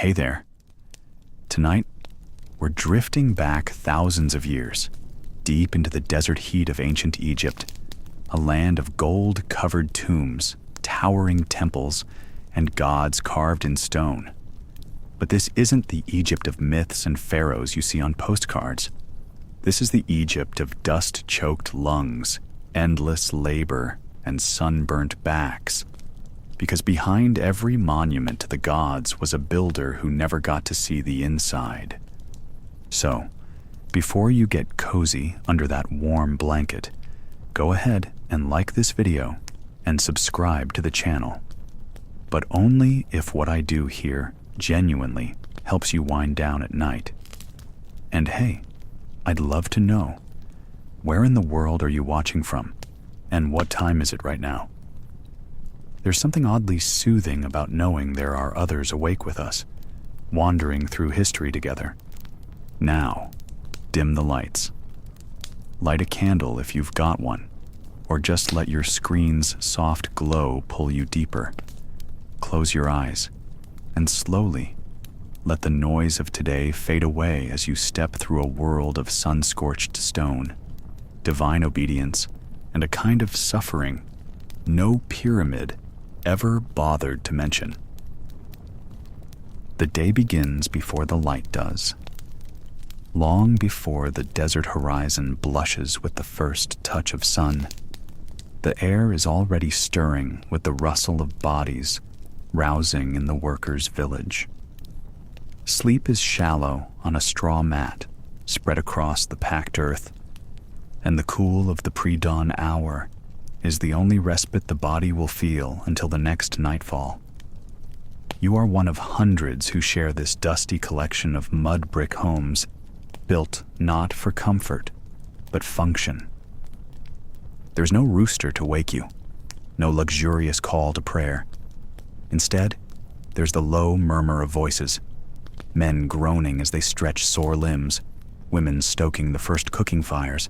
Hey there. Tonight, we're drifting back thousands of years, deep into the desert heat of ancient Egypt, a land of gold-covered tombs, towering temples, and gods carved in stone. But this isn't the Egypt of myths and pharaohs you see on postcards. This is the Egypt of dust-choked lungs, endless labor, and sunburnt backs. Because behind every monument to the gods was a builder who never got to see the inside. So, before you get cozy under that warm blanket, go ahead and like this video and subscribe to the channel. But only if what I do here genuinely helps you wind down at night. And hey, I'd love to know, where in the world are you watching from? And what time is it right now? There's something oddly soothing about knowing there are others awake with us, wandering through history together. Now, dim the lights. Light a candle if you've got one, or just let your screen's soft glow pull you deeper. Close your eyes, and slowly let the noise of today fade away as you step through a world of sun-scorched stone, divine obedience, and a kind of suffering no pyramid ever bothered to mention. The day begins before the light does. Long before the desert horizon blushes with the first touch of sun, the air is already stirring with the rustle of bodies rousing in the workers' village. Sleep is shallow on a straw mat spread across the packed earth, and the cool of the pre-dawn hour is the only respite the body will feel until the next nightfall. You are one of hundreds who share this dusty collection of mud brick homes built not for comfort, but function. There's no rooster to wake you, no luxurious call to prayer. Instead, there's the low murmur of voices, men groaning as they stretch sore limbs, women stoking the first cooking fires,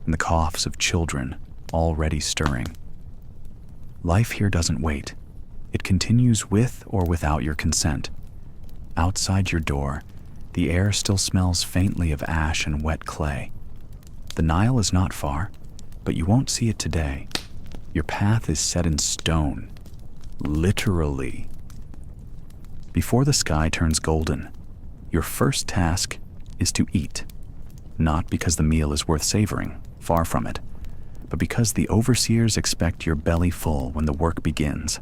and the coughs of children already stirring. Life here doesn't wait. It continues with or without your consent. Outside your door, the air still smells faintly of ash and wet clay. The Nile is not far, but you won't see it today. Your path is set in stone, literally. Before the sky turns golden, your first task is to eat. Not because the meal is worth savoring, far from it, but because the overseers expect your belly full when the work begins.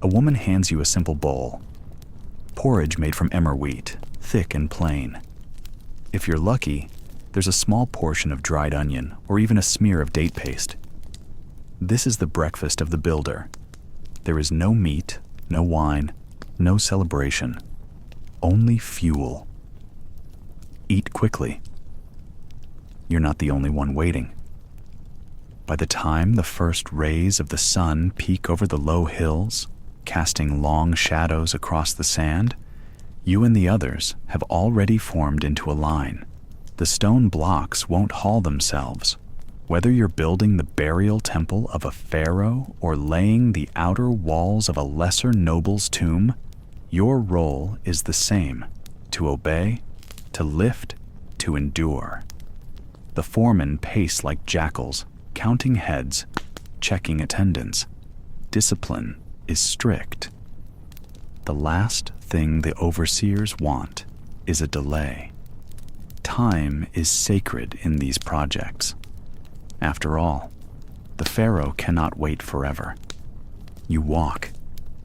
A woman hands you a simple bowl. Porridge made from emmer wheat, thick and plain. If you're lucky, there's a small portion of dried onion or even a smear of date paste. This is the breakfast of the builder. There is no meat, no wine, no celebration, only fuel. Eat quickly. You're not the only one waiting. By the time the first rays of the sun peek over the low hills, casting long shadows across the sand, you and the others have already formed into a line. The stone blocks won't haul themselves. Whether you're building the burial temple of a pharaoh or laying the outer walls of a lesser noble's tomb, your role is the same: to obey, to lift, to endure. The foremen pace like jackals, counting heads, checking attendance. Discipline is strict. The last thing the overseers want is a delay. Time is sacred in these projects. After all, the pharaoh cannot wait forever. You walk,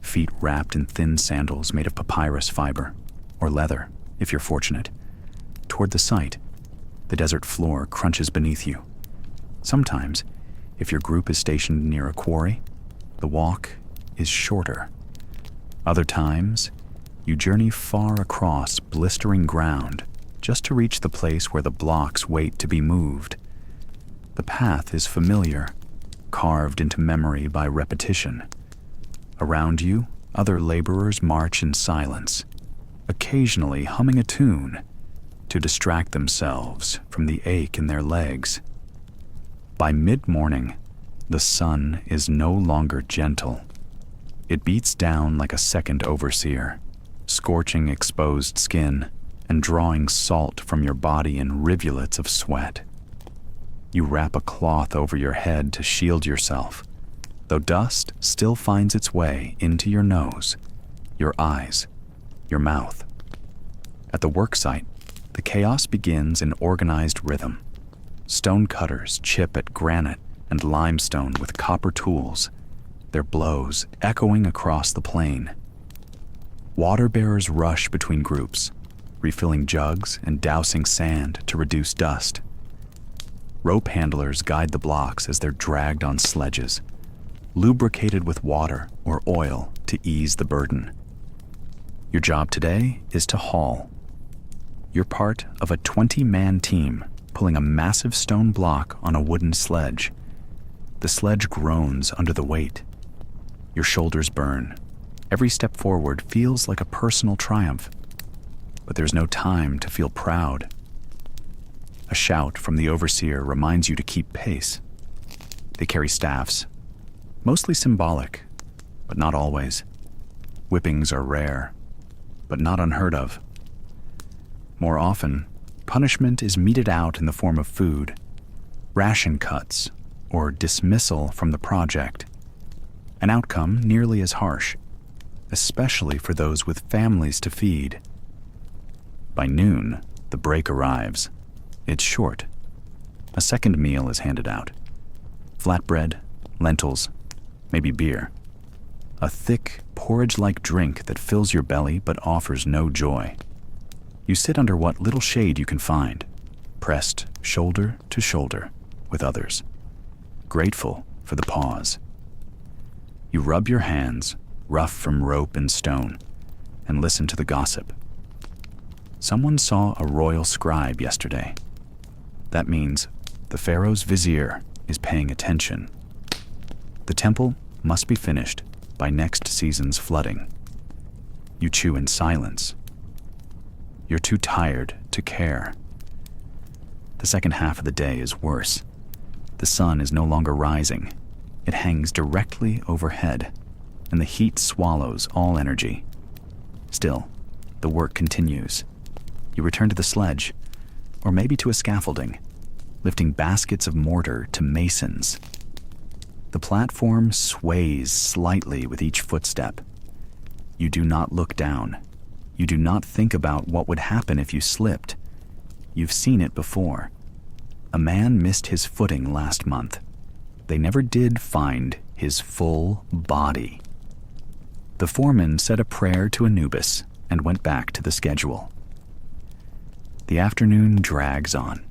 feet wrapped in thin sandals made of papyrus fiber, or leather, if you're fortunate, toward the site. The desert floor crunches beneath you. Sometimes, if your group is stationed near a quarry, the walk is shorter. Other times, you journey far across blistering ground just to reach the place where the blocks wait to be moved. The path is familiar, carved into memory by repetition. Around you, other laborers march in silence, occasionally humming a tune to distract themselves from the ache in their legs. By mid-morning, the sun is no longer gentle. It beats down like a second overseer, scorching exposed skin and drawing salt from your body in rivulets of sweat. You wrap a cloth over your head to shield yourself, though dust still finds its way into your nose, your eyes, your mouth. At the worksite, the chaos begins in organized rhythm. Stone cutters chip at granite and limestone with copper tools, their blows echoing across the plain. Water bearers rush between groups, refilling jugs and dousing sand to reduce dust. Rope handlers guide the blocks as they're dragged on sledges, lubricated with water or oil to ease the burden. Your job today is to haul. You're part of a 20-man team pulling a massive stone block on a wooden sledge. The sledge groans under the weight. Your shoulders burn. Every step forward feels like a personal triumph, but there's no time to feel proud. A shout from the overseer reminds you to keep pace. They carry staffs, mostly symbolic, but not always. Whippings are rare, but not unheard of. More often, punishment is meted out in the form of food, ration cuts, or dismissal from the project. An outcome nearly as harsh, especially for those with families to feed. By noon, the break arrives. It's short. A second meal is handed out. Flatbread, lentils, maybe beer. A thick, porridge-like drink that fills your belly but offers no joy. You sit under what little shade you can find, pressed shoulder to shoulder with others, grateful for the pause. You rub your hands, rough from rope and stone, and listen to the gossip. Someone saw a royal scribe yesterday. That means the Pharaoh's vizier is paying attention. The temple must be finished by next season's flooding. You chew in silence. You're too tired to care. The second half of the day is worse. The sun is no longer rising. It hangs directly overhead, and the heat swallows all energy. Still, the work continues. You return to the sledge, or maybe to a scaffolding, lifting baskets of mortar to masons. The platform sways slightly with each footstep. You do not look down. You do not think about what would happen if you slipped. You've seen it before. A man missed his footing last month. They never did find his full body. The foreman said a prayer to Anubis and went back to the schedule. The afternoon drags on.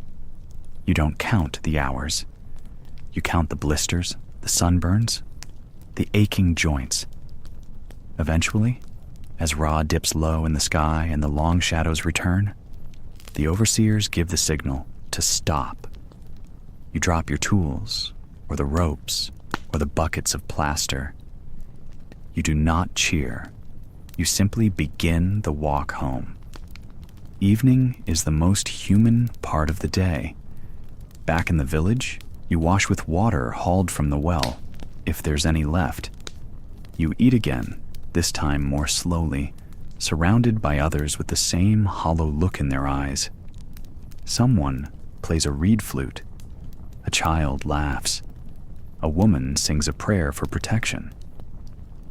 You don't count the hours. You count the blisters, the sunburns, the aching joints. Eventually, as Ra dips low in the sky and the long shadows return, the overseers give the signal to stop. You drop your tools, or the ropes, or the buckets of plaster. You do not cheer. You simply begin the walk home. Evening is the most human part of the day. Back in the village, you wash with water hauled from the well, if there's any left. You eat again, this time more slowly, surrounded by others with the same hollow look in their eyes. Someone plays a reed flute. A child laughs. A woman sings a prayer for protection.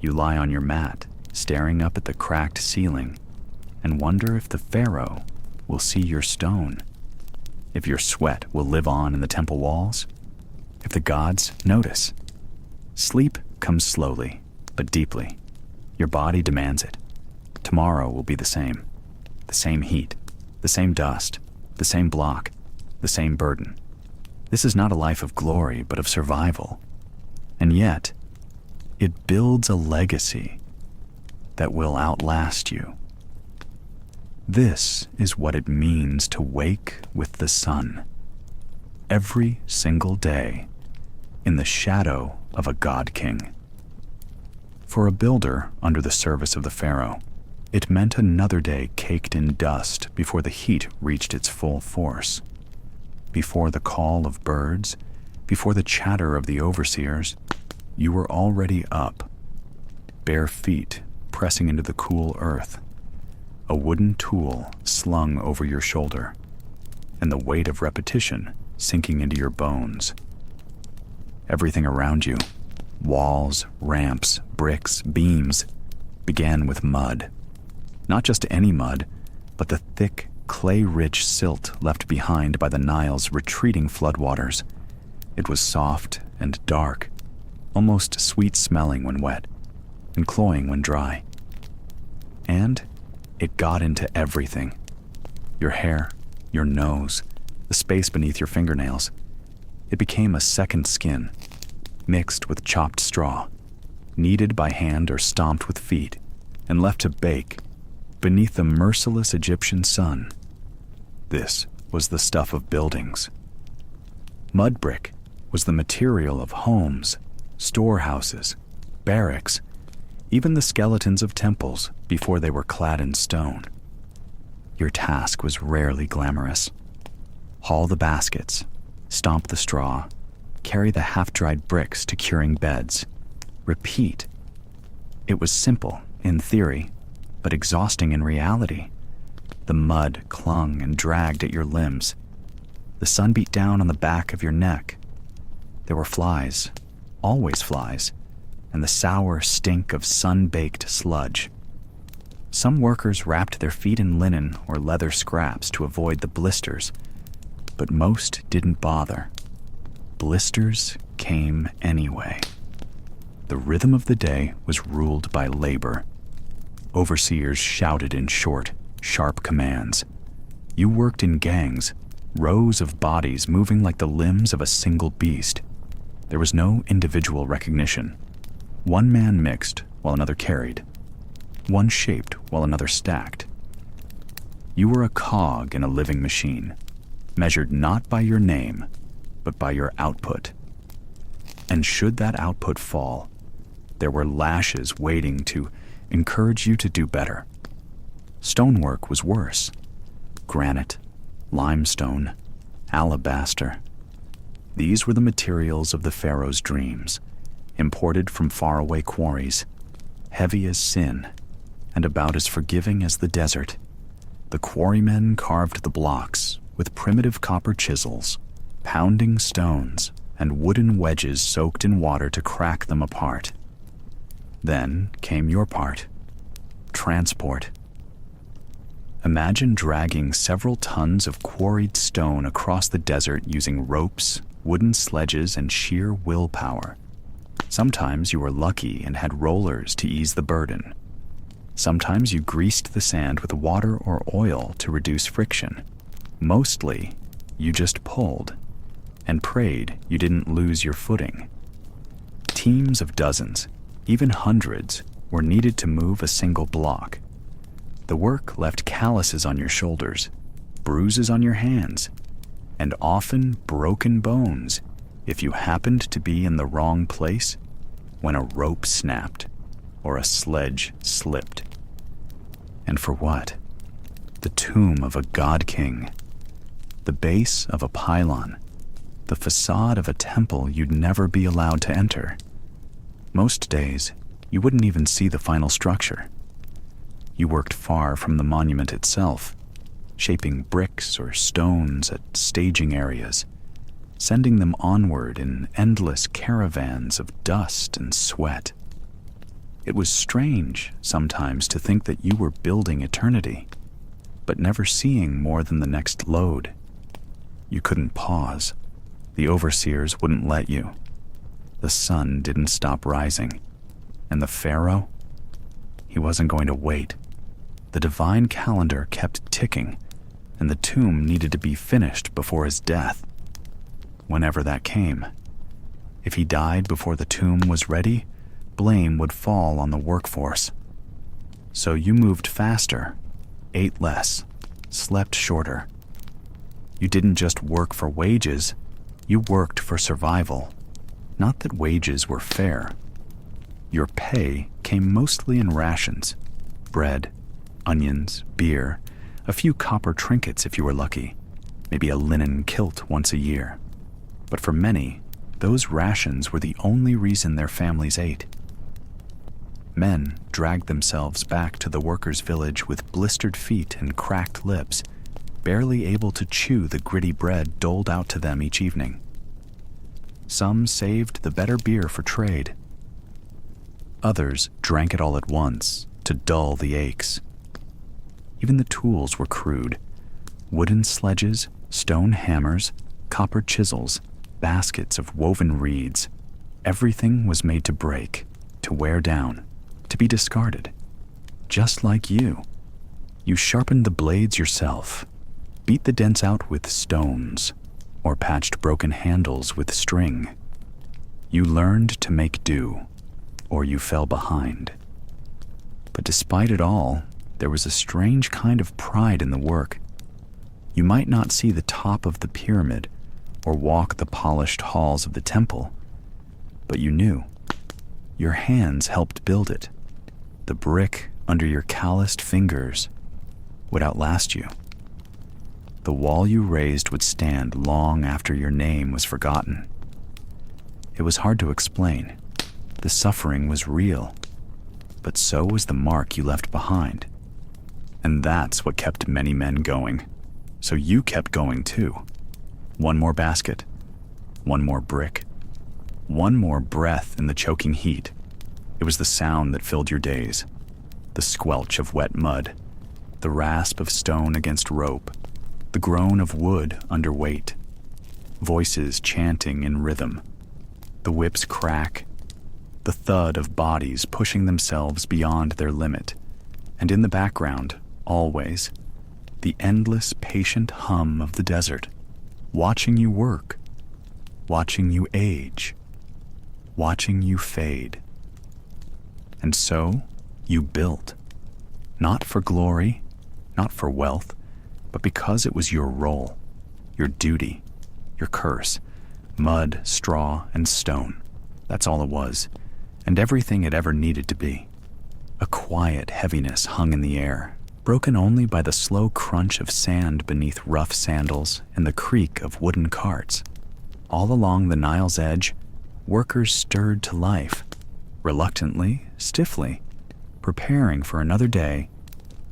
You lie on your mat, staring up at the cracked ceiling, and wonder if the Pharaoh will see your stone, if your sweat will live on in the temple walls, if the gods notice. Sleep comes slowly, but deeply. Your body demands it. Tomorrow will be the same heat, the same dust, the same block, the same burden. This is not a life of glory, but of survival. And yet, it builds a legacy that will outlast you. This is what it means to wake with the sun, every single day, in the shadow of a god-king. For a builder under the service of the Pharaoh, it meant another day caked in dust before the heat reached its full force. Before the call of birds, before the chatter of the overseers, you were already up, bare feet pressing into the cool earth, a wooden tool slung over your shoulder, and the weight of repetition sinking into your bones. Everything around you, walls, ramps, bricks, beams, began with mud. Not just any mud, but the thick, clay-rich silt left behind by the Nile's retreating floodwaters. It was soft and dark, almost sweet-smelling when wet, and cloying when dry. And it got into everything. Your hair, your nose, the space beneath your fingernails. It became a second skin, mixed with chopped straw, kneaded by hand or stomped with feet, and left to bake beneath the merciless Egyptian sun. This was the stuff of buildings. Mud brick was the material of homes, storehouses, barracks, even the skeletons of temples before they were clad in stone. Your task was rarely glamorous. Haul the baskets, stomp the straw, carry the half-dried bricks to curing beds. Repeat. It was simple in theory, but exhausting in reality. The mud clung and dragged at your limbs. The sun beat down on the back of your neck. There were flies, always flies, and the sour stink of sun-baked sludge. Some workers wrapped their feet in linen or leather scraps to avoid the blisters, but most didn't bother. Blisters came anyway. The rhythm of the day was ruled by labor. Overseers shouted in short, sharp commands. You worked in gangs, rows of bodies moving like the limbs of a single beast. There was no individual recognition. One man mixed while another carried. One shaped while another stacked. You were a cog in a living machine, measured not by your name, but by your output. And should that output fall, there were lashes waiting to encourage you to do better. Stonework was worse. Granite, limestone, alabaster. These were the materials of the Pharaoh's dreams, imported from faraway quarries, heavy as sin, and about as forgiving as the desert. The quarrymen carved the blocks with primitive copper chisels, pounding stones and wooden wedges soaked in water to crack them apart. Then came your part: transport. Imagine dragging several tons of quarried stone across the desert using ropes, wooden sledges, and sheer willpower. Sometimes you were lucky and had rollers to ease the burden. Sometimes you greased the sand with water or oil to reduce friction. Mostly, you just pulled and prayed you didn't lose your footing. Teams of dozens, even hundreds, were needed to move a single block. The work left calluses on your shoulders, bruises on your hands, and often broken bones if you happened to be in the wrong place when a rope snapped or a sledge slipped. And for what? The tomb of a god-king, the base of a pylon, the facade of a temple you'd never be allowed to enter. Most days, you wouldn't even see the final structure. You worked far from the monument itself, shaping bricks or stones at staging areas, sending them onward in endless caravans of dust and sweat. It was strange sometimes to think that you were building eternity, but never seeing more than the next load. You couldn't pause. The overseers wouldn't let you. The sun didn't stop rising. And the Pharaoh? He wasn't going to wait. The divine calendar kept ticking, and the tomb needed to be finished before his death. Whenever that came. If he died before the tomb was ready, blame would fall on the workforce. So you moved faster, ate less, slept shorter. You didn't just work for wages, you worked for survival. Not that wages were fair. Your pay came mostly in rations: bread, onions, beer, a few copper trinkets if you were lucky, maybe a linen kilt once a year. But for many, those rations were the only reason their families ate. Men dragged themselves back to the workers' village with blistered feet and cracked lips, barely able to chew the gritty bread doled out to them each evening. Some saved the better beer for trade. Others drank it all at once to dull the aches. Even the tools were crude: wooden sledges, stone hammers, copper chisels, baskets of woven reeds. Everything was made to break, to wear down, to be discarded. Just like you. You sharpened the blades yourself, beat the dents out with stones, or patched broken handles with string. You learned to make do, or you fell behind. But despite it all, there was a strange kind of pride in the work. You might not see the top of the pyramid or walk the polished halls of the temple, but you knew. Your hands helped build it. The brick under your calloused fingers would outlast you. The wall you raised would stand long after your name was forgotten. It was hard to explain. The suffering was real, but so was the mark you left behind. And that's what kept many men going. So you kept going too. One more basket, one more brick, one more breath in the choking heat. It was the sound that filled your days, the squelch of wet mud, the rasp of stone against rope, the groan of wood under weight, voices chanting in rhythm, the whip's crack, the thud of bodies pushing themselves beyond their limit, and in the background, always, the endless patient hum of the desert, watching you work, watching you age, watching you fade. And so, you built, not for glory, not for wealth, but because it was your role, your duty, your curse, mud, straw, and stone. That's all it was, and everything it ever needed to be. A quiet heaviness hung in the air, broken only by the slow crunch of sand beneath rough sandals and the creak of wooden carts. All along the Nile's edge, workers stirred to life, reluctantly, stiffly, preparing for another day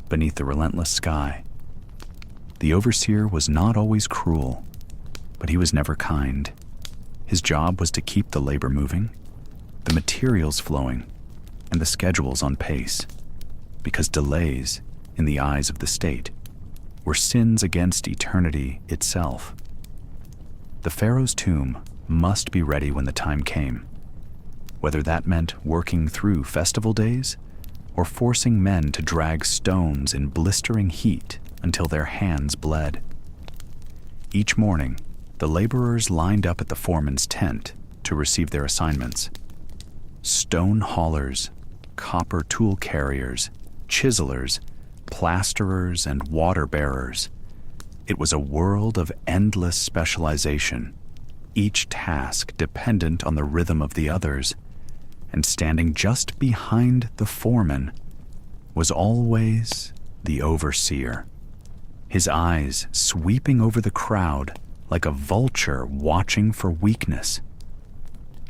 beneath the relentless sky. The overseer was not always cruel, but he was never kind. His job was to keep the labor moving, the materials flowing, and the schedules on pace, because delays, in the eyes of the state, were sins against eternity itself. The Pharaoh's tomb must be ready when the time came, whether that meant working through festival days or forcing men to drag stones in blistering heat until their hands bled. Each morning, the laborers lined up at the foreman's tent to receive their assignments. Stone haulers, copper tool carriers, chiselers, plasterers, and water bearers. It was a world of endless specialization, each task dependent on the rhythm of the others, and standing just behind the foreman was always the overseer, his eyes sweeping over the crowd like a vulture watching for weakness.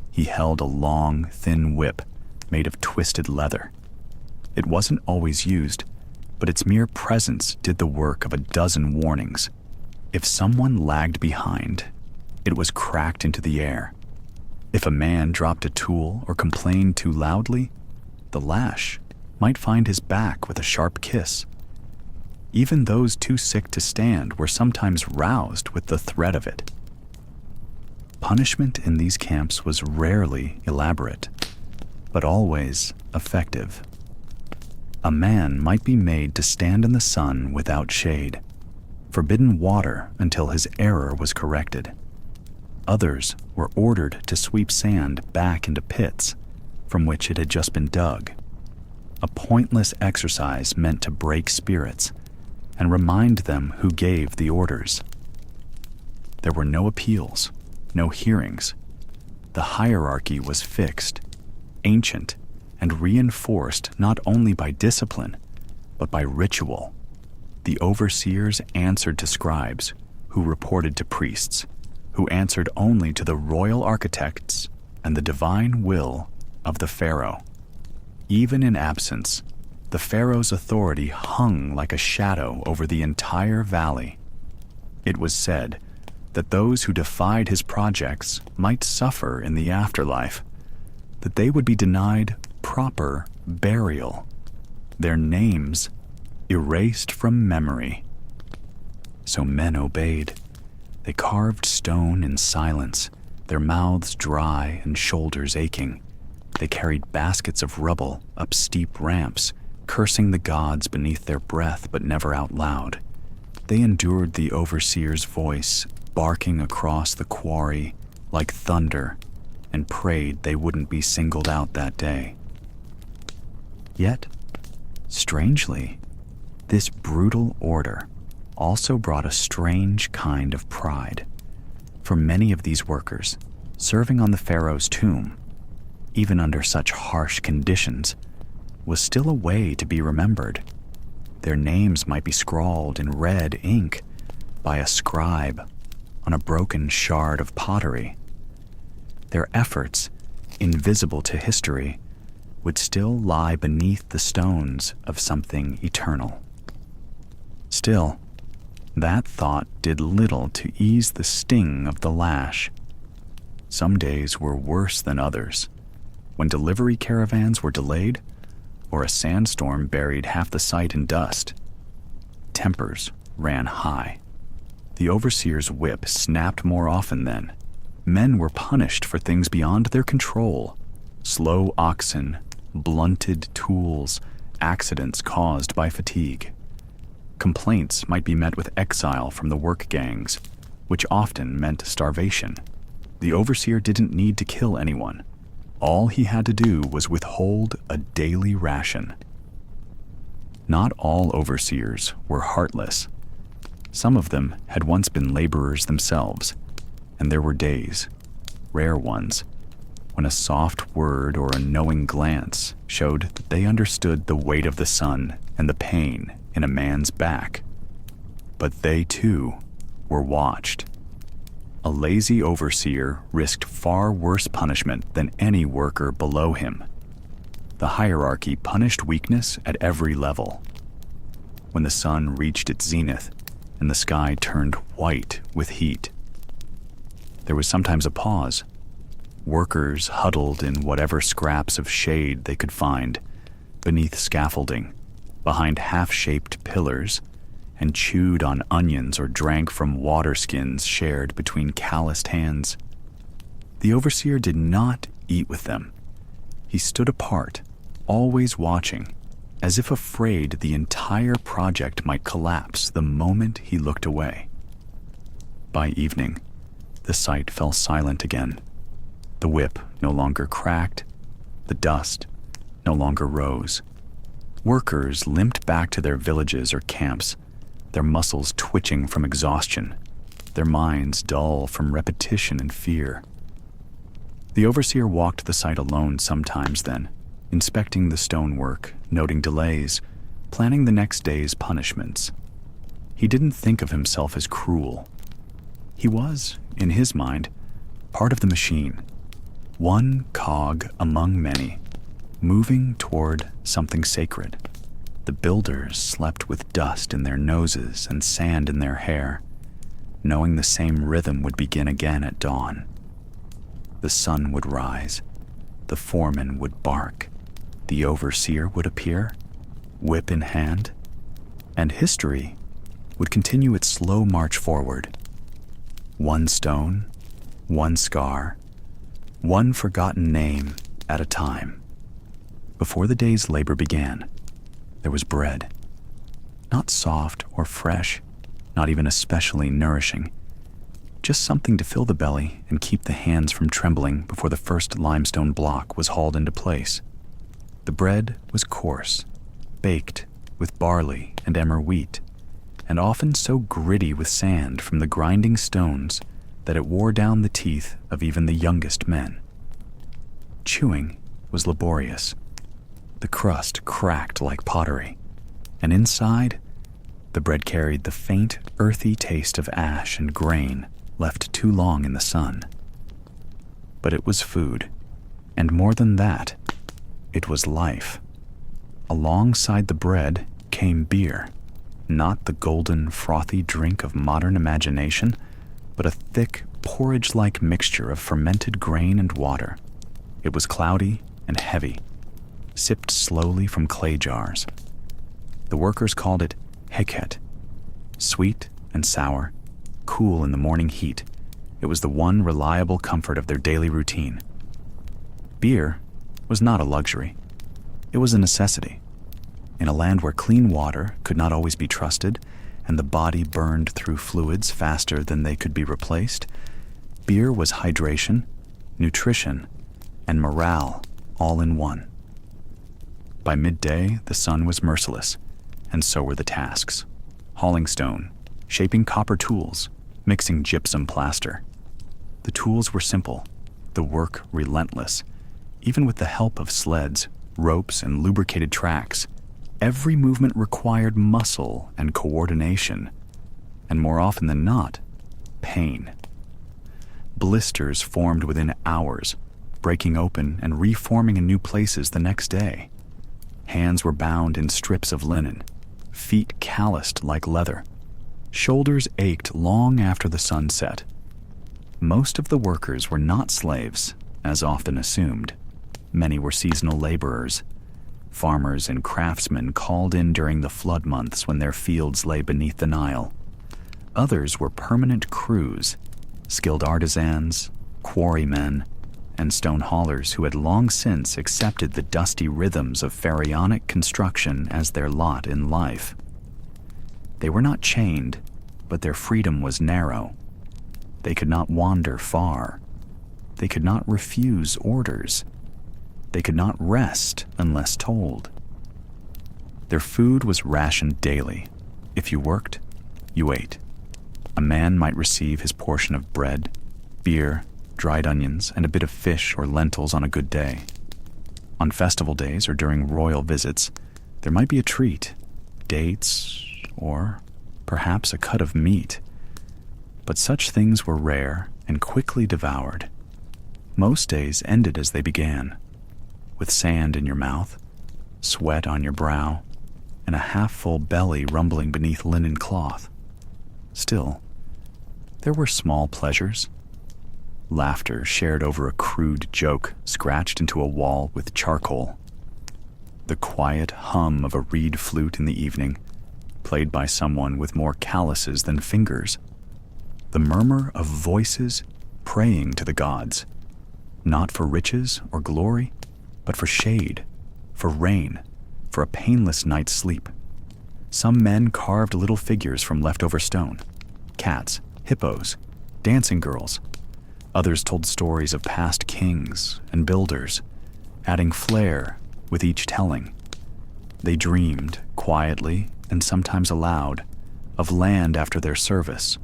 He held a long, thin whip made of twisted leather. It wasn't always used, but its mere presence did the work of a dozen warnings. If someone lagged behind, it was cracked into the air. If a man dropped a tool or complained too loudly, the lash might find his back with a sharp kiss. Even those too sick to stand were sometimes roused with the threat of it. Punishment in these camps was rarely elaborate, but always effective. A man might be made to stand in the sun without shade, forbidden water until his error was corrected. Others were ordered to sweep sand back into pits from which it had just been dug, a pointless exercise meant to break spirits and remind them who gave the orders. There were no appeals, no hearings. The hierarchy was fixed, ancient, and reinforced not only by discipline, but by ritual. The overseers answered to scribes, who reported to priests, who answered only to the royal architects and the divine will of the Pharaoh. Even in absence, the Pharaoh's authority hung like a shadow over the entire valley. It was said that those who defied his projects might suffer in the afterlife, that they would be denied proper burial, their names erased from memory. So men obeyed. They carved stone in silence, their mouths dry and shoulders aching. They carried baskets of rubble up steep ramps, cursing the gods beneath their breath but never out loud. They endured the overseer's voice barking across the quarry like thunder and prayed they wouldn't be singled out that day. Yet, strangely, this brutal order also brought a strange kind of pride. For many of these workers, serving on the Pharaoh's tomb, even under such harsh conditions, was still a way to be remembered. Their names might be scrawled in red ink by a scribe on a broken shard of pottery. Their efforts, invisible to history, would still lie beneath the stones of something eternal. Still, that thought did little to ease the sting of the lash. Some days were worse than others. When delivery caravans were delayed, or a sandstorm buried half the site in dust, tempers ran high. The overseer's whip snapped more often then. Men were punished for things beyond their control: slow oxen, blunted tools, accidents caused by fatigue. Complaints might be met with exile from the work gangs, which often meant starvation. The overseer didn't need to kill anyone. All he had to do was withhold a daily ration. Not all overseers were heartless. Some of them had once been laborers themselves, and there were days, rare ones, when a soft word or a knowing glance showed that they understood the weight of the sun and the pain in a man's back. But they, too, were watched. A lazy overseer risked far worse punishment than any worker below him. The hierarchy punished weakness at every level. When the sun reached its zenith and the sky turned white with heat, there was sometimes a pause. Workers huddled in whatever scraps of shade they could find, beneath scaffolding, behind half-shaped pillars, and chewed on onions or drank from water skins shared between calloused hands. The overseer did not eat with them. He stood apart, always watching, as if afraid the entire project might collapse the moment he looked away. By evening, the site fell silent again. The whip no longer cracked, the dust no longer rose. Workers limped back to their villages or camps, their muscles twitching from exhaustion, their minds dull from repetition and fear. The overseer walked the site alone sometimes then, inspecting the stonework, noting delays, planning the next day's punishments. He didn't think of himself as cruel. He was, in his mind, part of the machine, one cog among many, moving toward something sacred. The builders slept with dust in their noses and sand in their hair, knowing the same rhythm would begin again at dawn. The sun would rise, the foreman would bark, the overseer would appear, whip in hand, and history would continue its slow march forward. One stone, one scar, one forgotten name at a time. Before the day's labor began, there was bread. Not soft or fresh, not even especially nourishing. Just something to fill the belly and keep the hands from trembling before the first limestone block was hauled into place. The bread was coarse, baked with barley and emmer wheat, and often so gritty with sand from the grinding stones that it wore down the teeth of even the youngest men. Chewing was laborious. The crust cracked like pottery, and inside, the bread carried the faint, earthy taste of ash and grain left too long in the sun. But it was food, and more than that, it was life. Alongside the bread came beer, not the golden, frothy drink of modern imagination, but a thick, porridge-like mixture of fermented grain and water. It was cloudy and heavy, sipped slowly from clay jars. The workers called it heket, sweet and sour, cool in the morning heat. It was the one reliable comfort of their daily routine. Beer was not a luxury. It was a necessity. In a land where clean water could not always be trusted and the body burned through fluids faster than they could be replaced, beer was hydration, nutrition, and morale all in one. By midday, the sun was merciless, and so were the tasks. Hauling stone, shaping copper tools, mixing gypsum plaster. The tools were simple, the work relentless. Even with the help of sleds, ropes, and lubricated tracks, every movement required muscle and coordination, and more often than not, pain. Blisters formed within hours, breaking open and reforming in new places the next day. Hands were bound in strips of linen, feet calloused like leather. Shoulders ached long after the sun set. Most of the workers were not slaves, as often assumed. Many were seasonal laborers, farmers and craftsmen called in during the flood months when their fields lay beneath the Nile. Others were permanent crews, skilled artisans, quarrymen, and stone haulers who had long since accepted the dusty rhythms of pharaonic construction as their lot in life. They were not chained, but their freedom was narrow. They could not wander far. They could not refuse orders. They could not rest unless told. Their food was rationed daily. If you worked, you ate. A man might receive his portion of bread, beer, dried onions, and a bit of fish or lentils on a good day. On festival days or during royal visits, there might be a treat, dates, or perhaps a cut of meat. But such things were rare and quickly devoured. Most days ended as they began, with sand in your mouth, sweat on your brow, and a half-full belly rumbling beneath linen cloth. Still, there were small pleasures. Laughter shared over a crude joke scratched into a wall with charcoal. The quiet hum of a reed flute in the evening, played by someone with more calluses than fingers. The murmur of voices praying to the gods, not for riches or glory, but for shade, for rain, for a painless night's sleep. Some men carved little figures from leftover stone, cats, hippos, dancing girls. Others told stories of past kings and builders, adding flair with each telling. They dreamed, quietly and sometimes aloud, of land after their service,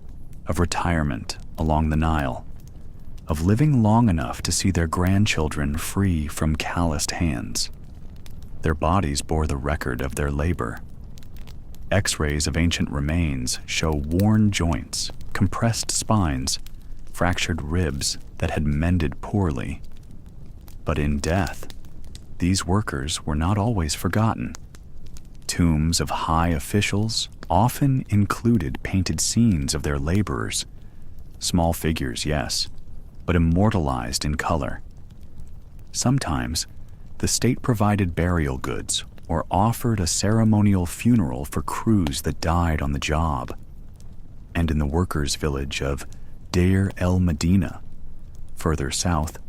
of retirement along the Nile, of living long enough to see their grandchildren free from calloused hands. Their bodies bore the record of their labor. X-rays of ancient remains show worn joints, compressed spines, fractured ribs that had mended poorly. But in death, these workers were not always forgotten. Tombs of high officials often included painted scenes of their laborers. Small figures, yes, but immortalized in color. Sometimes, the state provided burial goods or offered a ceremonial funeral for crews that died on the job. And in the workers' village of Deir el-Medina, further south,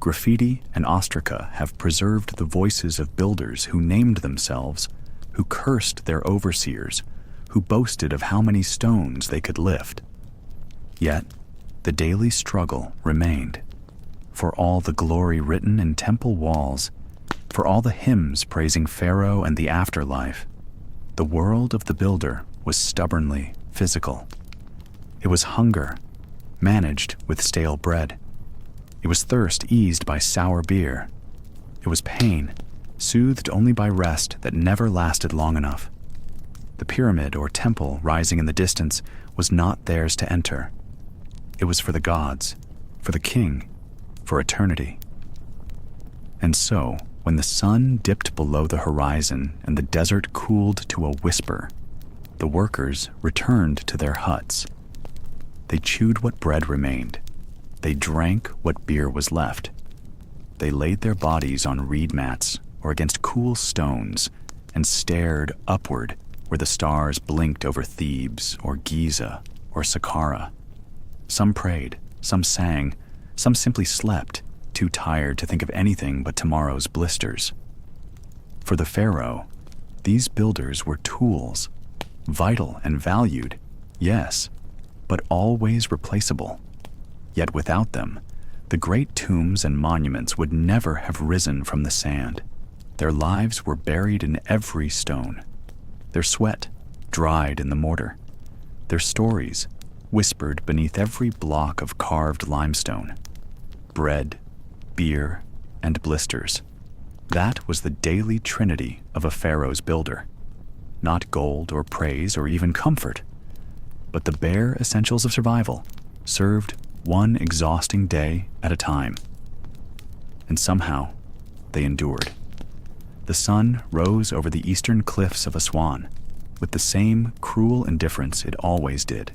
graffiti and ostraca have preserved the voices of builders who named themselves, who cursed their overseers, who boasted of how many stones they could lift. Yet, the daily struggle remained. For all the glory written in temple walls, for all the hymns praising Pharaoh and the afterlife, the world of the builder was stubbornly physical. It was hunger, managed with stale bread. It was thirst eased by sour beer. It was pain, soothed only by rest that never lasted long enough. The pyramid or temple rising in the distance was not theirs to enter. It was for the gods, for the king, for eternity. And so, When the sun dipped below the horizon and the desert cooled to a whisper, the workers returned to their huts. They chewed what bread remained. They drank what beer was left. They laid their bodies on reed mats or against cool stones and stared upward where the stars blinked over Thebes or Giza or Saqqara. Some prayed, some sang, some simply slept, too tired to think of anything but tomorrow's blisters. For the Pharaoh, these builders were tools, vital and valued, yes, but always replaceable. Yet without them, the great tombs and monuments would never have risen from the sand. Their lives were buried in every stone, their sweat dried in the mortar, their stories whispered beneath every block of carved limestone. Bread, beer, and blisters. That was the daily trinity of a pharaoh's builder. Not gold or praise or even comfort, but the bare essentials of survival, served one exhausting day at a time. And somehow, they endured. The sun rose over the eastern cliffs of Aswan with the same cruel indifference it always did.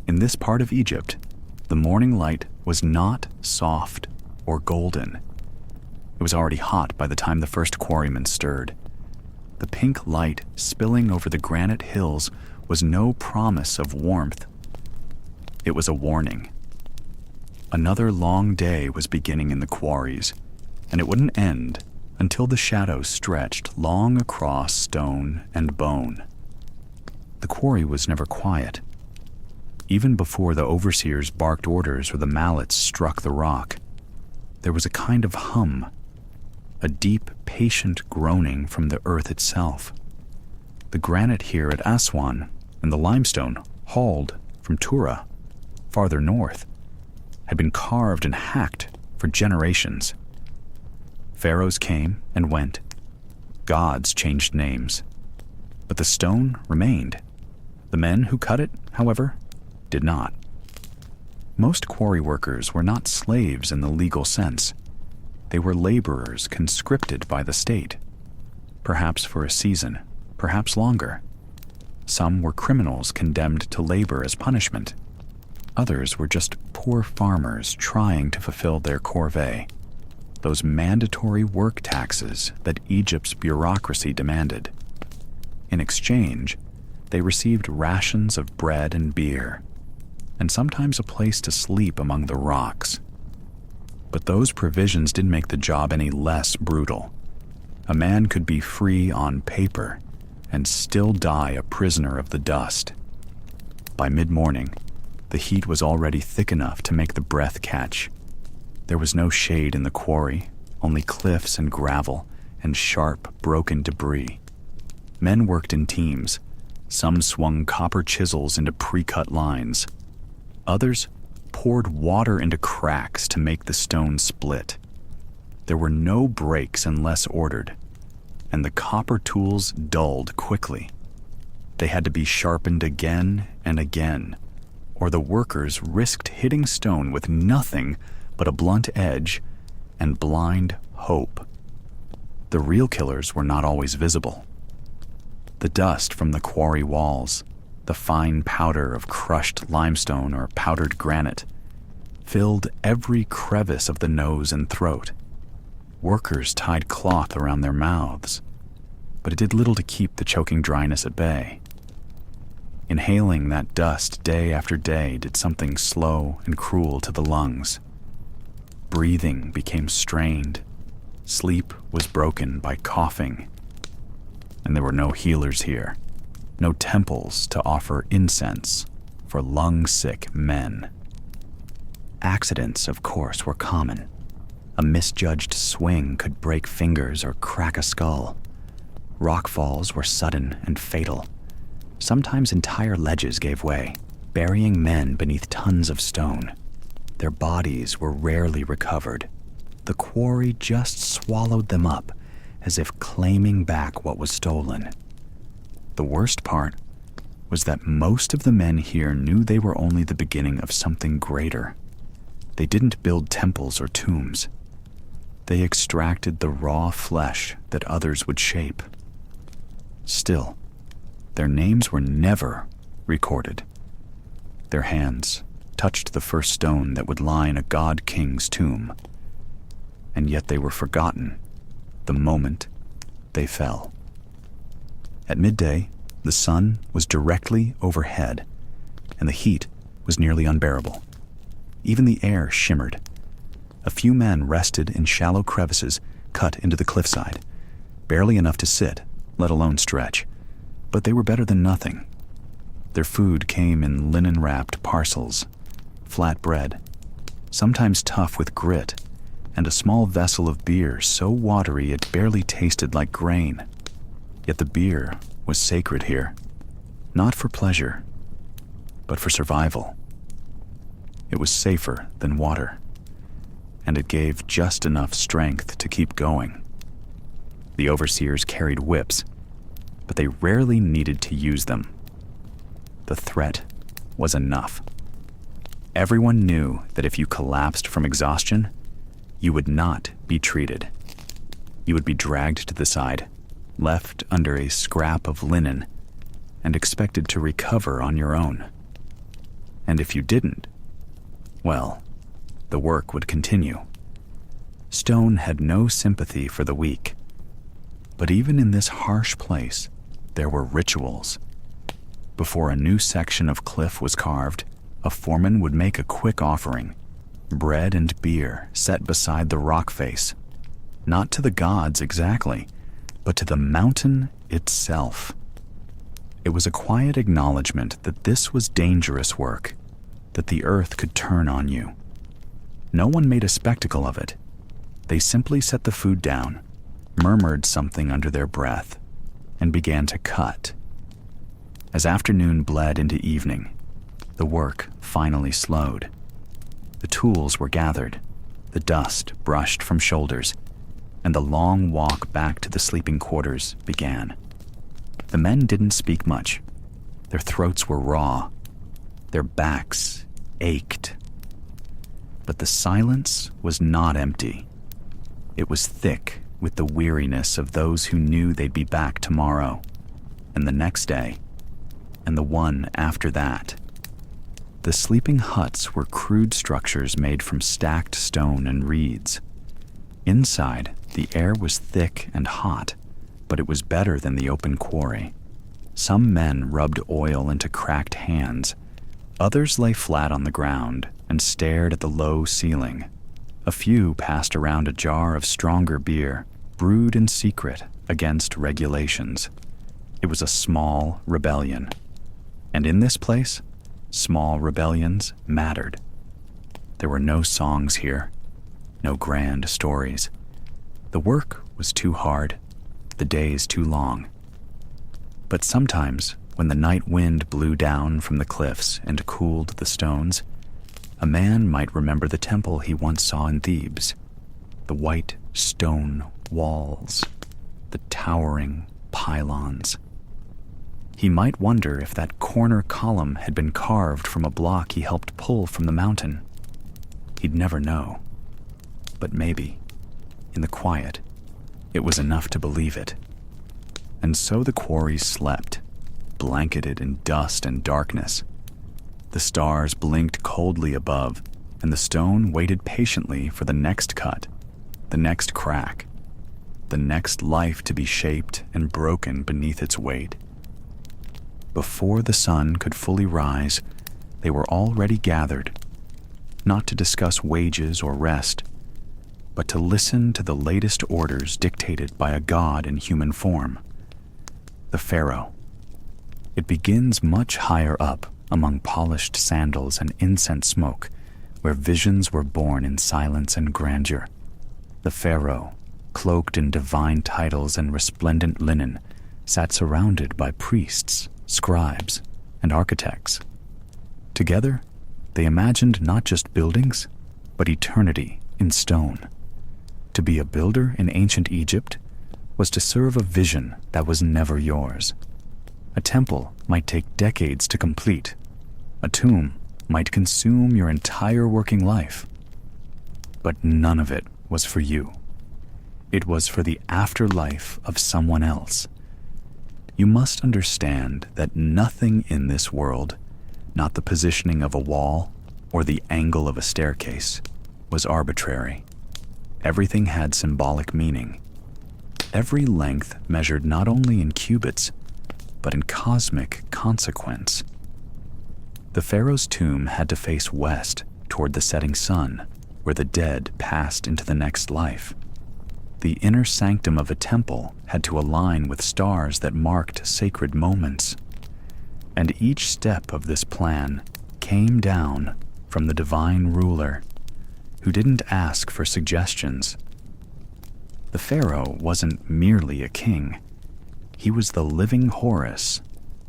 In this part of Egypt, the morning light was not soft or golden. It was already hot by the time the first quarrymen stirred. The pink light spilling over the granite hills was no promise of warmth. It was a warning. Another long day was beginning in the quarries, and it wouldn't end until the shadows stretched long across stone and bone. The quarry was never quiet. Even before the overseers barked orders or the mallets struck the rock, there was a kind of hum, a deep, patient groaning from the earth itself. The granite here at Aswan and the limestone, hauled from Tura, farther north, had been carved and hacked for generations. Pharaohs came and went. Gods changed names. But the stone remained. The men who cut it, however, did not. Most quarry workers were not slaves in the legal sense. They were laborers conscripted by the state, perhaps for a season, perhaps longer. Some were criminals condemned to labor as punishment. Others were just poor farmers trying to fulfill their corvée, those mandatory work taxes that Egypt's bureaucracy demanded. In exchange, they received rations of bread and beer, and sometimes a place to sleep among the rocks. But those provisions didn't make the job any less brutal. A man could be free on paper and still die a prisoner of the dust. By mid-morning, the heat was already thick enough to make the breath catch. There was no shade in the quarry, only cliffs and gravel and sharp, broken debris. Men worked in teams. Some swung copper chisels into pre-cut lines. Others poured water into cracks to make the stone split. There were no breaks unless ordered, and the copper tools dulled quickly. They had to be sharpened again and again, or the workers risked hitting stone with nothing but a blunt edge and blind hope. The real killers were not always visible. The dust from the quarry walls, the fine powder of crushed limestone or powdered granite, filled every crevice of the nose and throat. Workers tied cloth around their mouths, but it did little to keep the choking dryness at bay. Inhaling that dust day after day did something slow and cruel to the lungs. Breathing became strained. Sleep was broken by coughing. And there were no healers here, no temples to offer incense for lung-sick men. Accidents, of course, were common. A misjudged swing could break fingers or crack a skull. Rockfalls were sudden and fatal. Sometimes entire ledges gave way, burying men beneath tons of stone. Their bodies were rarely recovered. The quarry just swallowed them up, as if claiming back what was stolen. The worst part was that most of the men here knew they were only the beginning of something greater. They didn't build temples or tombs. They extracted the raw flesh that others would shape. Still, their names were never recorded. Their hands touched the first stone that would line a god-king's tomb, and yet they were forgotten the moment they fell. At midday, the sun was directly overhead, and the heat was nearly unbearable. Even the air shimmered. A few men rested in shallow crevices cut into the cliffside, barely enough to sit, let alone stretch, but they were better than nothing. Their food came in linen-wrapped parcels, flat bread, sometimes tough with grit, and a small vessel of beer so watery it barely tasted like grain. Yet the beer was sacred here, not for pleasure, but for survival. It was safer than water, and it gave just enough strength to keep going. The overseers carried whips, but they rarely needed to use them. The threat was enough. Everyone knew that if you collapsed from exhaustion, you would not be treated. You would be dragged to the side, left under a scrap of linen, and expected to recover on your own. And if you didn't, well, the work would continue. Stone had no sympathy for the weak. But even in this harsh place, there were rituals. Before a new section of cliff was carved, a foreman would make a quick offering, bread and beer set beside the rock face, not to the gods exactly, but to the mountain itself. It was a quiet acknowledgement that this was dangerous work, that the earth could turn on you. No one made a spectacle of it. They simply set the food down, murmured something under their breath, and began to cut. As afternoon bled into evening, the work finally slowed. The tools were gathered, the dust brushed from shoulders, and the long walk back to the sleeping quarters began. The men didn't speak much. Their throats were raw. Their backs ached. But the silence was not empty. It was thick with the weariness of those who knew they'd be back tomorrow, and the next day, and the one after that. The sleeping huts were crude structures made from stacked stone and reeds. Inside, the air was thick and hot, but it was better than the open quarry. Some men rubbed oil into cracked hands. Others lay flat on the ground and stared at the low ceiling. A few passed around a jar of stronger beer, brewed in secret against regulations. It was a small rebellion. And in this place, small rebellions mattered. There were no songs here, no grand stories. The work was too hard, the days too long. But sometimes, when the night wind blew down from the cliffs and cooled the stones, a man might remember the temple he once saw in Thebes, the white stone walls, the towering pylons. He might wonder if that corner column had been carved from a block he helped pull from the mountain. He'd never know. But maybe, in the quiet, it was enough to believe it. And so the quarry slept, blanketed in dust and darkness. The stars blinked coldly above, and the stone waited patiently for the next cut, the next crack, the next life to be shaped and broken beneath its weight. Before the sun could fully rise, they were already gathered, not to discuss wages or rest, but to listen to the latest orders dictated by a god in human form, the Pharaoh. It begins much higher up, among polished sandals and incense smoke, where visions were born in silence and grandeur. The Pharaoh, cloaked in divine titles and resplendent linen, sat surrounded by priests, scribes, and architects. Together, they imagined not just buildings, but eternity in stone. To be a builder in ancient Egypt was to serve a vision that was never yours. A temple might take decades to complete. A tomb might consume your entire working life. But none of it was for you. It was for the afterlife of someone else. You must understand that nothing in this world, not the positioning of a wall or the angle of a staircase, was arbitrary. Everything had symbolic meaning. Every length measured not only in cubits, but in cosmic consequence. The pharaoh's tomb had to face west toward the setting sun, where the dead passed into the next life. The inner sanctum of a temple had to align with stars that marked sacred moments. And each step of this plan came down from the divine ruler, who didn't ask for suggestions. The pharaoh wasn't merely a king. He was the living Horus,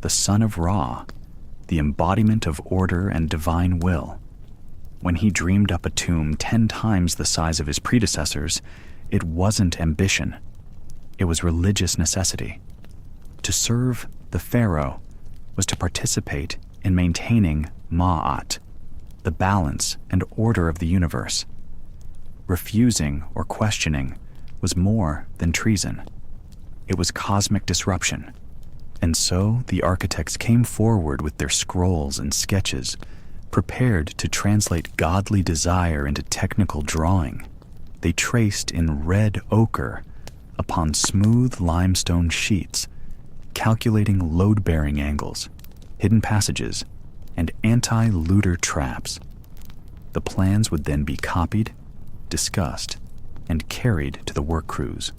the son of Ra, the embodiment of order and divine will. When he dreamed up a tomb 10 times the size of his predecessors, it wasn't ambition. It was religious necessity. To serve the pharaoh was to participate in maintaining Ma'at, the balance and order of the universe. Refusing or questioning was more than treason. It was cosmic disruption. And so the architects came forward with their scrolls and sketches, prepared to translate godly desire into technical drawing. They traced in red ochre upon smooth limestone sheets, calculating load-bearing angles, hidden passages, and anti-looter traps. The plans would then be copied, discussed, and carried to the work crews.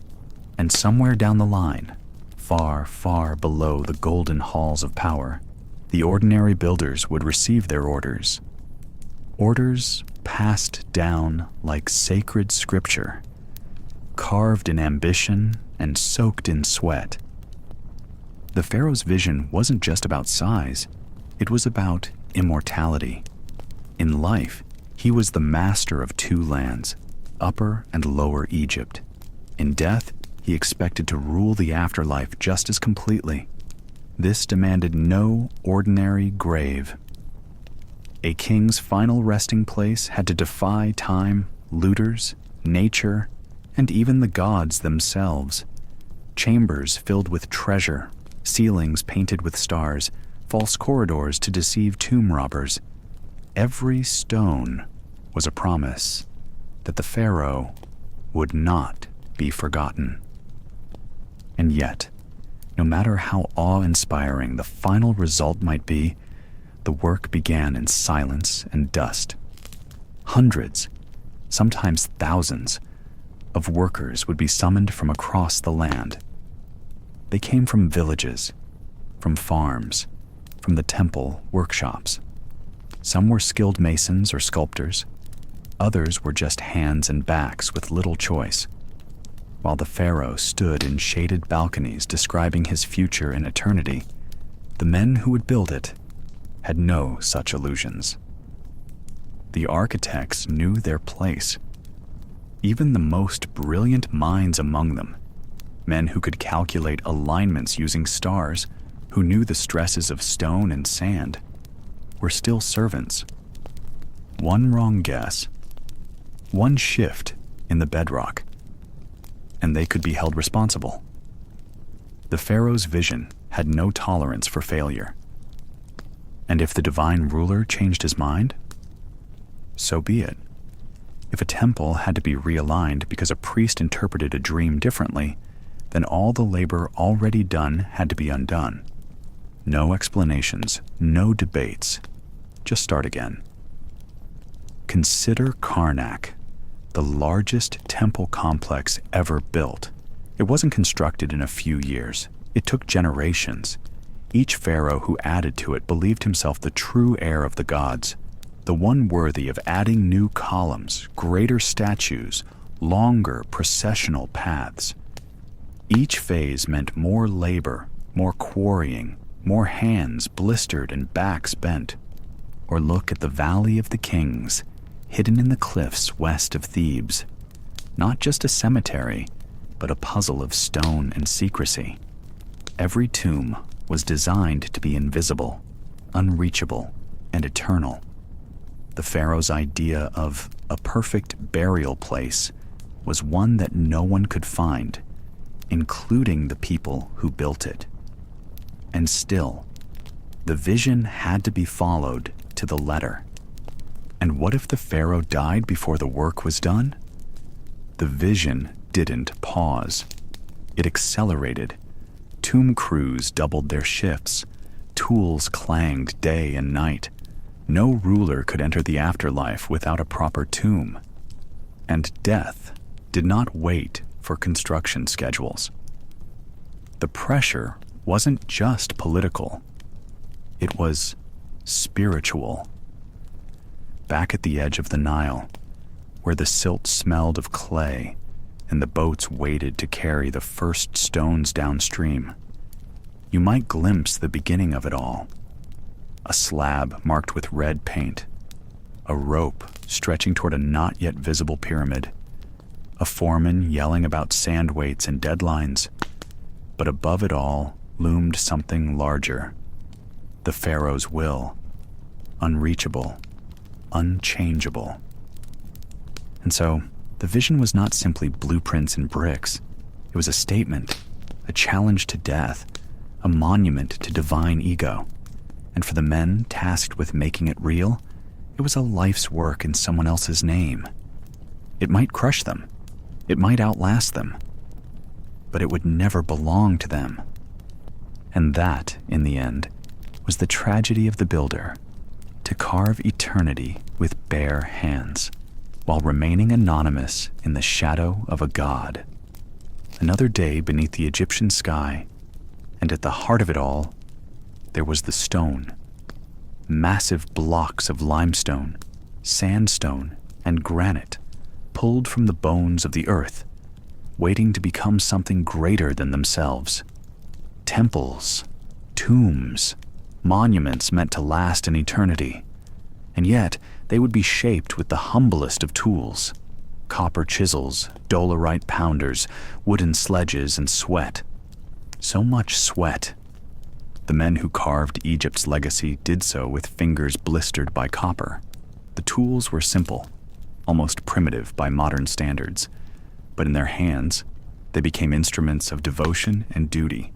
And somewhere down the line, far, far below the golden halls of power, the ordinary builders would receive their orders. Orders passed down like sacred scripture, carved in ambition and soaked in sweat. The pharaoh's vision wasn't just about size, it was about immortality. In life, he was the master of 2 lands, Upper and Lower Egypt. In death, he expected to rule the afterlife just as completely. This demanded no ordinary grave. A king's final resting place had to defy time, looters, nature, and even the gods themselves. Chambers filled with treasure, ceilings painted with stars, false corridors to deceive tomb robbers. Every stone was a promise that the pharaoh would not be forgotten. And yet, no matter how awe-inspiring the final result might be, the work began in silence and dust. Hundreds, sometimes thousands, of workers would be summoned from across the land. They came from villages, from farms, from the temple workshops. Some were skilled masons or sculptors. Others were just hands and backs with little choice. While the pharaoh stood in shaded balconies describing his future in eternity, the men who would build it had no such illusions. The architects knew their place. Even the most brilliant minds among them, men who could calculate alignments using stars, who knew the stresses of stone and sand, were still servants. One wrong guess, one shift in the bedrock, and they could be held responsible. The pharaoh's vision had no tolerance for failure. And if the divine ruler changed his mind, so be it. If a temple had to be realigned because a priest interpreted a dream differently, then all the labor already done had to be undone. No explanations, no debates. Just start again. Consider Karnak, the largest temple complex ever built. It wasn't constructed in a few years. It took generations. Each pharaoh who added to it believed himself the true heir of the gods, the one worthy of adding new columns, greater statues, longer processional paths. Each phase meant more labor, more quarrying, more hands blistered and backs bent. Or look at the Valley of the Kings, hidden in the cliffs west of Thebes. Not just a cemetery, but a puzzle of stone and secrecy. Every tomb was designed to be invisible, unreachable, and eternal. The pharaoh's idea of a perfect burial place was one that no one could find, including the people who built it. And still, the vision had to be followed to the letter. And what if the Pharaoh died before the work was done? The vision didn't pause. It accelerated. Tomb crews doubled their shifts. Tools clanged day and night. No ruler could enter the afterlife without a proper tomb. And death did not wait for construction schedules. The pressure wasn't just political. It was spiritual. Back at the edge of the Nile, where the silt smelled of clay and the boats waited to carry the first stones downstream, you might glimpse the beginning of it all. A slab marked with red paint, a rope stretching toward a not yet visible pyramid, a foreman yelling about sand weights and deadlines, but above it all loomed something larger, the Pharaoh's will, unreachable, unchangeable. And so, the vision was not simply blueprints and bricks. It was a statement, a challenge to death, a monument to divine ego. And for the men tasked with making it real, it was a life's work in someone else's name. It might crush them. It might outlast them. But it would never belong to them. And that, in the end, was the tragedy of the builder, to carve eternity with bare hands, while remaining anonymous in the shadow of a god. Another day beneath the Egyptian sky, and at the heart of it all, there was the stone. Massive blocks of limestone, sandstone, and granite, pulled from the bones of the earth, waiting to become something greater than themselves. Temples, tombs, monuments meant to last an eternity. And yet, they would be shaped with the humblest of tools: copper chisels, dolerite pounders, wooden sledges, and sweat. So much sweat. The men who carved Egypt's legacy did so with fingers blistered by copper. The tools were simple, almost primitive by modern standards, but in their hands, they became instruments of devotion and duty.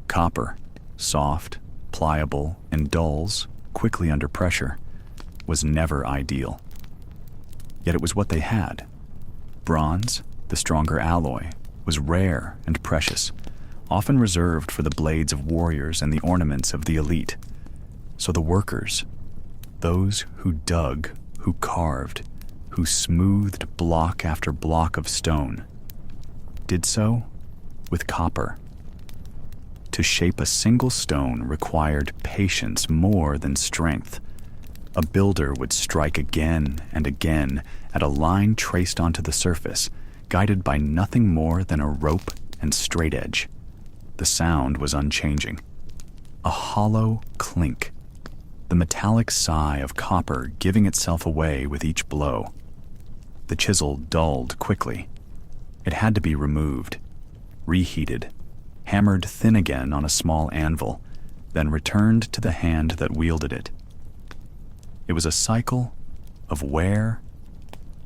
Copper, soft, pliable, and dulls quickly under pressure, was never ideal. Yet it was what they had. Bronze, the stronger alloy, was rare and precious, often reserved for the blades of warriors and the ornaments of the elite. So the workers, those who dug, who carved, who smoothed block after block of stone, did so with copper. To shape a single stone required patience more than strength. A builder would strike again and again at a line traced onto the surface, guided by nothing more than a rope and straight edge. The sound was unchanging. A hollow clink, the metallic sigh of copper giving itself away with each blow. The chisel dulled quickly. It had to be removed, reheated, hammered thin again on a small anvil, then returned to the hand that wielded it. It was a cycle of wear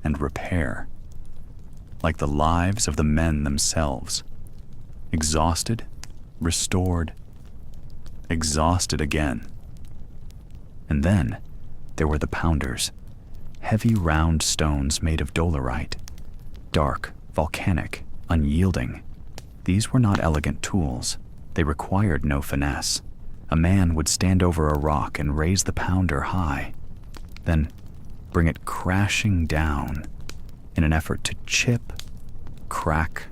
and repair, like the lives of the men themselves. Exhausted, restored, exhausted again. And then there were the pounders, heavy round stones made of dolerite, dark, volcanic, unyielding. These were not elegant tools. They required no finesse. A man would stand over a rock and raise the pounder high, then bring it crashing down in an effort to chip, crack,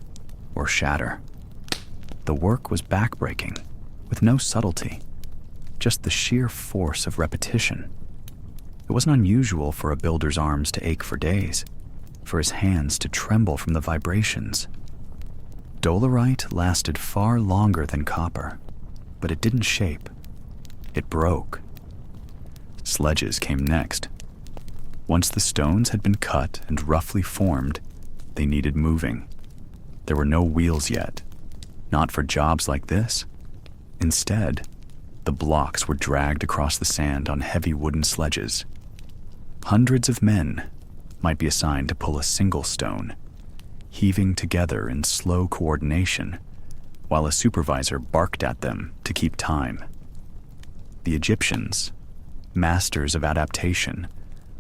or shatter. The work was backbreaking, with no subtlety, just the sheer force of repetition. It wasn't unusual for a builder's arms to ache for days, for his hands to tremble from the vibrations. Dolerite lasted far longer than copper, but it didn't shape. It broke. Sledges came next. Once the stones had been cut and roughly formed, they needed moving. There were no wheels yet, not for jobs like this. Instead, the blocks were dragged across the sand on heavy wooden sledges. Hundreds of men might be assigned to pull a single stone, heaving together in slow coordination, while a supervisor barked at them to keep time. The Egyptians, masters of adaptation,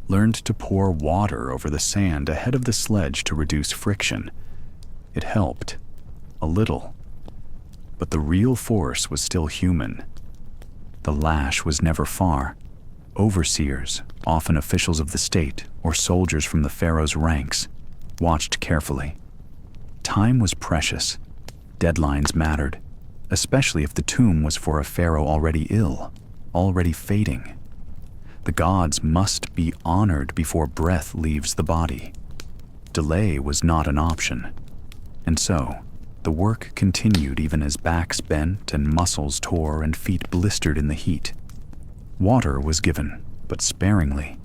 learned to pour water over the sand ahead of the sledge to reduce friction. It helped, a little, but the real force was still human. The lash was never far. Overseers, often officials of the state or soldiers from the Pharaoh's ranks, watched carefully. Time was precious. Deadlines mattered, especially if the tomb was for a pharaoh already ill, already fading. The gods must be honored before breath leaves the body. Delay was not an option. And so, the work continued even as backs bent and muscles tore and feet blistered in the heat. Water was given, but sparingly.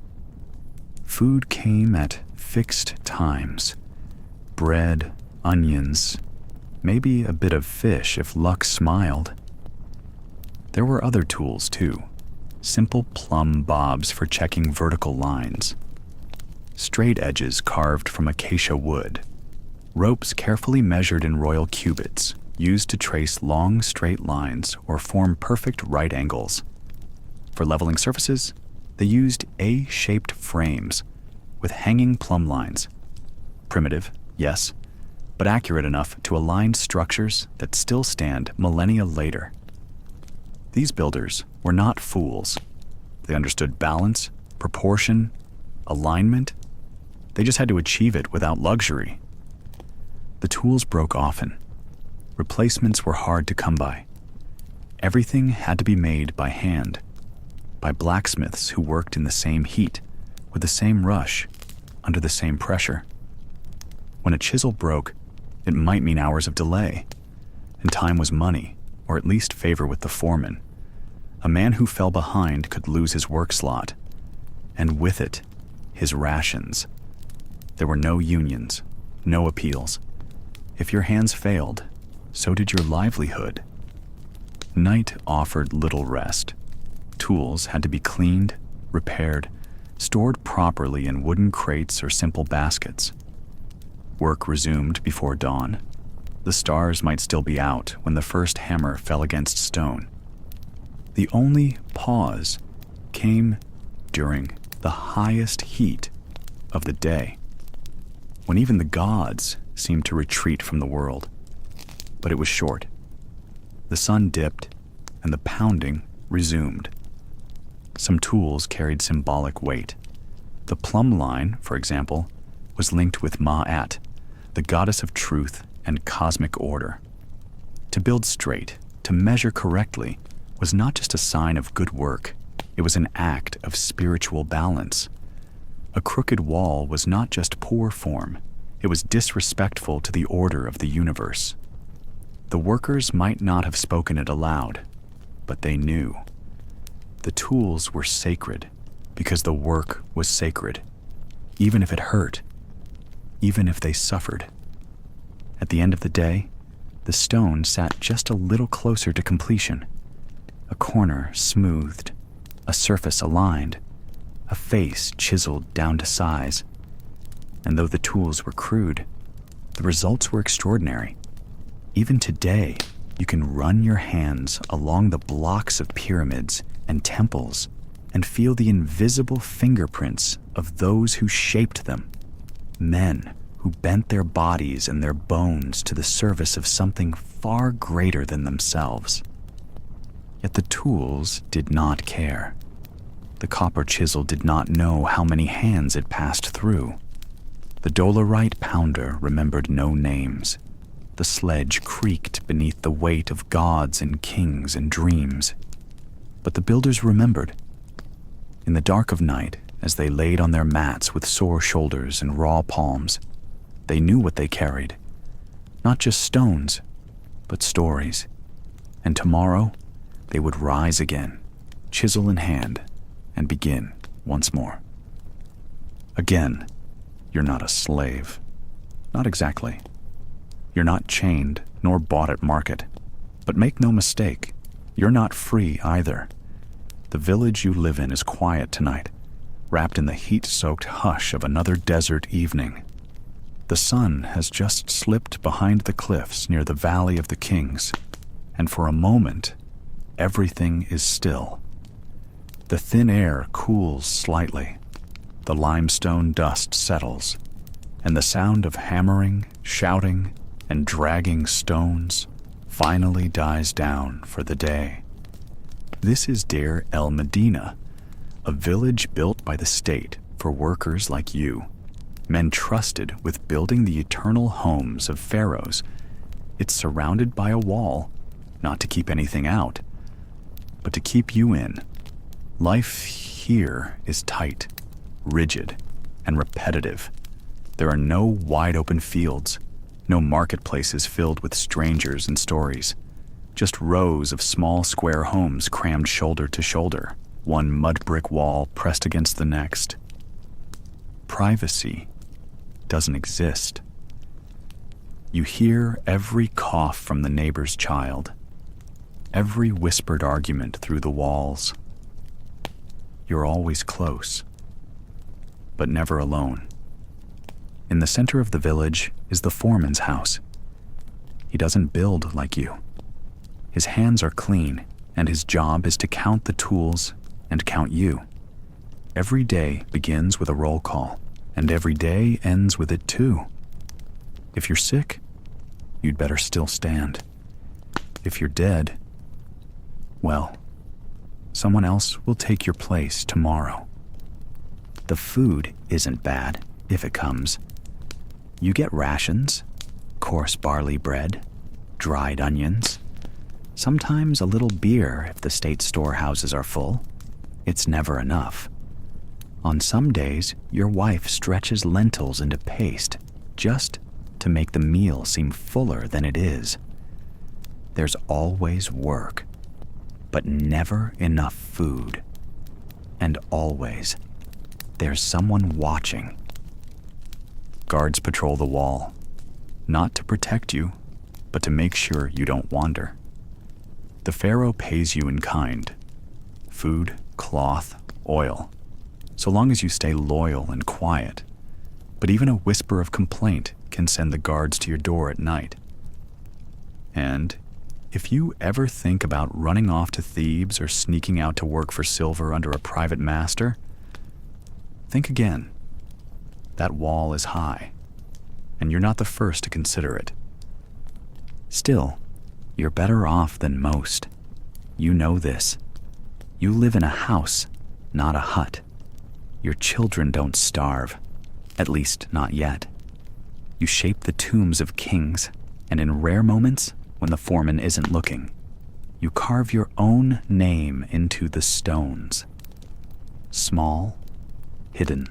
Food came at fixed times. Bread, onions, maybe a bit of fish if luck smiled. There were other tools too. Simple plumb bobs for checking vertical lines. Straight edges carved from acacia wood. Ropes carefully measured in royal cubits, used to trace long straight lines or form perfect right angles. For leveling surfaces, they used A-shaped frames with hanging plumb lines. Primitive, yes, but accurate enough to align structures that still stand millennia later. These builders were not fools. They understood balance, proportion, alignment. They just had to achieve it without luxury. The tools broke often. Replacements were hard to come by. Everything had to be made by hand, by blacksmiths who worked in the same heat, with the same rush, under the same pressure. When a chisel broke, it might mean hours of delay, and time was money, or at least favor with the foreman. A man who fell behind could lose his work slot, and with it, his rations. There were no unions, no appeals. If your hands failed, so did your livelihood. Night offered little rest. Tools had to be cleaned, repaired, stored properly in wooden crates or simple baskets. Work resumed before dawn. The stars might still be out when the first hammer fell against stone. The only pause came during the highest heat of the day, when even the gods seemed to retreat from the world. But it was short. The sun dipped, and the pounding resumed. Some tools carried symbolic weight. The plumb line, for example, was linked with Ma'at, the goddess of truth and cosmic order. To build straight, to measure correctly, was not just a sign of good work, it was an act of spiritual balance. A crooked wall was not just poor form, it was disrespectful to the order of the universe. The workers might not have spoken it aloud, but they knew. The tools were sacred because the work was sacred, even if it hurt, even if they suffered. At the end of the day, the stone sat just a little closer to completion. A corner smoothed, a surface aligned, a face chiseled down to size. And though the tools were crude, the results were extraordinary. Even today, you can run your hands along the blocks of pyramids and temples and feel the invisible fingerprints of those who shaped them. Men who bent their bodies and their bones to the service of something far greater than themselves. Yet the tools did not care. The copper chisel did not know how many hands it passed through. The dolerite pounder remembered no names. The sledge creaked beneath the weight of gods and kings and dreams. But the builders remembered. In the dark of night, as they laid on their mats with sore shoulders and raw palms, they knew what they carried. Not just stones, but stories. And tomorrow, they would rise again, chisel in hand, and begin once more. Again, you're not a slave. Not exactly. You're not chained nor bought at market. But make no mistake, you're not free either. The village you live in is quiet tonight, wrapped in the heat-soaked hush of another desert evening. The sun has just slipped behind the cliffs near the Valley of the Kings, and for a moment, everything is still. The thin air cools slightly, the limestone dust settles, and the sound of hammering, shouting, and dragging stones finally dies down for the day. This is Deir el Medina, a village built by the state for workers like you, men trusted with building the eternal homes of pharaohs. It's surrounded by a wall, not to keep anything out, but to keep you in. Life here is tight, rigid, and repetitive. There are no wide-open fields, no marketplaces filled with strangers and stories, just rows of small square homes crammed shoulder to shoulder, one mud brick wall pressed against the next. Privacy doesn't exist. You hear every cough from the neighbor's child, every whispered argument through the walls. You're always close, but never alone. In the center of the village is the foreman's house. He doesn't build like you. His hands are clean, and his job is to count the tools and count you. Every day begins with a roll call, and every day ends with it too. If you're sick, you'd better still stand. If you're dead, well, someone else will take your place tomorrow. The food isn't bad, if it comes. You get rations, coarse barley bread, dried onions, sometimes a little beer if the state storehouses are full. It's never enough. On some days, your wife stretches lentils into paste just to make the meal seem fuller than it is. There's always work, but never enough food. And always, there's someone watching. Guards patrol the wall, not to protect you, but to make sure you don't wander. The Pharaoh pays you in kind: food, cloth, oil, so long as you stay loyal and quiet. But even a whisper of complaint can send the guards to your door at night. And if you ever think about running off to Thebes or sneaking out to work for silver under a private master, think again. That wall is high, and you're not the first to consider it. Still, you're better off than most. You know this. You live in a house, not a hut. Your children don't starve, at least not yet. You shape the tombs of kings, and in rare moments, when the foreman isn't looking, you carve your own name into the stones. Small, hidden.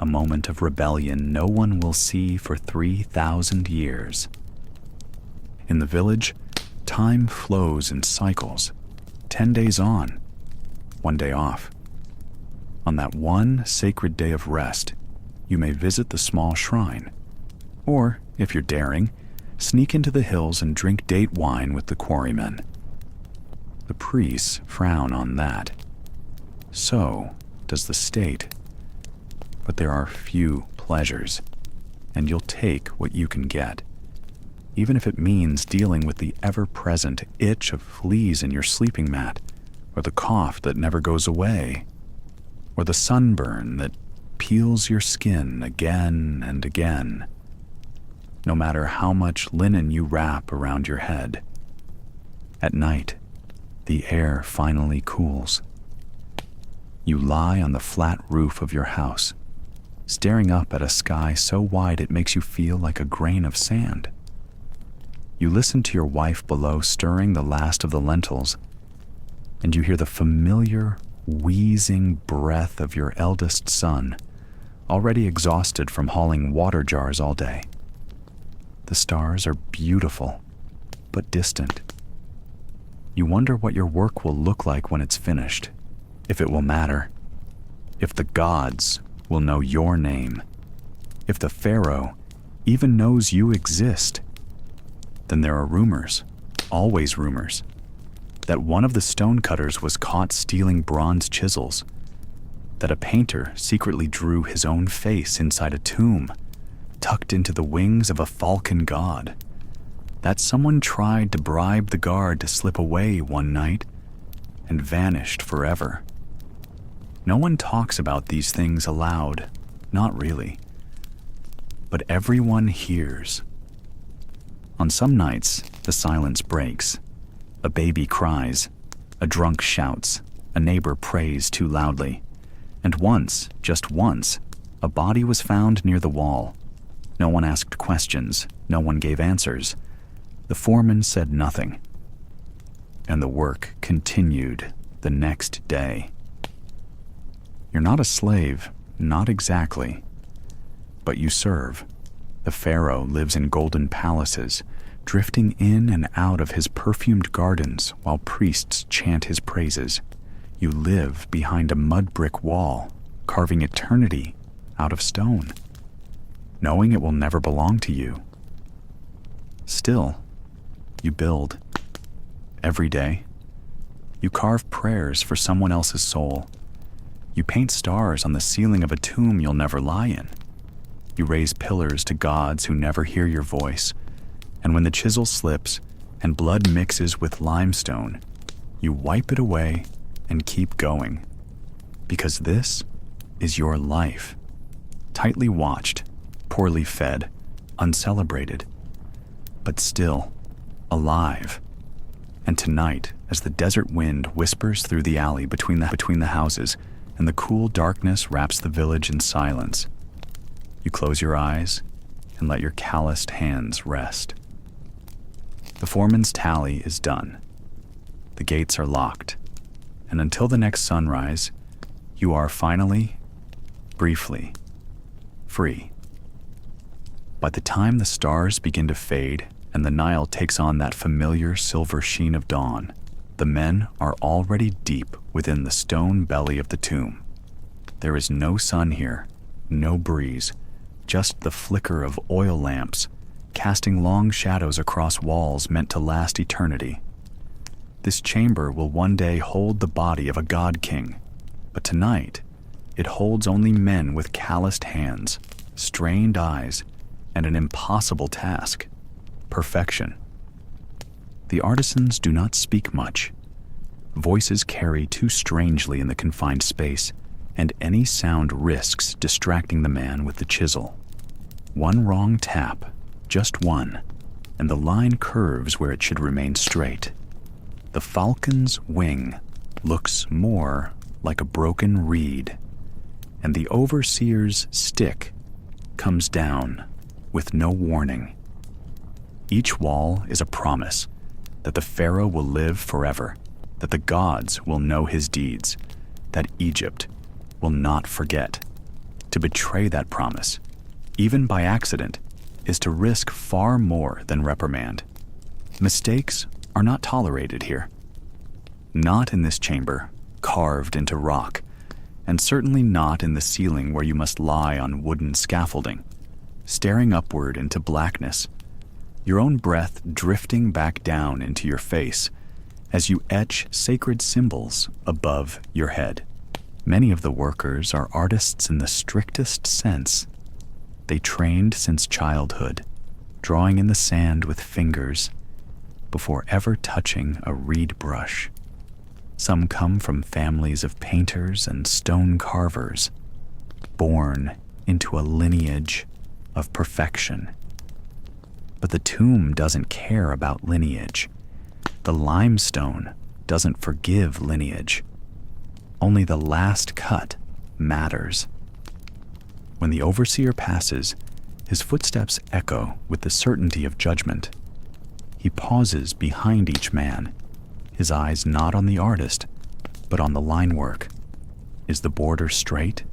A moment of rebellion no one will see for 3,000 years. In the village, time flows in cycles. 10 days on, 1 day off. On that one sacred day of rest, you may visit the small shrine. Or, if you're daring, sneak into the hills and drink date wine with the quarrymen. The priests frown on that. So does the state. But there are few pleasures, and you'll take what you can get, even if it means dealing with the ever-present itch of fleas in your sleeping mat, or the cough that never goes away, or the sunburn that peels your skin again and again, no matter how much linen you wrap around your head. At night, the air finally cools. You lie on the flat roof of your house, staring up at a sky so wide it makes you feel like a grain of sand. You listen to your wife below stirring the last of the lentils, and you hear the familiar, wheezing breath of your eldest son, already exhausted from hauling water jars all day. The stars are beautiful, but distant. You wonder what your work will look like when it's finished, if it will matter, if the gods will know your name, if the Pharaoh even knows you exist. Then there are rumors, always rumors, that one of the stonecutters was caught stealing bronze chisels, that a painter secretly drew his own face inside a tomb, tucked into the wings of a falcon god. That someone tried to bribe the guard to slip away one night and vanished forever. No one talks about these things aloud, not really. But everyone hears. On some nights, the silence breaks. A baby cries, a drunk shouts, a neighbor prays too loudly. And once, just once, a body was found near the wall. No one asked questions, no one gave answers. The foreman said nothing. And the work continued the next day. You're not a slave, not exactly. But you serve. The Pharaoh lives in golden palaces, drifting in and out of his perfumed gardens while priests chant his praises. You live behind a mud brick wall, carving eternity out of stone, knowing it will never belong to you. Still, you build. Every day, you carve prayers for someone else's soul. You paint stars on the ceiling of a tomb you'll never lie in. You raise pillars to gods who never hear your voice. And when the chisel slips and blood mixes with limestone, you wipe it away and keep going. Because this is your life. Tightly watched, poorly fed, uncelebrated, but still alive. And tonight, as the desert wind whispers through the alley between the houses, and the cool darkness wraps the village in silence, you close your eyes and let your calloused hands rest. The foreman's tally is done. The gates are locked, and until the next sunrise, you are finally, briefly, free. By the time the stars begin to fade and the Nile takes on that familiar silver sheen of dawn, the men are already deep within the stone belly of the tomb. There is no sun here, no breeze, just the flicker of oil lamps, casting long shadows across walls meant to last eternity. This chamber will one day hold the body of a god king, but tonight it holds only men with calloused hands, strained eyes, and an impossible task: perfection. The artisans do not speak much. Voices carry too strangely in the confined space, and any sound risks distracting the man with the chisel. One wrong tap, just one, and the line curves where it should remain straight. The falcon's wing looks more like a broken reed, and the overseer's stick comes down with no warning. Each wall is a promise that the Pharaoh will live forever, that the gods will know his deeds, that Egypt will not forget. To betray that promise, even by accident, is to risk far more than reprimand. Mistakes are not tolerated here. Not in this chamber, carved into rock, and certainly not in the ceiling where you must lie on wooden scaffolding, staring upward into blackness, your own breath drifting back down into your face as you etch sacred symbols above your head. Many of the workers are artists in the strictest sense. They trained since childhood, drawing in the sand with fingers before ever touching a reed brush. Some come from families of painters and stone carvers, born into a lineage of perfection. But the tomb doesn't care about lineage. The limestone doesn't forgive lineage. Only the last cut matters. When the overseer passes, his footsteps echo with the certainty of judgment. He pauses behind each man, his eyes not on the artist, but on the line work. Is the border straight?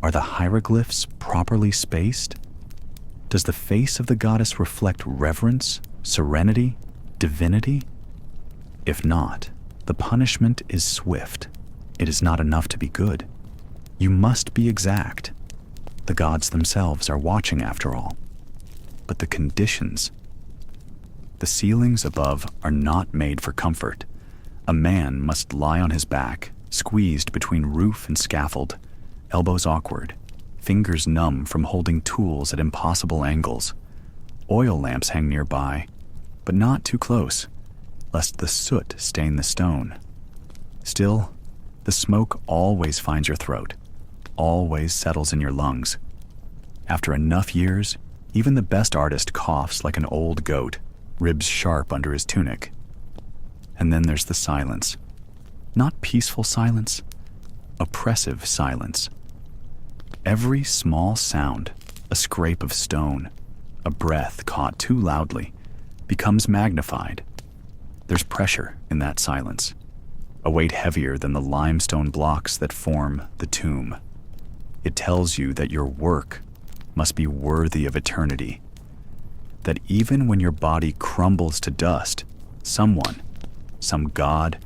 Are the hieroglyphs properly spaced? Does the face of the goddess reflect reverence, serenity, divinity? If not, the punishment is swift. It is not enough to be good. You must be exact. The gods themselves are watching after all. But the conditions. The ceilings above are not made for comfort. A man must lie on his back, squeezed between roof and scaffold, elbows awkward, fingers numb from holding tools at impossible angles. Oil lamps hang nearby, but not too close, lest the soot stain the stone. Still, the smoke always finds your throat, always settles in your lungs. After enough years, even the best artist coughs like an old goat, ribs sharp under his tunic. And then there's the silence. Not peaceful silence, oppressive silence. Every small sound, a scrape of stone, a breath caught too loudly, becomes magnified. There's pressure in that silence, a weight heavier than the limestone blocks that form the tomb. It tells you that your work must be worthy of eternity, that even when your body crumbles to dust, someone, some god,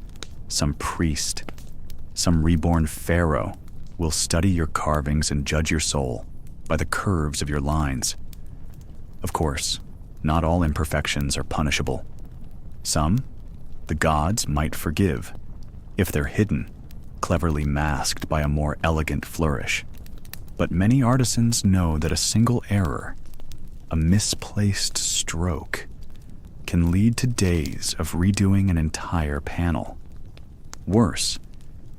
some priest, some reborn Pharaoh will study your carvings and judge your soul by the curves of your lines. Of course, not all imperfections are punishable. Some, the gods might forgive, if they're hidden, cleverly masked by a more elegant flourish. But many artisans know that a single error, a misplaced stroke, can lead to days of redoing an entire panel. Worse,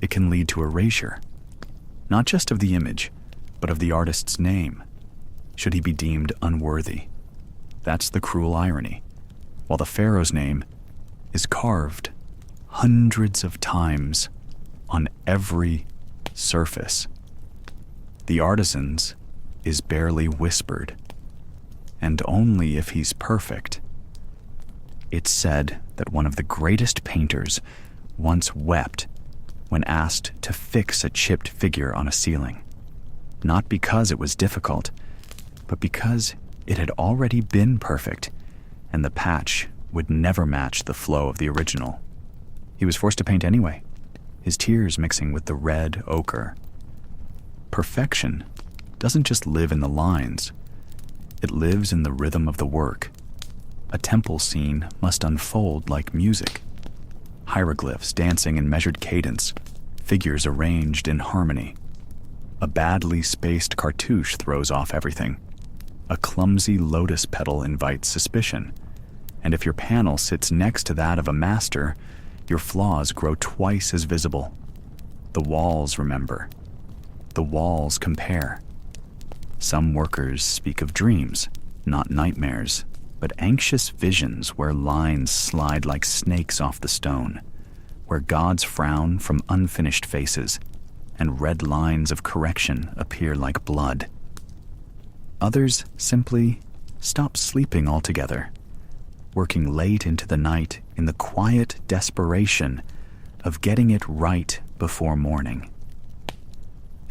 it can lead to erasure, not just of the image, but of the artist's name, should he be deemed unworthy. That's the cruel irony. While the Pharaoh's name is carved hundreds of times on every surface, the artisan's is barely whispered, and only if he's perfect. It's said that one of the greatest painters once wept when asked to fix a chipped figure on a ceiling, not because it was difficult, but because it had already been perfect, and the patch would never match the flow of the original. He was forced to paint anyway, his tears mixing with the red ochre. Perfection doesn't just live in the lines, it lives in the rhythm of the work. A temple scene must unfold like music. Hieroglyphs dancing in measured cadence, figures arranged in harmony. A badly spaced cartouche throws off everything. A clumsy lotus petal invites suspicion, and if your panel sits next to that of a master, your flaws grow twice as visible. The walls remember. The walls compare. Some workers speak of dreams, not nightmares, but anxious visions where lines slide like snakes off the stone, where gods frown from unfinished faces, and red lines of correction appear like blood. Others simply stop sleeping altogether, working late into the night in the quiet desperation of getting it right before morning.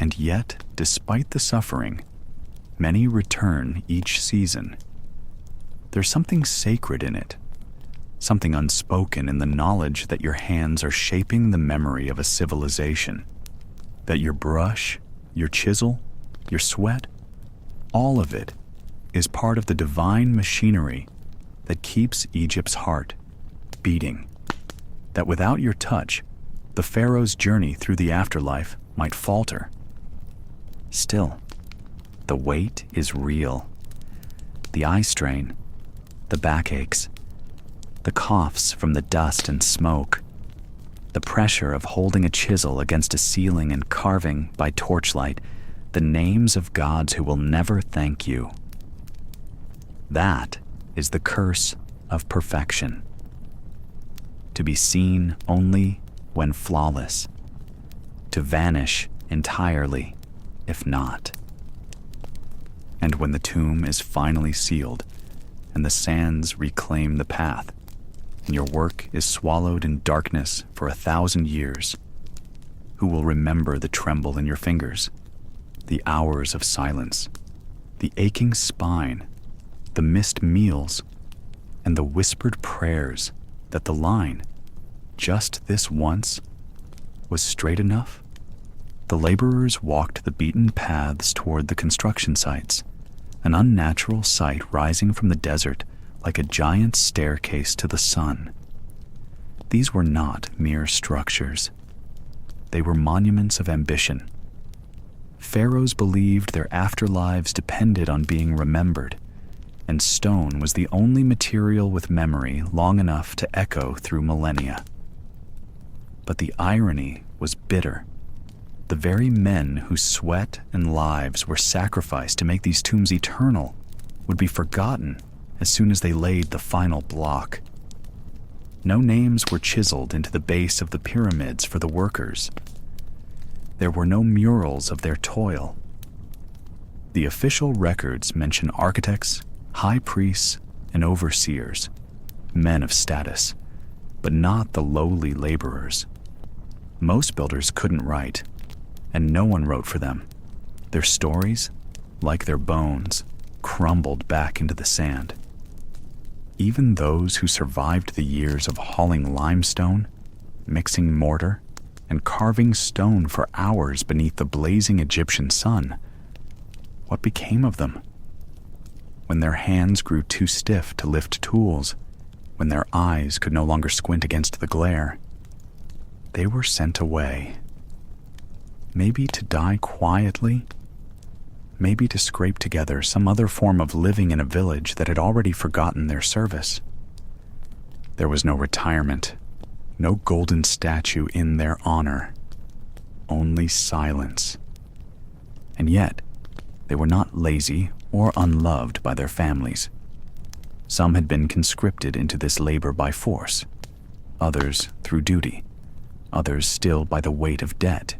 And yet, despite the suffering, many return each season. There's something sacred in it, something unspoken in the knowledge that your hands are shaping the memory of a civilization, that your brush, your chisel, your sweat, all of it is part of the divine machinery that keeps Egypt's heart beating, that without your touch, the Pharaoh's journey through the afterlife might falter. Still, the weight is real. The eye strain, the backaches, the coughs from the dust and smoke, the pressure of holding a chisel against a ceiling and carving by torchlight the names of gods who will never thank you. That is the curse of perfection. To be seen only when flawless, to vanish entirely if not. And when the tomb is finally sealed and the sands reclaim the path, and your work is swallowed in darkness for 1,000 years, who will remember the tremble in your fingers, the hours of silence, the aching spine, the missed meals, and the whispered prayers that the line, just this once, was straight enough? The laborers walked the beaten paths toward the construction sites, an unnatural sight rising from the desert like a giant staircase to the sun. These were not mere structures. They were monuments of ambition, Pharaohs believed their afterlives depended on being remembered, and stone was the only material with memory long enough to echo through millennia. But the irony was bitter. The very men whose sweat and lives were sacrificed to make these tombs eternal would be forgotten as soon as they laid the final block. No names were chiseled into the base of the pyramids for the workers. There were no murals of their toil. The official records mention architects, high priests, and overseers, men of status, but not the lowly laborers. Most builders couldn't write, and no one wrote for them. Their stories, like their bones, crumbled back into the sand. Even those who survived the years of hauling limestone, mixing mortar, and carving stone for hours beneath the blazing Egyptian sun, what became of them? When their hands grew too stiff to lift tools, when their eyes could no longer squint against the glare, they were sent away. Maybe to die quietly, maybe to scrape together some other form of living in a village that had already forgotten their service. There was no retirement, no golden statue in their honor, only silence. And yet, they were not lazy or unloved by their families. Some had been conscripted into this labor by force, others through duty, others still by the weight of debt.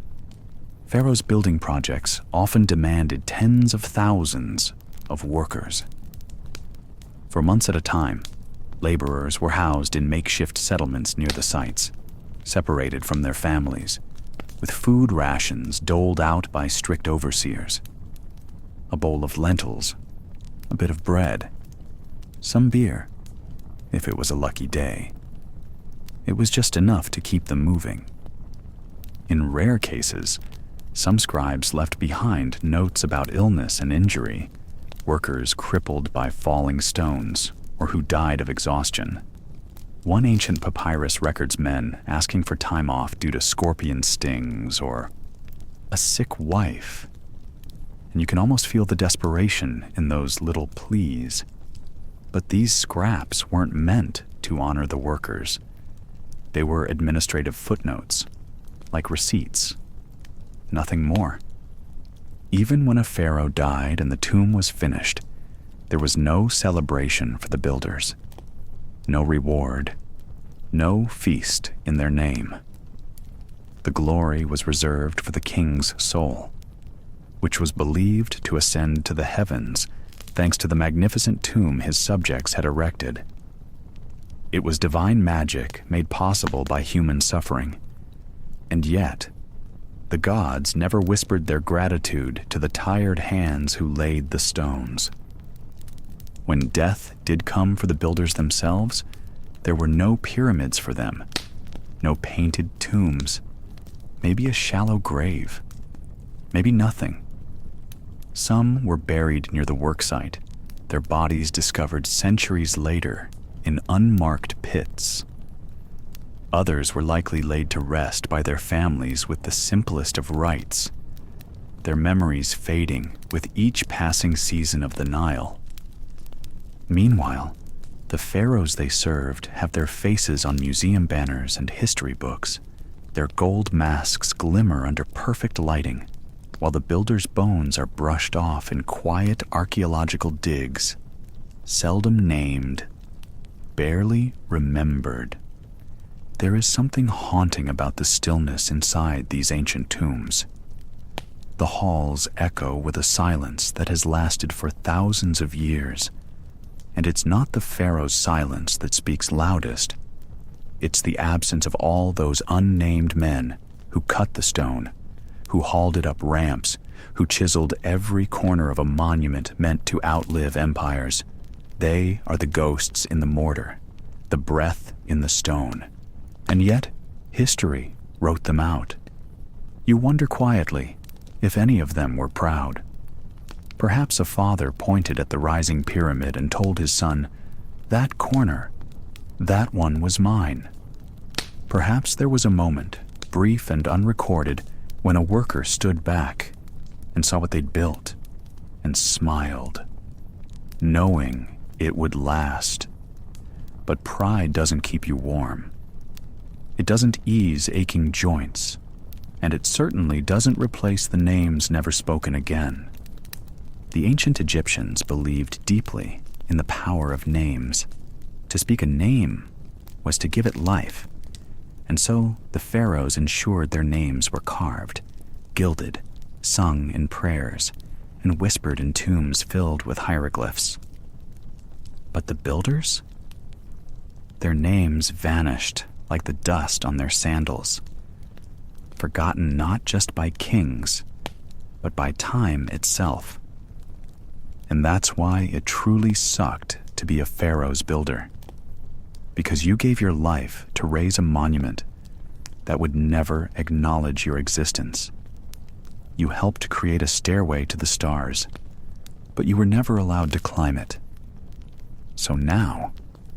Pharaoh's building projects often demanded tens of thousands of workers. For months at a time, laborers were housed in makeshift settlements near the sites, separated from their families, with food rations doled out by strict overseers. A bowl of lentils, a bit of bread, some beer, if it was a lucky day. It was just enough to keep them moving. In rare cases, some scribes left behind notes about illness and injury, workers crippled by falling stones or who died of exhaustion. One ancient papyrus records men asking for time off due to scorpion stings or a sick wife. And you can almost feel the desperation in those little pleas. But these scraps weren't meant to honor the workers. They were administrative footnotes, like receipts. Nothing more. Even when a pharaoh died and the tomb was finished, there was no celebration for the builders, no reward, no feast in their name. The glory was reserved for the king's soul, which was believed to ascend to the heavens thanks to the magnificent tomb his subjects had erected. It was divine magic made possible by human suffering, and yet the gods never whispered their gratitude to the tired hands who laid the stones. When death did come for the builders themselves, there were no pyramids for them, no painted tombs, maybe a shallow grave, maybe nothing. Some were buried near the worksite, their bodies discovered centuries later in unmarked pits. Others were likely laid to rest by their families with the simplest of rites, their memories fading with each passing season of the Nile. Meanwhile, the pharaohs they served have their faces on museum banners and history books. Their gold masks glimmer under perfect lighting, while the builders' bones are brushed off in quiet archaeological digs, seldom named, barely remembered. There is something haunting about the stillness inside these ancient tombs. The halls echo with a silence that has lasted for thousands of years, and it's not the pharaoh's silence that speaks loudest. It's the absence of all those unnamed men who cut the stone, who hauled it up ramps, who chiseled every corner of a monument meant to outlive empires. They are the ghosts in the mortar, the breath in the stone. And yet, history wrote them out. You wonder quietly if any of them were proud. Perhaps a father pointed at the rising pyramid and told his son, "That corner, that one was mine." Perhaps there was a moment, brief and unrecorded, when a worker stood back, and saw what they'd built and smiled, knowing it would last. But pride doesn't keep you warm. It doesn't ease aching joints, and it certainly doesn't replace the names never spoken again. The ancient Egyptians believed deeply in the power of names. To speak a name was to give it life, and so the pharaohs ensured their names were carved, gilded, sung in prayers, and whispered in tombs filled with hieroglyphs. But the builders? Their names vanished like the dust on their sandals, forgotten not just by kings, but by time itself. And that's why it truly sucked to be a pharaoh's builder, because you gave your life to raise a monument that would never acknowledge your existence. You helped create a stairway to the stars, but you were never allowed to climb it. So now,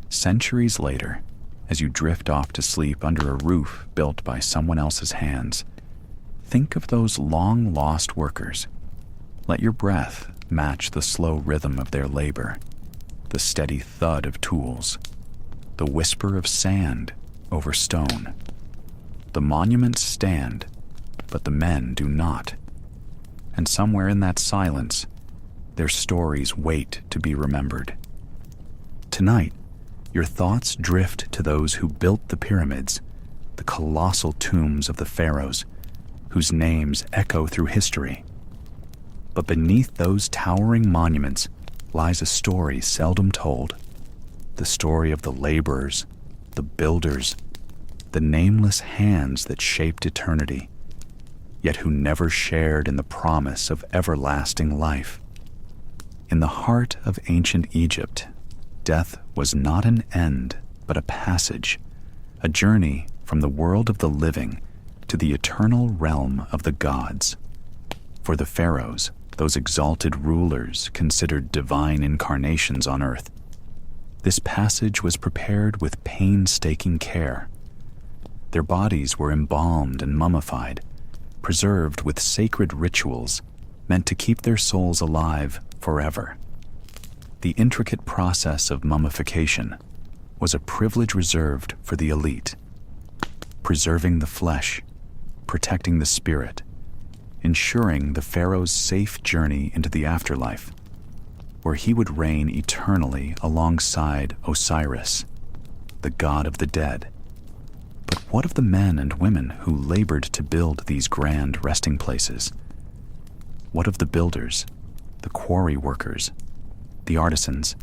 centuries later, as you drift off to sleep under a roof built by someone else's hands, think of those long-lost workers. Let your breath match the slow rhythm of their labor, the steady thud of tools, the whisper of sand over stone. The monuments stand, but the men do not. And somewhere in that silence, their stories wait to be remembered. Tonight, your thoughts drift to those who built the pyramids, the colossal tombs of the pharaohs, whose names echo through history. But beneath those towering monuments lies a story seldom told, the story of the laborers, the builders, the nameless hands that shaped eternity, yet who never shared in the promise of everlasting life. In the heart of ancient Egypt, death was not an end, but a passage, a journey from the world of the living to the eternal realm of the gods. For the pharaohs, those exalted rulers considered divine incarnations on earth, this passage was prepared with painstaking care. Their bodies were embalmed and mummified, preserved with sacred rituals meant to keep their souls alive forever. The intricate process of mummification was a privilege reserved for the elite, preserving the flesh, protecting the spirit, ensuring the pharaoh's safe journey into the afterlife, where he would reign eternally alongside Osiris, the god of the dead. But what of the men and women who labored to build these grand resting places? What of the builders, the quarry workers, the artisans,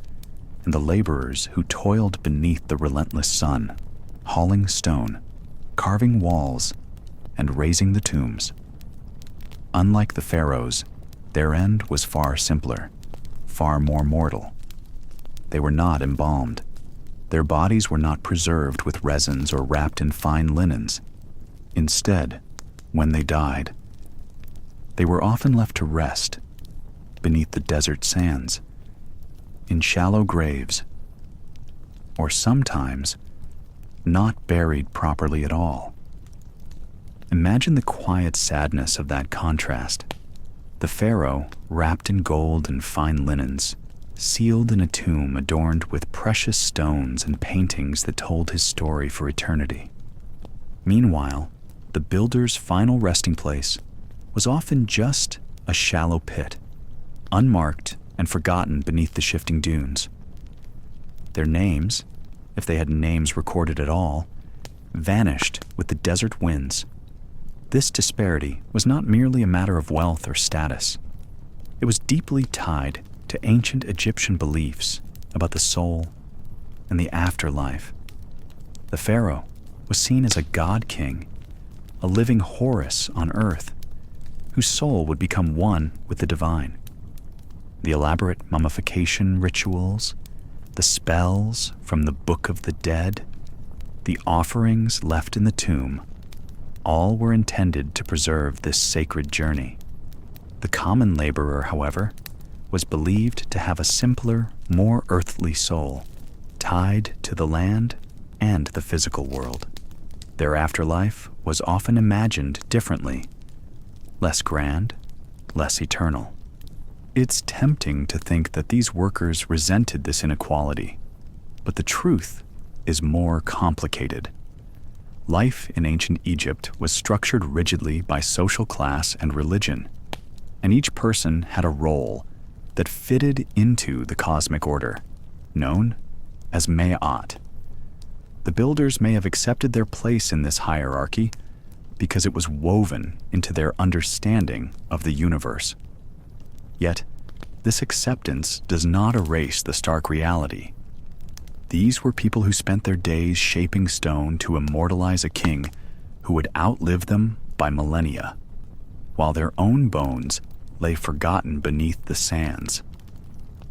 and the laborers who toiled beneath the relentless sun, hauling stone, carving walls, and raising the tombs? Unlike the pharaohs, their end was far simpler, far more mortal. They were not embalmed. Their bodies were not preserved with resins or wrapped in fine linens. Instead, when they died, they were often left to rest beneath the desert sands, in shallow graves, or sometimes not buried properly at all. Imagine the quiet sadness of that contrast. The pharaoh, wrapped in gold and fine linens, sealed in a tomb adorned with precious stones and paintings that told his story for eternity. Meanwhile, the builder's final resting place was often just a shallow pit, unmarked and forgotten beneath the shifting dunes. Their names, if they had names recorded at all, vanished with the desert winds. This disparity was not merely a matter of wealth or status. It was deeply tied to ancient Egyptian beliefs about the soul and the afterlife. The pharaoh was seen as a god-king, a living Horus on earth, whose soul would become one with the divine. The elaborate mummification rituals, the spells from the Book of the Dead, the offerings left in the tomb, all were intended to preserve this sacred journey. The common laborer, however, was believed to have a simpler, more earthly soul, tied to the land and the physical world. Their afterlife was often imagined differently, less grand, less eternal. It's tempting to think that these workers resented this inequality, but the truth is more complicated. Life in ancient Egypt was structured rigidly by social class and religion, and each person had a role that fitted into the cosmic order, known as Ma'at. The builders may have accepted their place in this hierarchy because it was woven into their understanding of the universe. Yet, this acceptance does not erase the stark reality. These were people who spent their days shaping stone to immortalize a king who would outlive them by millennia, while their own bones lay forgotten beneath the sands.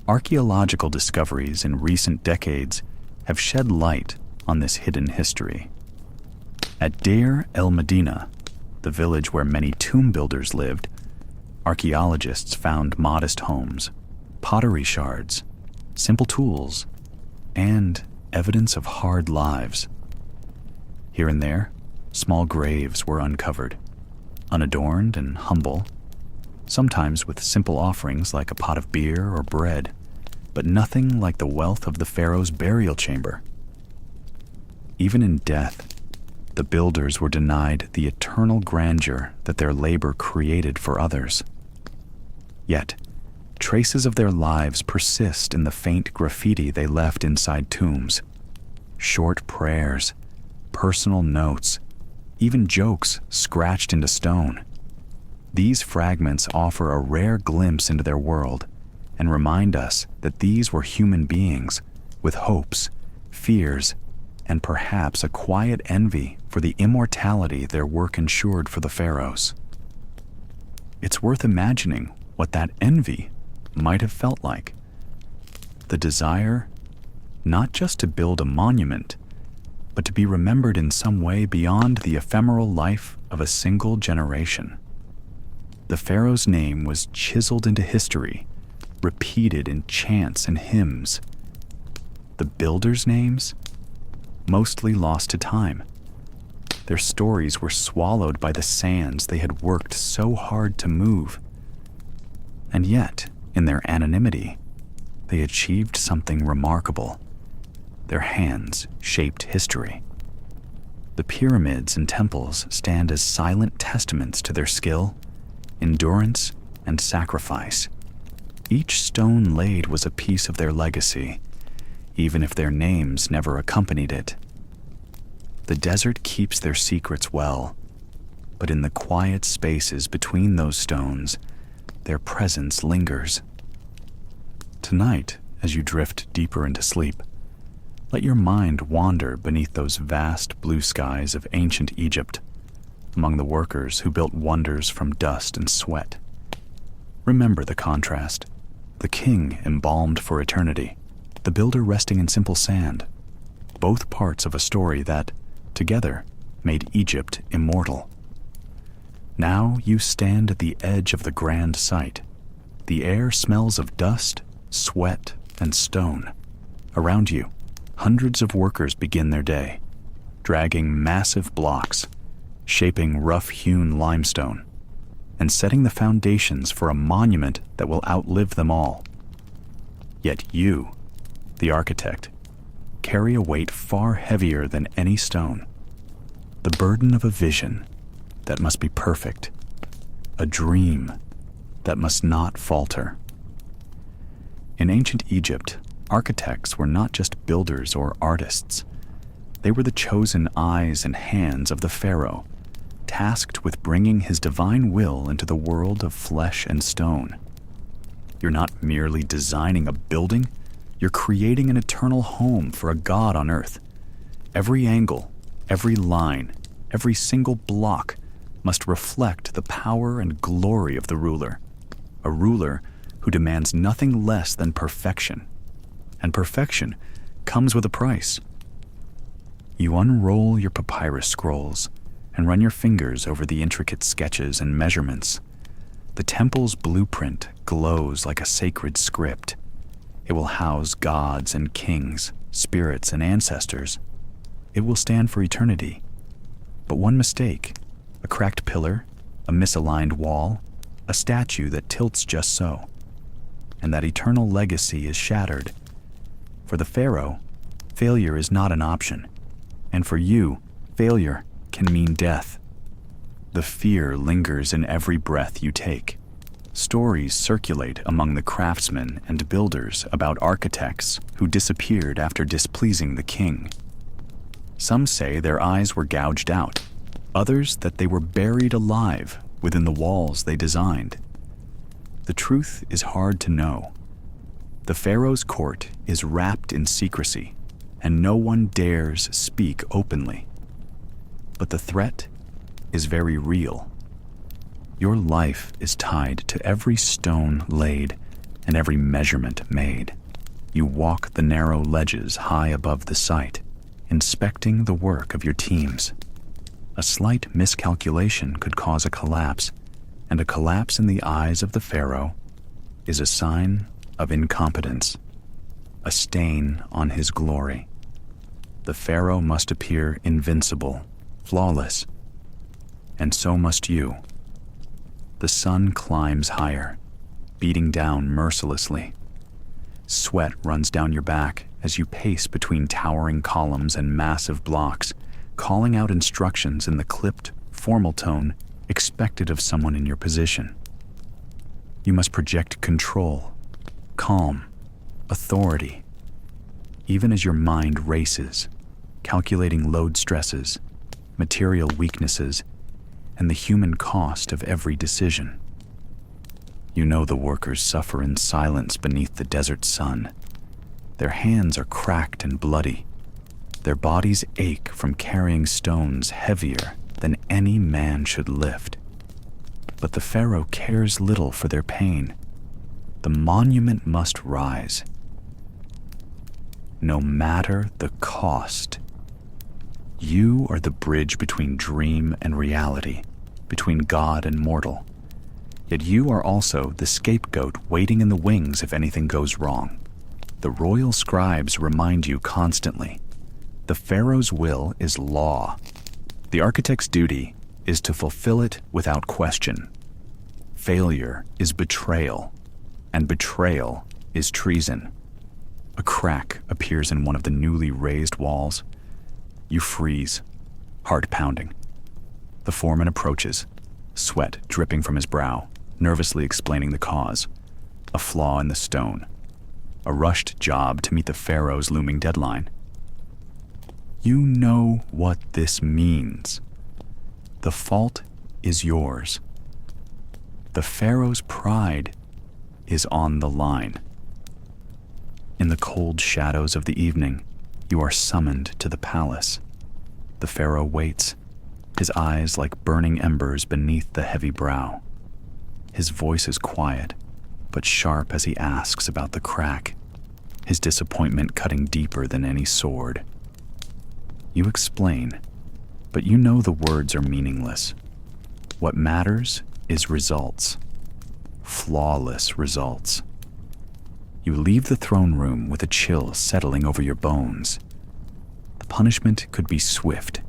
Archaeological discoveries in recent decades have shed light on this hidden history. At Deir el-Medina, the village where many tomb builders lived, archaeologists found modest homes, pottery shards, simple tools, and evidence of hard lives. Here and there, small graves were uncovered, unadorned and humble, sometimes with simple offerings like a pot of beer or bread, but nothing like the wealth of the pharaoh's burial chamber. Even in death, the builders were denied the eternal grandeur that their labor created for others. Yet, traces of their lives persist in the faint graffiti they left inside tombs. Short prayers, personal notes, even jokes scratched into stone. These fragments offer a rare glimpse into their world and remind us that these were human beings with hopes, fears, and perhaps a quiet envy for the immortality their work ensured for the pharaohs. It's worth imagining what that envy might have felt like. The desire not just to build a monument, but to be remembered in some way beyond the ephemeral life of a single generation. The pharaoh's name was chiseled into history, repeated in chants and hymns. The builders' names, mostly lost to time. Their stories were swallowed by the sands they had worked so hard to move. And yet, in their anonymity, they achieved something remarkable. Their hands shaped history. The pyramids and temples stand as silent testaments to their skill, endurance, and sacrifice. Each stone laid was a piece of their legacy, even if their names never accompanied it. The desert keeps their secrets well, but in the quiet spaces between those stones, their presence lingers. Tonight, as you drift deeper into sleep, let your mind wander beneath those vast blue skies of ancient Egypt, among the workers who built wonders from dust and sweat. Remember the contrast: the king embalmed for eternity, the builder resting in simple sand, both parts of a story that, together, made Egypt immortal. Now you stand at the edge of the grand site. The air smells of dust, sweat, and stone. Around you, hundreds of workers begin their day, dragging massive blocks, shaping rough-hewn limestone, and setting the foundations for a monument that will outlive them all. Yet you, the architect, carry a weight far heavier than any stone, the burden of a vision that must be perfect, a dream that must not falter. In ancient Egypt, architects were not just builders or artists. They were the chosen eyes and hands of the pharaoh, tasked with bringing his divine will into the world of flesh and stone. You're not merely designing a building, you're creating an eternal home for a god on earth. Every angle, every line, every single block must reflect the power and glory of the ruler, a ruler who demands nothing less than perfection. And perfection comes with a price. You unroll your papyrus scrolls and run your fingers over the intricate sketches and measurements. The temple's blueprint glows like a sacred script. It will house gods and kings, spirits and ancestors. It will stand for eternity. But one mistake, a cracked pillar, a misaligned wall, a statue that tilts just so, and that eternal legacy is shattered. For the Pharaoh, failure is not an option, and for you, failure can mean death. The fear lingers in every breath you take. Stories circulate among the craftsmen and builders about architects who disappeared after displeasing the king. Some say their eyes were gouged out, others that they were buried alive within the walls they designed. The truth is hard to know. The Pharaoh's court is wrapped in secrecy, and no one dares speak openly. But the threat is very real. Your life is tied to every stone laid and every measurement made. You walk the narrow ledges high above the site, inspecting the work of your teams. A slight miscalculation could cause a collapse, and a collapse in the eyes of the Pharaoh is a sign of incompetence, a stain on his glory. The Pharaoh must appear invincible, flawless, and so must you. The sun climbs higher, beating down mercilessly. Sweat runs down your back as you pace between towering columns and massive blocks, calling out instructions in the clipped, formal tone expected of someone in your position. You must project control, calm, authority, even as your mind races, calculating load stresses, material weaknesses, and the human cost of every decision. You know the workers suffer in silence beneath the desert sun. Their hands are cracked and bloody. Their bodies ache from carrying stones heavier than any man should lift. But the Pharaoh cares little for their pain. The monument must rise, no matter the cost. You are the bridge between dream and reality, between God and mortal. Yet you are also the scapegoat waiting in the wings if anything goes wrong. The royal scribes remind you constantly. The Pharaoh's will is law. The architect's duty is to fulfill it without question. Failure is betrayal, and betrayal is treason. A crack appears in one of the newly raised walls. You freeze, heart pounding. The foreman approaches, sweat dripping from his brow, nervously explaining the cause. A flaw in the stone. A rushed job to meet the Pharaoh's looming deadline. You know what this means. The fault is yours. The Pharaoh's pride is on the line. In the cold shadows of the evening, you are summoned to the palace. The Pharaoh waits, his eyes like burning embers beneath the heavy brow. His voice is quiet, but sharp as he asks about the crack, his disappointment cutting deeper than any sword. You explain, but you know the words are meaningless. What matters is results. Flawless results. You leave the throne room with a chill settling over your bones. The punishment could be swift.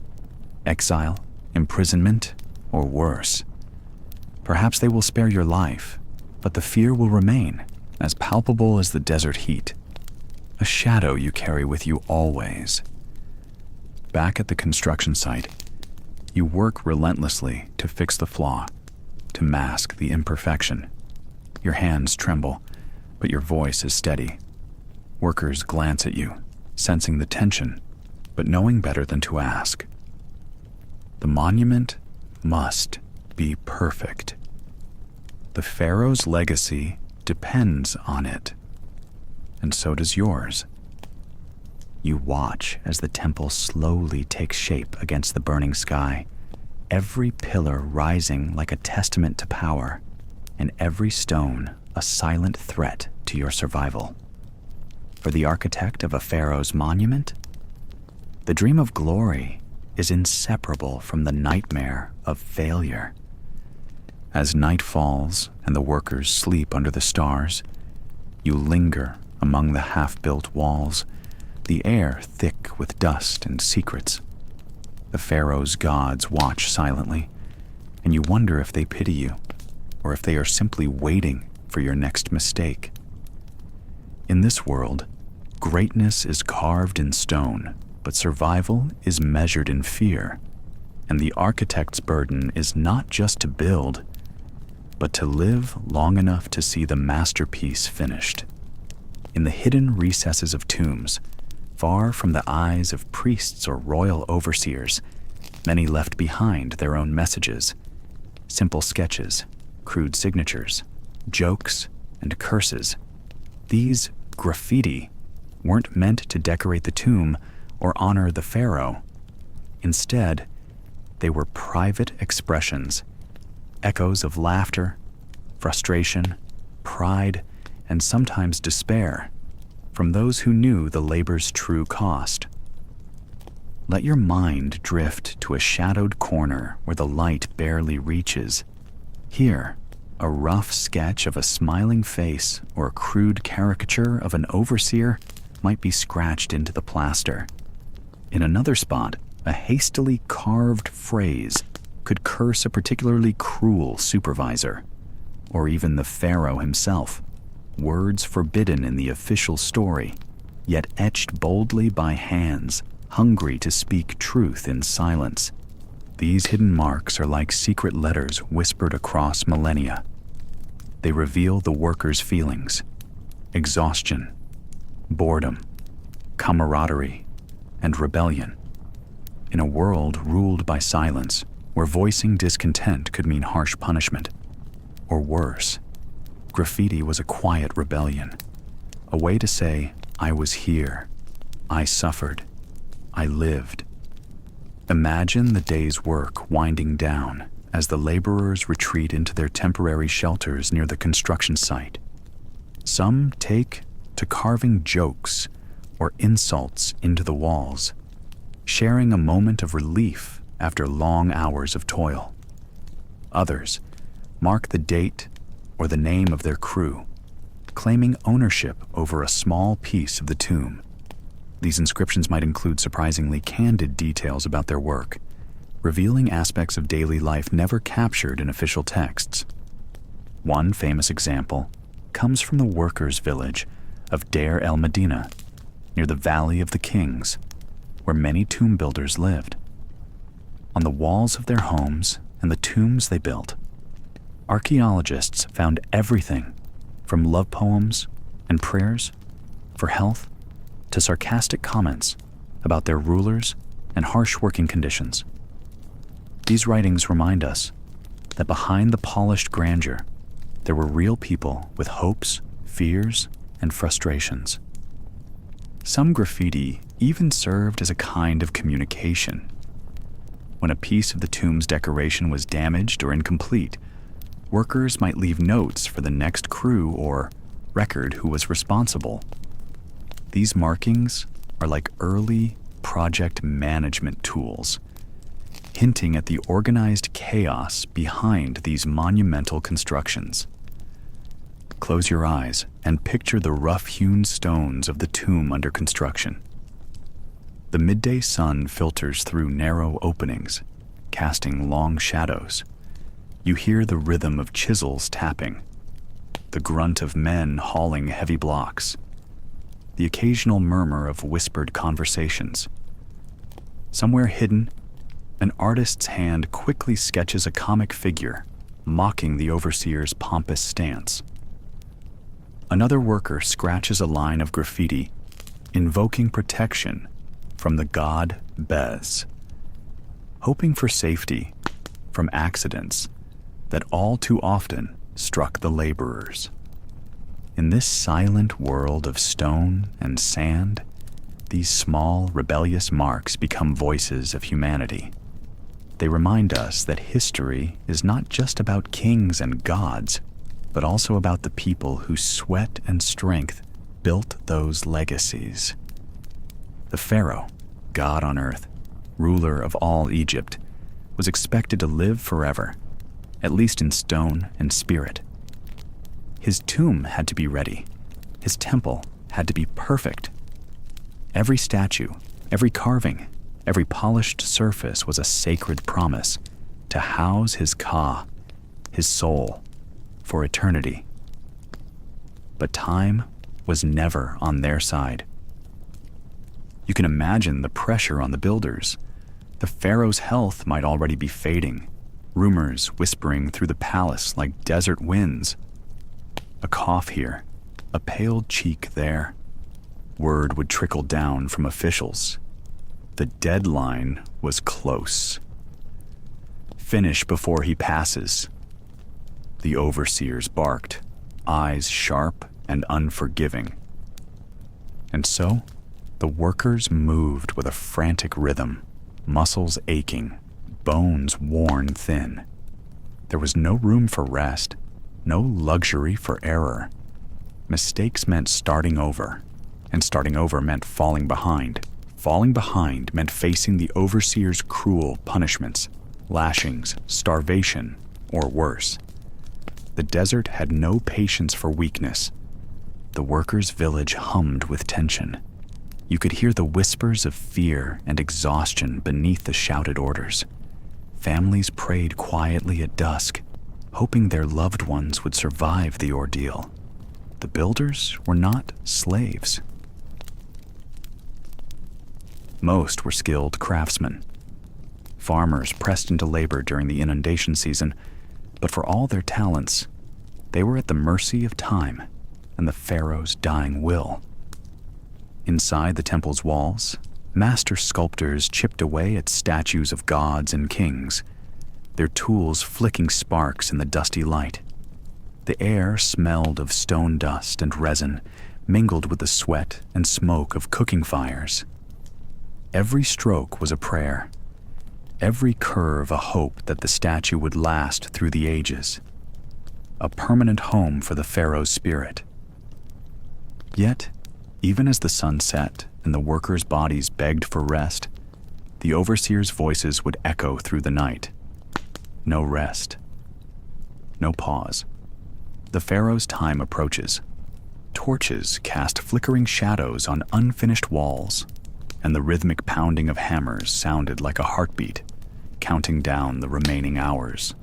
Exile, imprisonment, or worse. Perhaps they will spare your life, but the fear will remain, as palpable as the desert heat. A shadow you carry with you always. Back at the construction site, you work relentlessly to fix the flaw, to mask the imperfection. Your hands tremble, but your voice is steady. Workers glance at you, sensing the tension, but knowing better than to ask. The monument must be perfect. The Pharaoh's legacy depends on it, and so does yours. You watch as the temple slowly takes shape against the burning sky, every pillar rising like a testament to power, and every stone a silent threat to your survival. For the architect of a pharaoh's monument, the dream of glory is inseparable from the nightmare of failure. As night falls and the workers sleep under the stars, you linger among the half-built walls, the air thick with dust and secrets. The pharaoh's gods watch silently, and you wonder if they pity you. or if they are simply waiting for your next mistake. In this world, greatness is carved in stone, but survival is measured in fear, and the architect's burden is not just to build, but to live long enough to see the masterpiece finished. In the hidden recesses of tombs, far from the eyes of priests or royal overseers, many left behind their own messages, simple sketches, crude signatures, jokes, and curses. These graffiti weren't meant to decorate the tomb or honor the pharaoh. Instead, they were private expressions, echoes of laughter, frustration, pride, and sometimes despair from those who knew the labor's true cost. Let your mind drift to a shadowed corner where the light barely reaches. Here, a rough sketch of a smiling face or a crude caricature of an overseer might be scratched into the plaster. In another spot, a hastily carved phrase could curse a particularly cruel supervisor, or even the pharaoh himself, words forbidden in the official story, yet etched boldly by hands hungry to speak truth in silence. These hidden marks are like secret letters whispered across millennia. They reveal the worker's feelings: exhaustion, boredom, camaraderie, and rebellion. In a world ruled by silence, where voicing discontent could mean harsh punishment, or worse, graffiti was a quiet rebellion, a way to say, I was here, I suffered, I lived. Imagine the day's work winding down as the laborers retreat into their temporary shelters near the construction site. Some take to carving jokes or insults into the walls, sharing a moment of relief after long hours of toil. Others mark the date or the name of their crew, claiming ownership over a small piece of the tomb. These inscriptions might include surprisingly candid details about their work, revealing aspects of daily life never captured in official texts. One famous example comes from the workers' village of Deir el-Medina, near the Valley of the Kings, where many tomb builders lived. On the walls of their homes and the tombs they built, archaeologists found everything from love poems and prayers for health to sarcastic comments about their rulers and harsh working conditions. These writings remind us that behind the polished grandeur, there were real people with hopes, fears, and frustrations. Some graffiti even served as a kind of communication. When a piece of the tomb's decoration was damaged or incomplete, workers might leave notes for the next crew or record who was responsible. These markings are like early project management tools, hinting at the organized chaos behind these monumental constructions. Close your eyes and picture the rough-hewn stones of the tomb under construction. The midday sun filters through narrow openings, casting long shadows. You hear the rhythm of chisels tapping, the grunt of men hauling heavy blocks, the occasional murmur of whispered conversations. Somewhere hidden, an artist's hand quickly sketches a comic figure, mocking the overseer's pompous stance. Another worker scratches a line of graffiti, invoking protection from the god Bez, hoping for safety from accidents that all too often struck the laborers. In this silent world of stone and sand, these small, rebellious marks become voices of humanity. They remind us that history is not just about kings and gods, but also about the people whose sweat and strength built those legacies. The Pharaoh, God on earth, ruler of all Egypt, was expected to live forever, at least in stone and spirit. His tomb had to be ready. His temple had to be perfect. Every statue, every carving, every polished surface was a sacred promise to house his Ka, his soul, for eternity. But time was never on their side. You can imagine the pressure on the builders. The pharaoh's health might already be fading, rumors whispering through the palace like desert winds. A cough here, a pale cheek there. Word would trickle down from officials. The deadline was close. Finish before he passes. The overseers barked, eyes sharp and unforgiving. And so, the workers moved with a frantic rhythm, muscles aching, bones worn thin. There was no room for rest, no luxury for error. Mistakes meant starting over, and starting over meant falling behind. Falling behind meant facing the overseer's cruel punishments, lashings, starvation, or worse. The desert had no patience for weakness. The workers' village hummed with tension. You could hear the whispers of fear and exhaustion beneath the shouted orders. Families prayed quietly at dusk, hoping their loved ones would survive the ordeal. The builders were not slaves. Most were skilled craftsmen. Farmers pressed into labor during the inundation season, but for all their talents, they were at the mercy of time and the pharaoh's dying will. Inside the temple's walls, master sculptors chipped away at statues of gods and kings, their tools flicking sparks in the dusty light. The air smelled of stone dust and resin, mingled with the sweat and smoke of cooking fires. Every stroke was a prayer, every curve a hope that the statue would last through the ages, a permanent home for the pharaoh's spirit. Yet, even as the sun set and the workers' bodies begged for rest, the overseers' voices would echo through the night. No rest. No pause. The pharaoh's time approaches. Torches cast flickering shadows on unfinished walls, and the rhythmic pounding of hammers sounded like a heartbeat, counting down the remaining hours.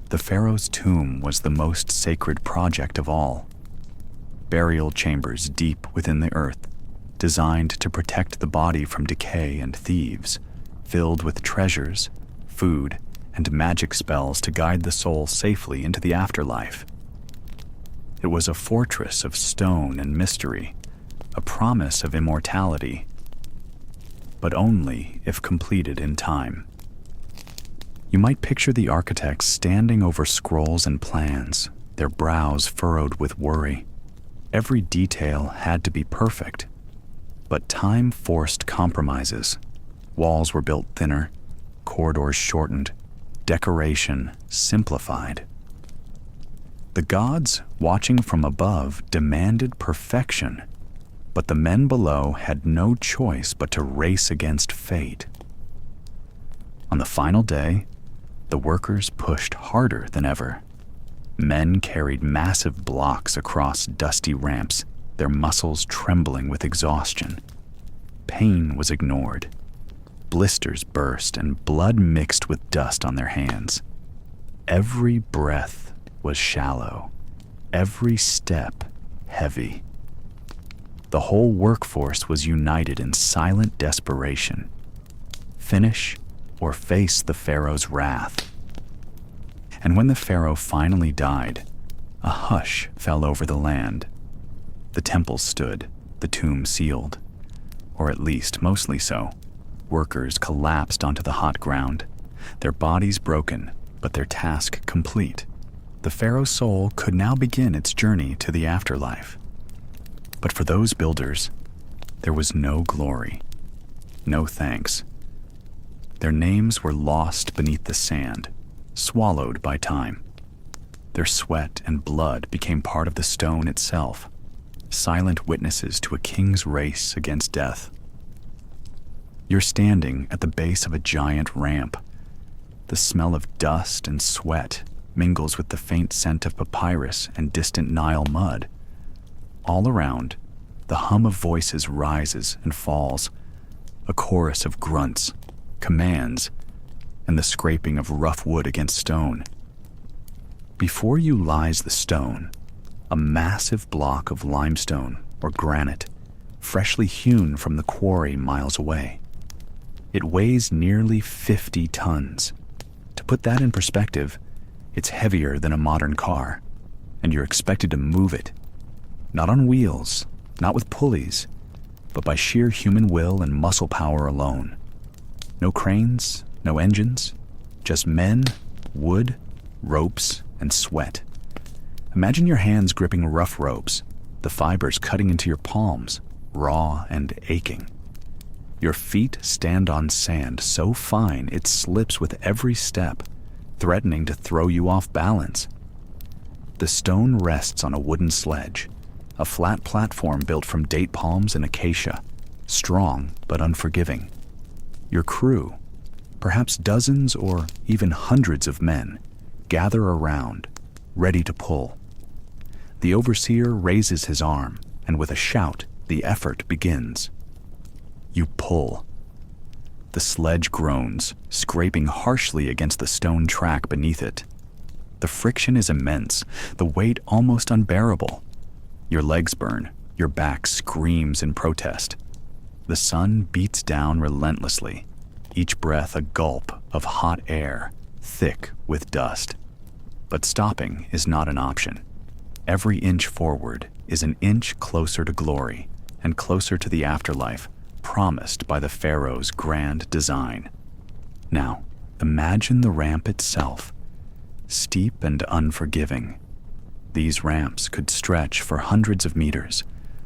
The pharaoh's tomb was the most sacred project of all. Burial chambers deep within the earth, designed to protect the body from decay and thieves, filled with treasures, food, and magic spells to guide the soul safely into the afterlife. It was a fortress of stone and mystery, a promise of immortality, but only if completed in time. You might picture the architects standing over scrolls and plans, their brows furrowed with worry. Every detail had to be perfect, but time forced compromises. Walls were built thinner, corridors shortened, decoration simplified. The gods, watching from above, demanded perfection, but the men below had no choice but to race against fate. On the final day, the workers pushed harder than ever. Men carried massive blocks across dusty ramps, their muscles trembling with exhaustion. Pain was ignored. Blisters burst and blood mixed with dust on their hands. Every breath was shallow, every step heavy. The whole workforce was united in silent desperation. Finish or face the pharaoh's wrath. And when the pharaoh finally died, a hush fell over the land. The temple stood, the tomb sealed, or at least mostly so. Workers collapsed onto the hot ground, their bodies broken, but their task complete. The pharaoh's soul could now begin its journey to the afterlife. But for those builders, there was no glory, no thanks. Their names were lost beneath the sand, swallowed by time. Their sweat and blood became part of the stone itself, silent witnesses to a king's race against death. You're standing at the base of a giant ramp. The smell of dust and sweat mingles with the faint scent of papyrus and distant Nile mud. All around, the hum of voices rises and falls, a chorus of grunts, commands, and the scraping of rough wood against stone. Before you lies the stone, a massive block of limestone or granite, freshly hewn from the quarry miles away. It weighs nearly 50 tons. To put that in perspective, it's heavier than a modern car, and you're expected to move it. Not on wheels, not with pulleys, but by sheer human will and muscle power alone. No cranes, no engines, just men, wood, ropes, and sweat. Imagine your hands gripping rough ropes, the fibers cutting into your palms, raw and aching. Your feet stand on sand so fine it slips with every step, threatening to throw you off balance. The stone rests on a wooden sledge, a flat platform built from date palms and acacia, strong but unforgiving. Your crew, perhaps dozens or even hundreds of men, gather around, ready to pull. The overseer raises his arm, and with a shout, the effort begins. You pull. The sledge groans, scraping harshly against the stone track beneath it. The friction is immense, the weight almost unbearable. Your legs burn, your back screams in protest. The sun beats down relentlessly, each breath a gulp of hot air, thick with dust. But stopping is not an option. Every inch forward is an inch closer to glory and closer to the afterlife promised by the Pharaoh's grand design. Now, imagine the ramp itself, steep and unforgiving. These ramps could stretch for hundreds of meters,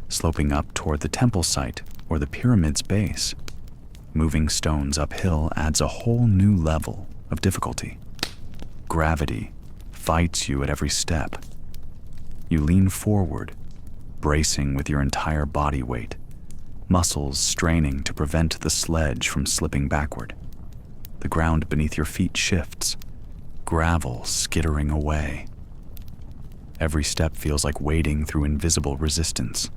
sloping up toward the temple site or the pyramid's base. Moving stones uphill adds a whole new level of difficulty. Gravity fights you at every step. You lean forward, bracing with your entire body weight, muscles straining to prevent the sledge from slipping backward. The ground beneath your feet shifts, gravel skittering away. Every step feels like wading through invisible resistance.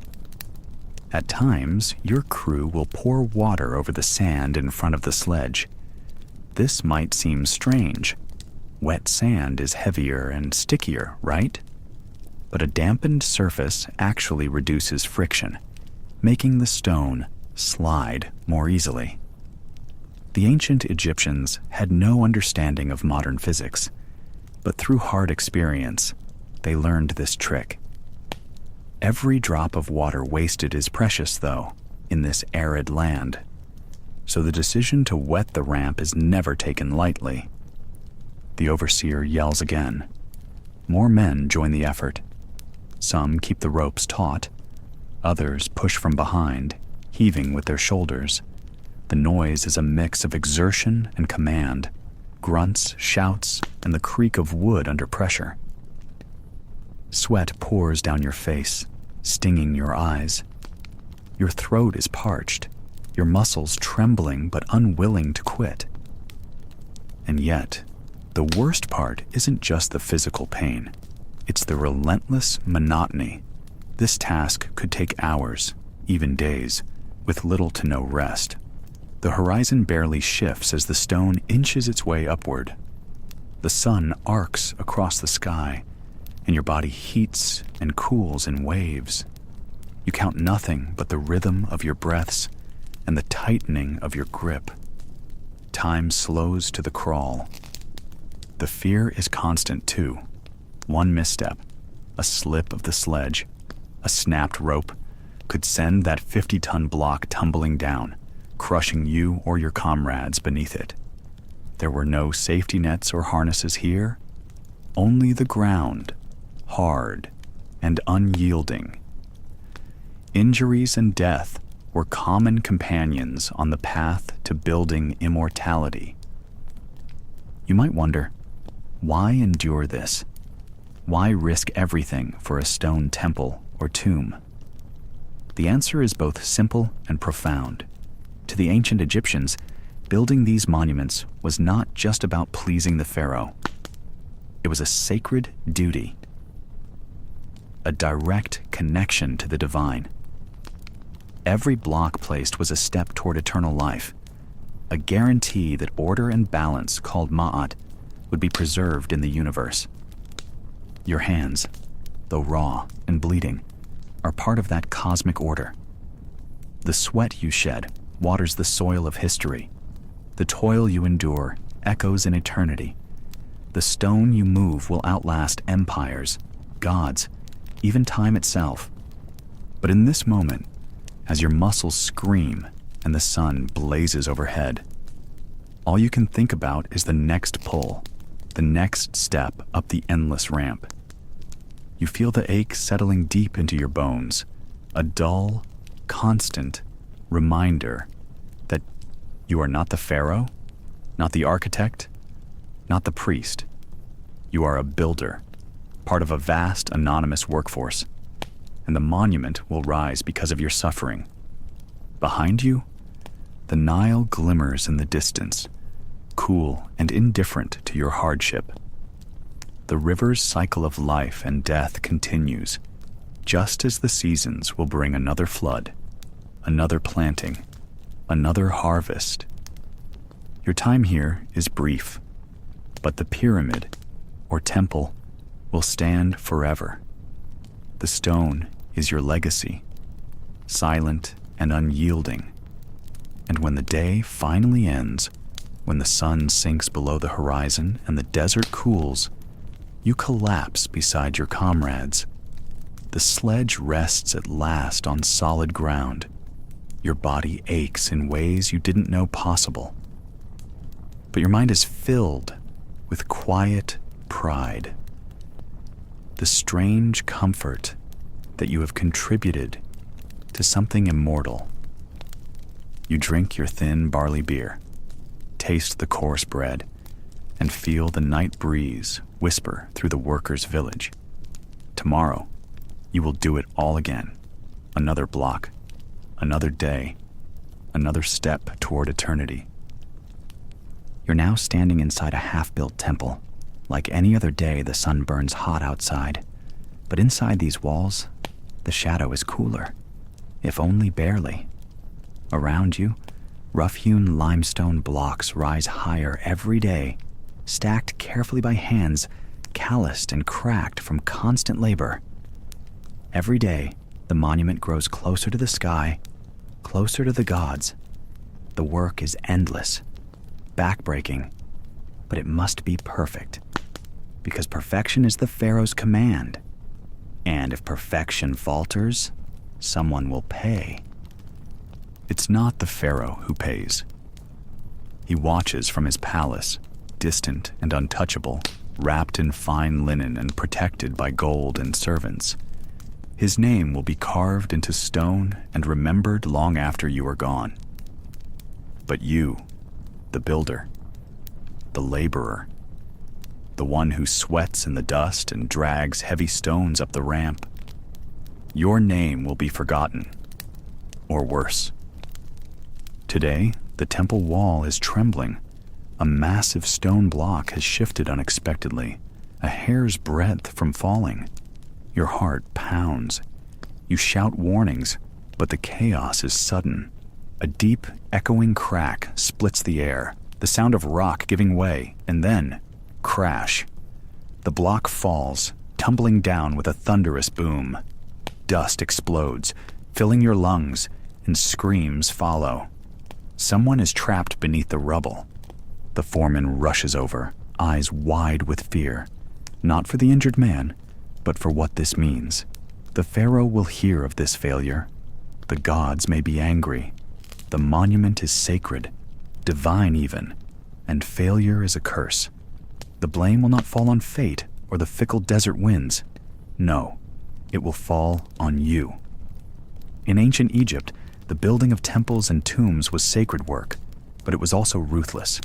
At times, your crew will pour water over the sand in front of the sledge. This might seem strange. Wet sand is heavier and stickier, right? But a dampened surface actually reduces friction, making the stone slide more easily. The ancient Egyptians had no understanding of modern physics, but through hard experience, they learned this trick. Every drop of water wasted is precious, though, in this arid land. So the decision to wet the ramp is never taken lightly. The overseer yells again. More men join the effort. Some keep the ropes taut. Others push from behind, heaving with their shoulders. The noise is a mix of exertion and command, grunts, shouts, and the creak of wood under pressure. Sweat pours down your face, stinging your eyes. Your throat is parched, your muscles trembling but unwilling to quit. And yet, the worst part isn't just the physical pain. It's the relentless monotony. This task could take hours, even days, with little to no rest. The horizon barely shifts as the stone inches its way upward. The sun arcs across the sky, and your body heats and cools in waves. You count nothing but the rhythm of your breaths and the tightening of your grip. Time slows to the crawl. The fear is constant, too. One misstep, a slip of the sledge, a snapped rope, could send that 50-ton block tumbling down, crushing you or your comrades beneath it. There were no safety nets or harnesses here, only the ground, hard and unyielding. Injuries and death were common companions on the path to building immortality. You might wonder, why endure this? Why risk everything for a stone temple or tomb? The answer is both simple and profound. To the ancient Egyptians, building these monuments was not just about pleasing the pharaoh. It was a sacred duty, a direct connection to the divine. Every block placed was a step toward eternal life, a guarantee that order and balance, called ma'at, would be preserved in the universe. Your hands, though raw and bleeding, are part of that cosmic order. The sweat you shed waters the soil of history. The toil you endure echoes in eternity. The stone you move will outlast empires, gods, even time itself. But in this moment, as your muscles scream and the sun blazes overhead, all you can think about is the next pull, the next step up the endless ramp. You feel the ache settling deep into your bones, a dull, constant reminder that you are not the pharaoh, not the architect, not the priest. You are a builder, part of a vast anonymous workforce, and the monument will rise because of your suffering. Behind you, the Nile glimmers in the distance, cool and indifferent to your hardship. The river's cycle of life and death continues, just as the seasons will bring another flood, another planting, another harvest. Your time here is brief, but the pyramid, or temple, will stand forever. The stone is your legacy, silent and unyielding. And when the day finally ends, when the sun sinks below the horizon and the desert cools, you collapse beside your comrades. The sledge rests at last on solid ground. Your body aches in ways you didn't know possible. But your mind is filled with quiet pride. The strange comfort that you have contributed to something immortal. You drink your thin barley beer, taste the coarse bread, and feel the night breeze whisper through the workers' village. Tomorrow, you will do it all again. Another block, another day, another step toward eternity. You're now standing inside a half-built temple. Like any other day, the sun burns hot outside, but inside these walls, the shadow is cooler, if only barely. Around you, rough-hewn limestone blocks rise higher every day, stacked carefully by hands, calloused and cracked from constant labor. Every day, the monument grows closer to the sky, closer to the gods. The work is endless, backbreaking, but it must be perfect, because perfection is the Pharaoh's command. And if perfection falters, someone will pay. It's not the Pharaoh who pays. He watches from his palace, distant and untouchable, wrapped in fine linen and protected by gold and servants. His name will be carved into stone and remembered long after you are gone. But you, the builder, the laborer, the one who sweats in the dust and drags heavy stones up the ramp, your name will be forgotten, or worse. Today, the temple wall is trembling. A massive stone block has shifted unexpectedly, a hair's breadth from falling. Your heart pounds. You shout warnings, but the chaos is sudden. A deep, echoing crack splits the air, the sound of rock giving way, and then, crash. The block falls, tumbling down with a thunderous boom. Dust explodes, filling your lungs, and screams follow. Someone is trapped beneath the rubble. The foreman rushes over, eyes wide with fear, not for the injured man, but for what this means. The Pharaoh will hear of this failure. The gods may be angry. The monument is sacred, divine even, and failure is a curse. The blame will not fall on fate or the fickle desert winds. No, it will fall on you. In ancient Egypt, the building of temples and tombs was sacred work, but it was also ruthless.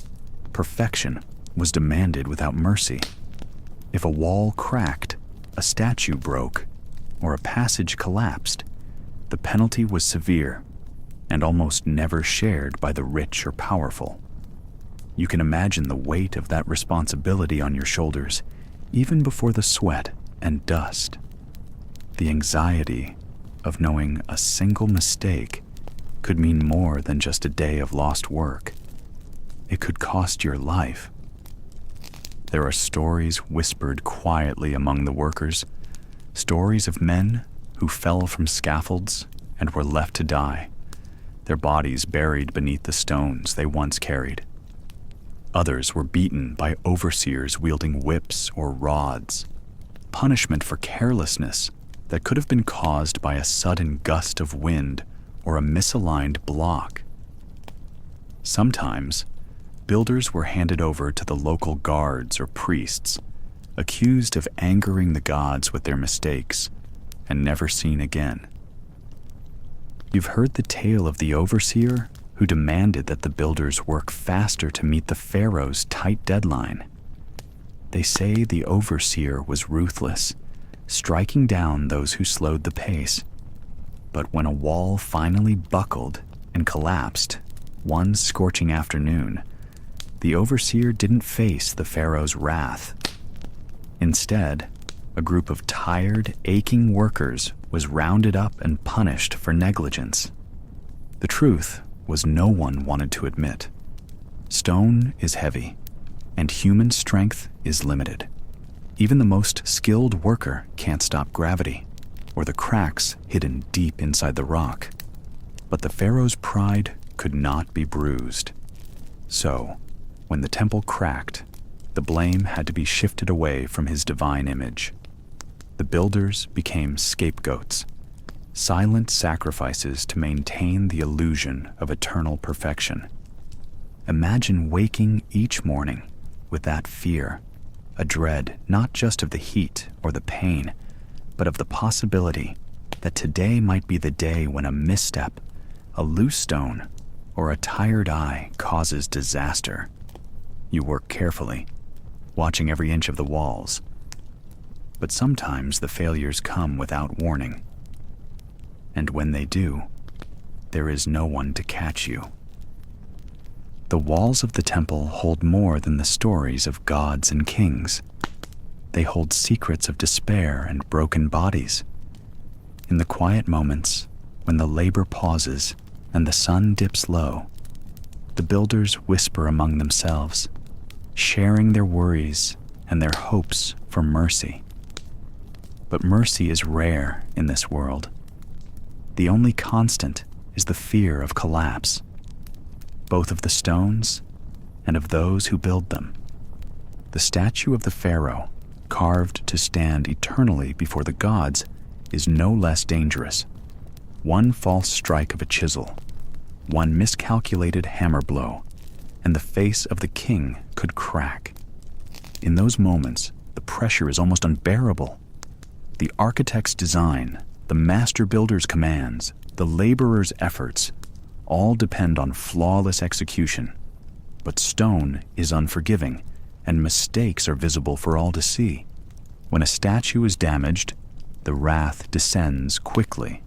Perfection was demanded without mercy. If a wall cracked, a statue broke, or a passage collapsed, the penalty was severe and almost never shared by the rich or powerful. You can imagine the weight of that responsibility on your shoulders, even before the sweat and dust. The anxiety of knowing a single mistake could mean more than just a day of lost work. It could cost your life. There are stories whispered quietly among the workers, stories of men who fell from scaffolds and were left to die, their bodies buried beneath the stones they once carried. Others were beaten by overseers wielding whips or rods, punishment for carelessness that could have been caused by a sudden gust of wind or a misaligned block. Sometimes, builders were handed over to the local guards or priests, accused of angering the gods with their mistakes, and never seen again. You've heard the tale of the overseer who demanded that the builders work faster to meet the Pharaoh's tight deadline. They say the overseer was ruthless, striking down those who slowed the pace. But when a wall finally buckled and collapsed one scorching afternoon, the overseer didn't face the Pharaoh's wrath. Instead, a group of tired, aching workers was rounded up and punished for negligence. The truth was no one wanted to admit. Stone is heavy, and human strength is limited. Even the most skilled worker can't stop gravity, or the cracks hidden deep inside the rock. But the Pharaoh's pride could not be bruised. So, when the temple cracked, the blame had to be shifted away from his divine image. The builders became scapegoats, silent sacrifices to maintain the illusion of eternal perfection. Imagine waking each morning with that fear, a dread not just of the heat or the pain, but of the possibility that today might be the day when a misstep, a loose stone, or a tired eye causes disaster. You work carefully, watching every inch of the walls. But sometimes the failures come without warning. And when they do, there is no one to catch you. The walls of the temple hold more than the stories of gods and kings. They hold secrets of despair and broken bodies. In the quiet moments, when the labor pauses and the sun dips low, the builders whisper among themselves, sharing their worries and their hopes for mercy. But mercy is rare in this world. The only constant is the fear of collapse, both of the stones and of those who build them. The statue of the Pharaoh, carved to stand eternally before the gods, is no less dangerous. One false strike of a chisel, one miscalculated hammer blow, and the face of the king could crack. In those moments, the pressure is almost unbearable. The architect's design, the master builder's commands, the laborer's efforts, all depend on flawless execution. But stone is unforgiving, and mistakes are visible for all to see. When a statue is damaged, the wrath descends quickly.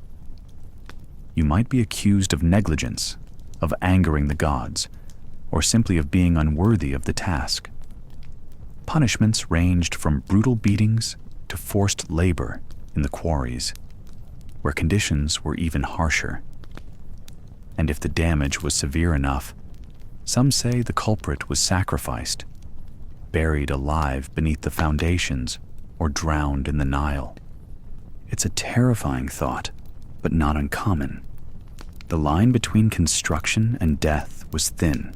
You might be accused of negligence, of angering the gods, or simply of being unworthy of the task. Punishments ranged from brutal beatings to forced labor in the quarries, where conditions were even harsher. And if the damage was severe enough, some say the culprit was sacrificed, buried alive beneath the foundations, or drowned in the Nile. It's a terrifying thought, but not uncommon. The line between construction and death was thin,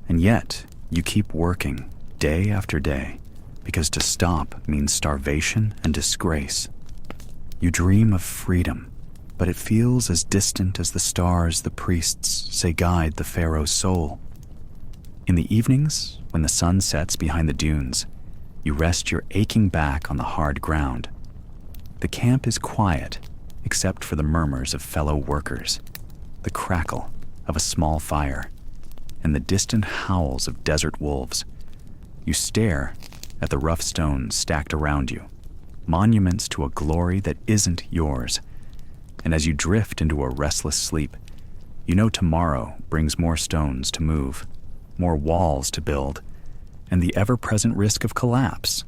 and yet you keep working day after day, because to stop means starvation and disgrace. You dream of freedom, but it feels as distant as the stars the priests say guide the Pharaoh's soul. In the evenings, when the sun sets behind the dunes, you rest your aching back on the hard ground. The camp is quiet, except for the murmurs of fellow workers, the crackle of a small fire, and the distant howls of desert wolves. You stare at the rough stones stacked around you, monuments to a glory that isn't yours. And as you drift into a restless sleep, you know tomorrow brings more stones to move, more walls to build, and the ever-present risk of collapse.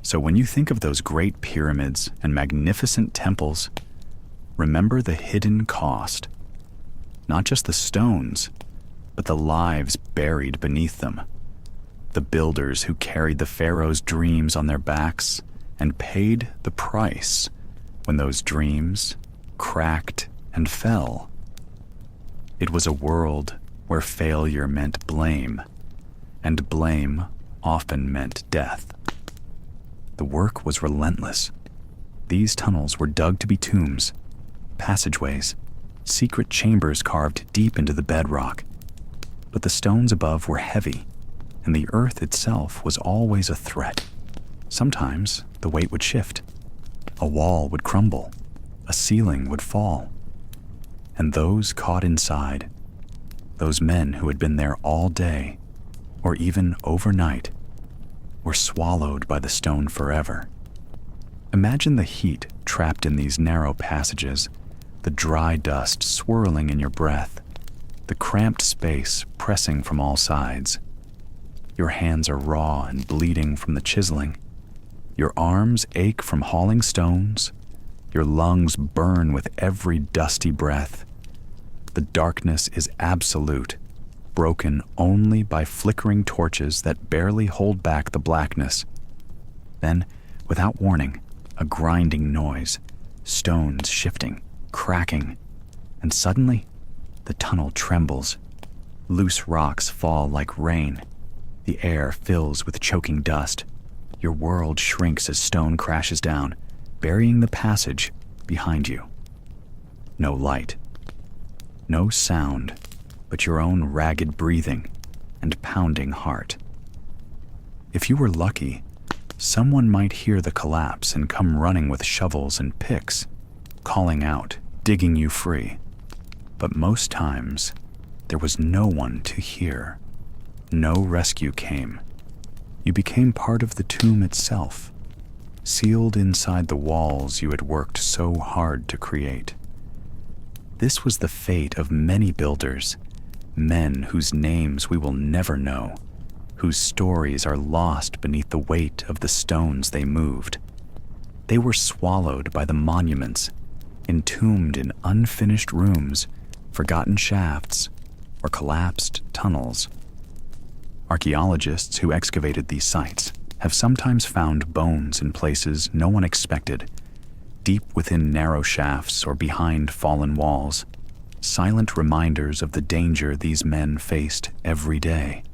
So when you think of those great pyramids and magnificent temples, remember the hidden cost. Not just the stones, but the lives buried beneath them. the builders who carried the Pharaoh's dreams on their backs and paid the price when those dreams cracked and fell. It was a world where failure meant blame, and blame often meant death. The work was relentless. These tunnels were dug to be tombs, passageways, secret chambers carved deep into the bedrock. But the stones above were heavy, and the earth itself was always a threat. Sometimes the weight would shift. A wall would crumble. A ceiling would fall. And those caught inside, those men who had been there all day, or even overnight, were swallowed by the stone forever. Imagine the heat trapped in these narrow passages, the dry dust swirling in your breath, the cramped space pressing from all sides. Your hands are raw and bleeding from the chiseling. Your arms ache from hauling stones. Your lungs burn with every dusty breath. The darkness is absolute, broken only by flickering torches that barely hold back the blackness. Then, without warning, a grinding noise, stones shifting, cracking, and suddenly, the tunnel trembles. Loose rocks fall like rain. The air fills with choking dust. Your world shrinks as stone crashes down, burying the passage behind you. No light. No sound, but your own ragged breathing and pounding heart. If you were lucky, someone might hear the collapse and come running with shovels and picks, calling out, digging you free. But most times, there was no one to hear. No rescue came. You became part of the tomb itself, sealed inside the walls you had worked so hard to create. This was the fate of many builders, men whose names we will never know, whose stories are lost beneath the weight of the stones they moved. They were swallowed by the monuments, entombed in unfinished rooms, forgotten shafts, or collapsed tunnels. Archaeologists who excavated these sites have sometimes found bones in places no one expected, deep within narrow shafts or behind fallen walls, silent reminders of the danger these men faced every day.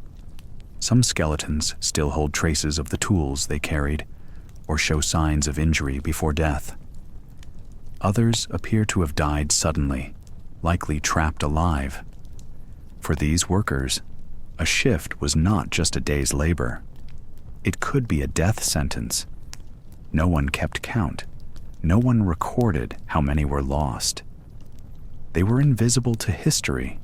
Some skeletons still hold traces of the tools they carried, or show signs of injury before death. Others appear to have died suddenly, likely trapped alive. For these workers, a shift was not just a day's labor. It could be a death sentence. No one kept count. No one recorded how many were lost. They were invisible to history,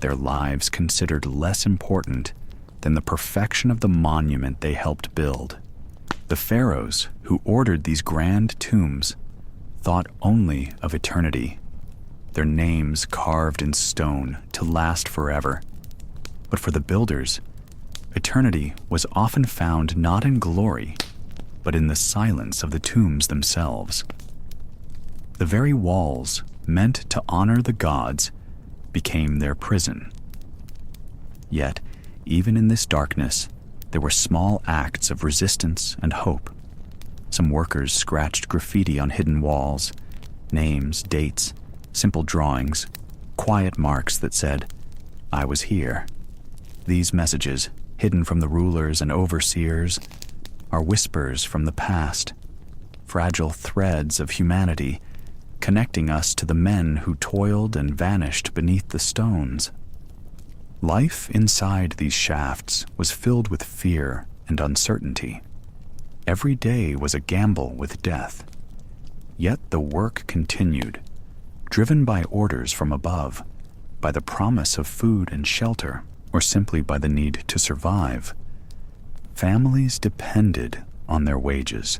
their lives considered less important than the perfection of the monument they helped build. The pharaohs who ordered these grand tombs thought only of eternity, their names carved in stone to last forever. But for the builders, eternity was often found not in glory, but in the silence of the tombs themselves. The very walls meant to honor the gods became their prison. Yet, even in this darkness, there were small acts of resistance and hope. Some workers scratched graffiti on hidden walls, names, dates, simple drawings, quiet marks that said, "I was here." These messages, hidden from the rulers and overseers, are whispers from the past, fragile threads of humanity connecting us to the men who toiled and vanished beneath the stones. Life inside these shafts was filled with fear and uncertainty. Every day was a gamble with death. Yet the work continued, driven by orders from above, by the promise of food and shelter, or simply by the need to survive. Families depended on their wages,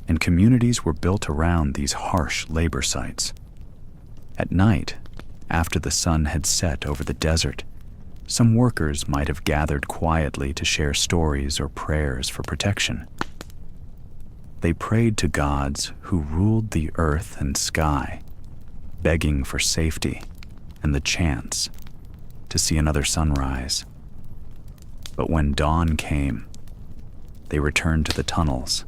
and communities were built around these harsh labor sites. At night, after the sun had set over the desert, some workers might have gathered quietly to share stories or prayers for protection. They prayed to gods who ruled the earth and sky, begging for safety and the chance to see another sunrise. But when dawn came, they returned to the tunnels,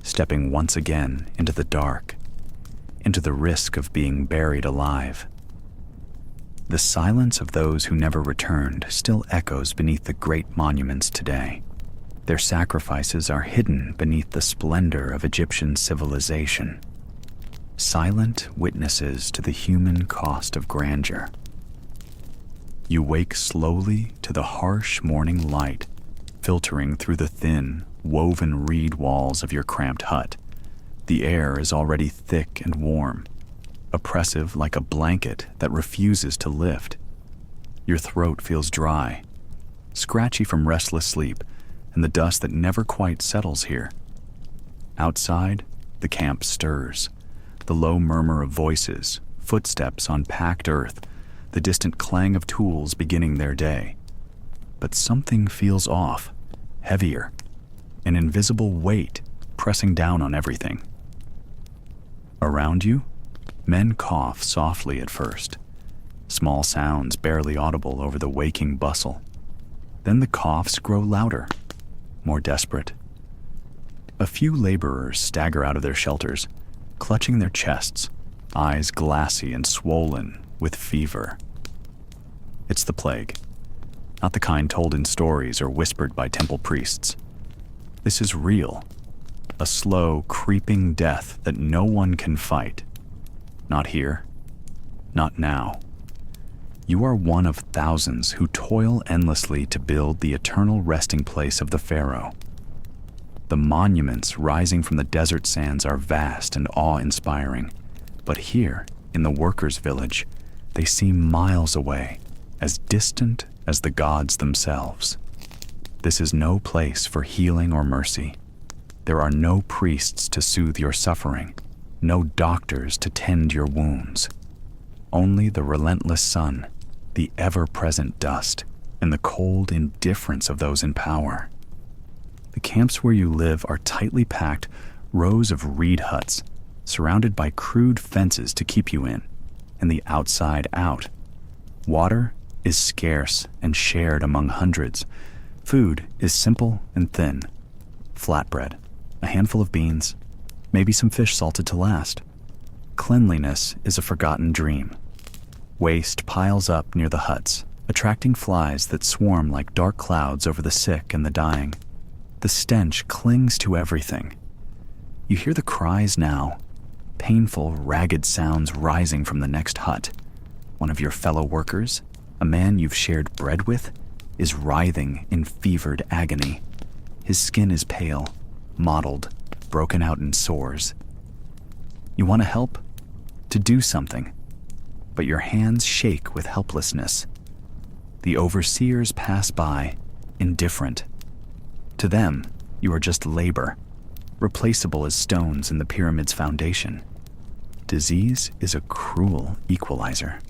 stepping once again into the dark, into the risk of being buried alive. The silence of those who never returned still echoes beneath the great monuments today. Their sacrifices are hidden beneath the splendor of Egyptian civilization, silent witnesses to the human cost of grandeur. You wake slowly to the harsh morning light filtering through the thin, woven reed walls of your cramped hut. The air is already thick and warm, oppressive like a blanket that refuses to lift. Your throat feels dry, scratchy from restless sleep and the dust that never quite settles here. Outside, the camp stirs, the low murmur of voices, footsteps on packed earth, the distant clang of tools beginning their day. But something feels off, heavier, an invisible weight pressing down on everything. Around you, men cough softly at first, small sounds barely audible over the waking bustle. Then the coughs grow louder, more desperate. A few laborers stagger out of their shelters, clutching their chests, eyes glassy and swollen with fever. It's the plague, not the kind told in stories or whispered by temple priests. This is real, a slow, creeping death that no one can fight. Not here, not now. You are one of thousands who toil endlessly to build the eternal resting place of the Pharaoh. The monuments rising from the desert sands are vast and awe-inspiring, but here, in the workers' village, they seem miles away, as distant as the gods themselves. This is no place for healing or mercy. There are no priests to soothe your suffering, no doctors to tend your wounds. Only the relentless sun, the ever-present dust, and the cold indifference of those in power. The camps where you live are tightly packed rows of reed huts, surrounded by crude fences to keep you in, and the outside out. Water is scarce and shared among hundreds. Food is simple and thin. Flatbread, a handful of beans, maybe some fish salted to last. Cleanliness is a forgotten dream. Waste piles up near the huts, attracting flies that swarm like dark clouds over the sick and the dying. The stench clings to everything. You hear the cries now, painful, ragged sounds rising from the next hut. One of your fellow workers, a man you've shared bread with, is writhing in fevered agony. His skin is pale, mottled, broken out in sores. You want to help, to do something, but your hands shake with helplessness. The overseers pass by, indifferent. To them, you are just labor, replaceable as stones in the pyramid's foundation. Disease is a cruel equalizer.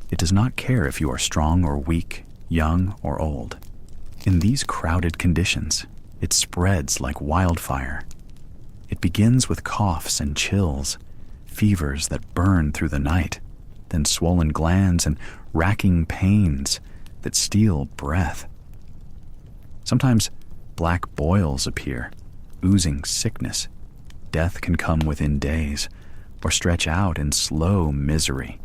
It does not care if you are strong or weak, young or old. In these crowded conditions, it spreads like wildfire. It begins with coughs and chills, fevers that burn through the night, then swollen glands and racking pains that steal breath. Sometimes black boils appear, oozing sickness. Death can come within days, or stretch out in slow misery.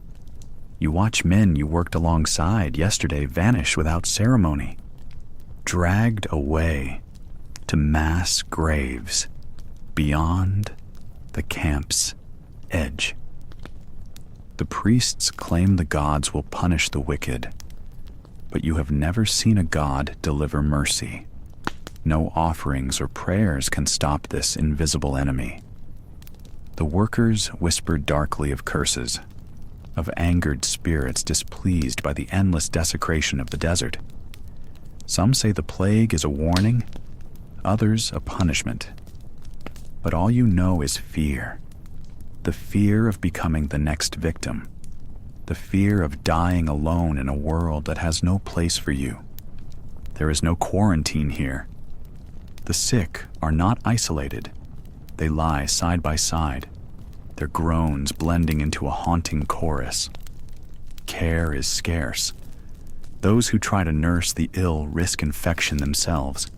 You watch men you worked alongside yesterday vanish without ceremony, dragged away to mass graves beyond the camp's edge. The priests claim the gods will punish the wicked, but you have never seen a god deliver mercy. No offerings or prayers can stop this invisible enemy. The workers whisper darkly of curses, of angered spirits displeased by the endless desecration of the desert. Some say the plague is a warning, others a punishment. But all you know is fear. The fear of becoming the next victim. The fear of dying alone in a world that has no place for you. There is no quarantine here. The sick are not isolated. They lie side by side, their groans blending into a haunting chorus. Care is scarce. Those who try to nurse the ill risk infection themselves.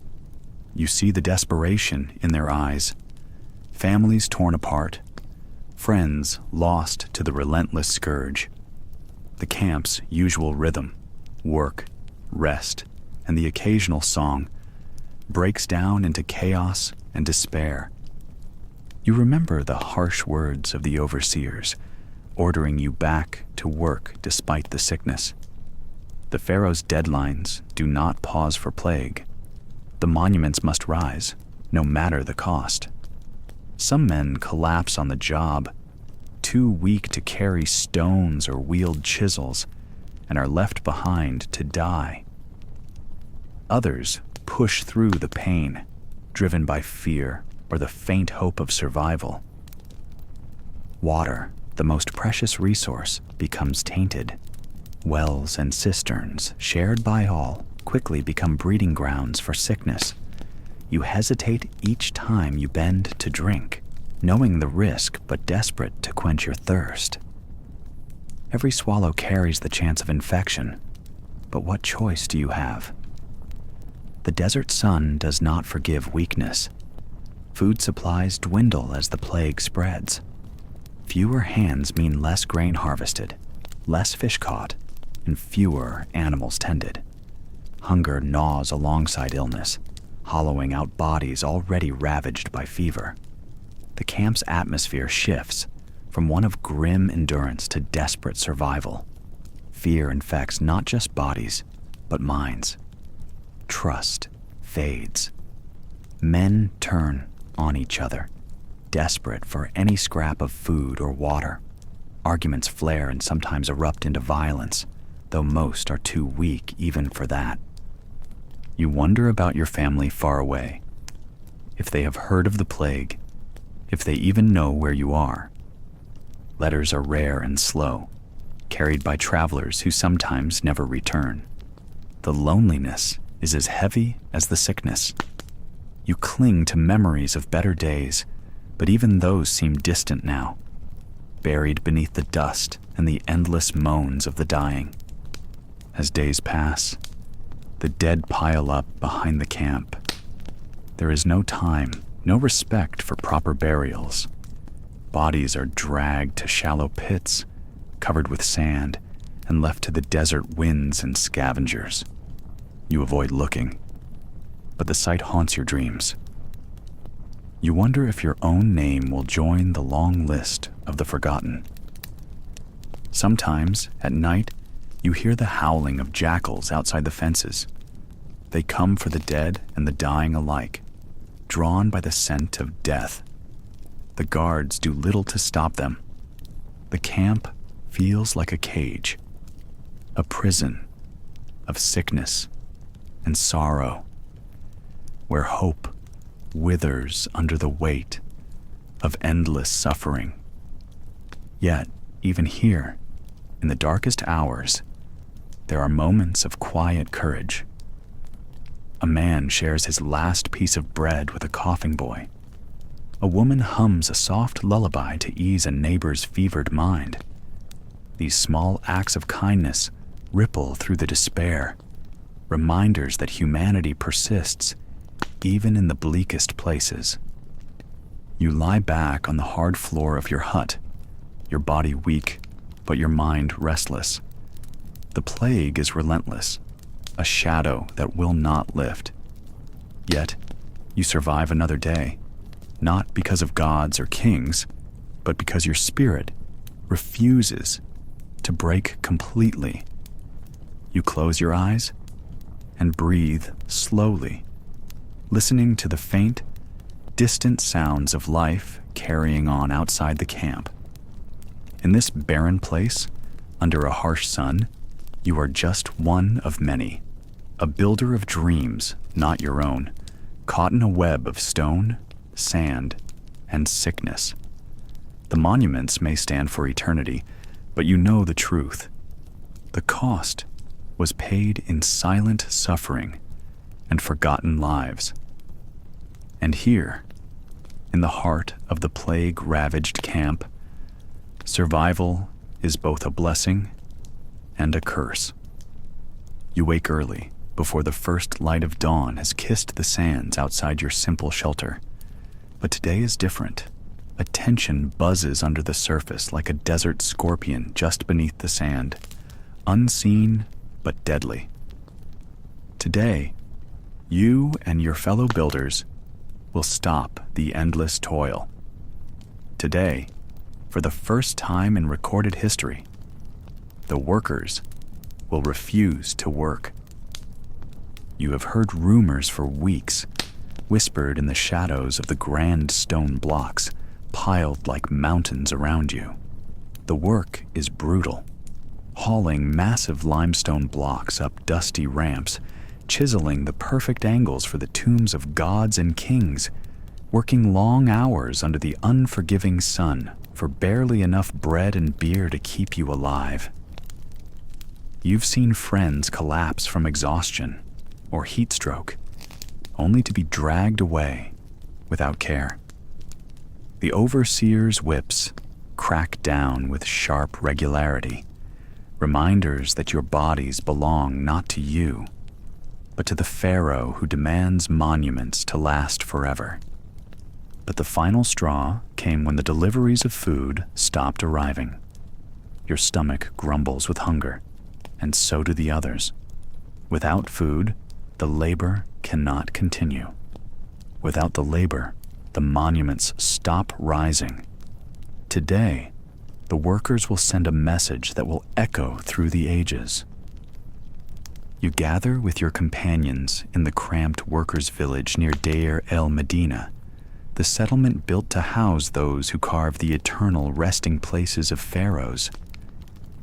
You see the desperation in their eyes. Families torn apart. Friends lost to the relentless scourge. The camp's usual rhythm, work, rest, and the occasional song, breaks down into chaos and despair. You remember the harsh words of the overseers, ordering you back to work despite the sickness. The Pharaoh's deadlines do not pause for plague. The monuments must rise, no matter the cost. Some men collapse on the job, too weak to carry stones or wield chisels, and are left behind to die. Others push through the pain, driven by fear or the faint hope of survival. Water, the most precious resource, becomes tainted. Wells and cisterns, shared by all, quickly become breeding grounds for sickness. You hesitate each time you bend to drink, knowing the risk but desperate to quench your thirst. Every swallow carries the chance of infection, but what choice do you have? The desert sun does not forgive weakness. Food supplies dwindle as the plague spreads. Fewer hands mean less grain harvested, less fish caught, and fewer animals tended. Hunger gnaws alongside illness, hollowing out bodies already ravaged by fever. The camp's atmosphere shifts from one of grim endurance to desperate survival. Fear infects not just bodies, but minds. Trust fades. Men turn on each other, desperate for any scrap of food or water. Arguments flare and sometimes erupt into violence, though most are too weak even for that. You wonder about your family far away, if they have heard of the plague, if they even know where you are. Letters are rare and slow, carried by travelers who sometimes never return. The loneliness is as heavy as the sickness. You cling to memories of better days, but even those seem distant now, buried beneath the dust and the endless moans of the dying. As days pass, the dead pile up behind the camp. There is no time, no respect for proper burials. Bodies are dragged to shallow pits, covered with sand, and left to the desert winds and scavengers. You avoid looking, but the sight haunts your dreams. You wonder if your own name will join the long list of the forgotten. Sometimes, at night, you hear the howling of jackals outside the fences. They come for the dead and the dying alike, drawn by the scent of death. The guards do little to stop them. The camp feels like a cage, a prison of sickness and sorrow, where hope withers under the weight of endless suffering. Yet, even here, in the darkest hours, there are moments of quiet courage. A man shares his last piece of bread with a coughing boy. A woman hums a soft lullaby to ease a neighbor's fevered mind. These small acts of kindness ripple through the despair, reminders that humanity persists even in the bleakest places. You lie back on the hard floor of your hut, your body weak, but your mind restless. The plague is relentless, a shadow that will not lift. Yet, you survive another day, not because of gods or kings, but because your spirit refuses to break completely. You close your eyes and breathe slowly, listening to the faint, distant sounds of life carrying on outside the camp. In this barren place, under a harsh sun, you are just one of many, a builder of dreams not your own, caught in a web of stone, sand, and sickness. The monuments may stand for eternity, but you know the truth. The cost was paid in silent suffering and forgotten lives. And here, in the heart of the plague-ravaged camp, survival is both a blessing and a curse. You wake early, before the first light of dawn has kissed the sands outside your simple shelter. But today is different. A tension buzzes under the surface like a desert scorpion just beneath the sand, unseen but deadly. Today, you and your fellow builders will stop the endless toil. Today, for the first time in recorded history, the workers will refuse to work. You have heard rumors for weeks, whispered in the shadows of the grand stone blocks, piled like mountains around you. The work is brutal, hauling massive limestone blocks up dusty ramps, chiseling the perfect angles for the tombs of gods and kings, working long hours under the unforgiving sun for barely enough bread and beer to keep you alive. You've seen friends collapse from exhaustion or heat stroke, only to be dragged away without care. The overseer's whips crack down with sharp regularity, reminders that your bodies belong not to you, but to the Pharaoh who demands monuments to last forever. But the final straw came when the deliveries of food stopped arriving. Your stomach grumbles with hunger, and so do the others. Without food, the labor cannot continue. Without the labor, the monuments stop rising. Today, the workers will send a message that will echo through the ages. You gather with your companions in the cramped workers' village near Deir el Medina, the settlement built to house those who carve the eternal resting places of pharaohs.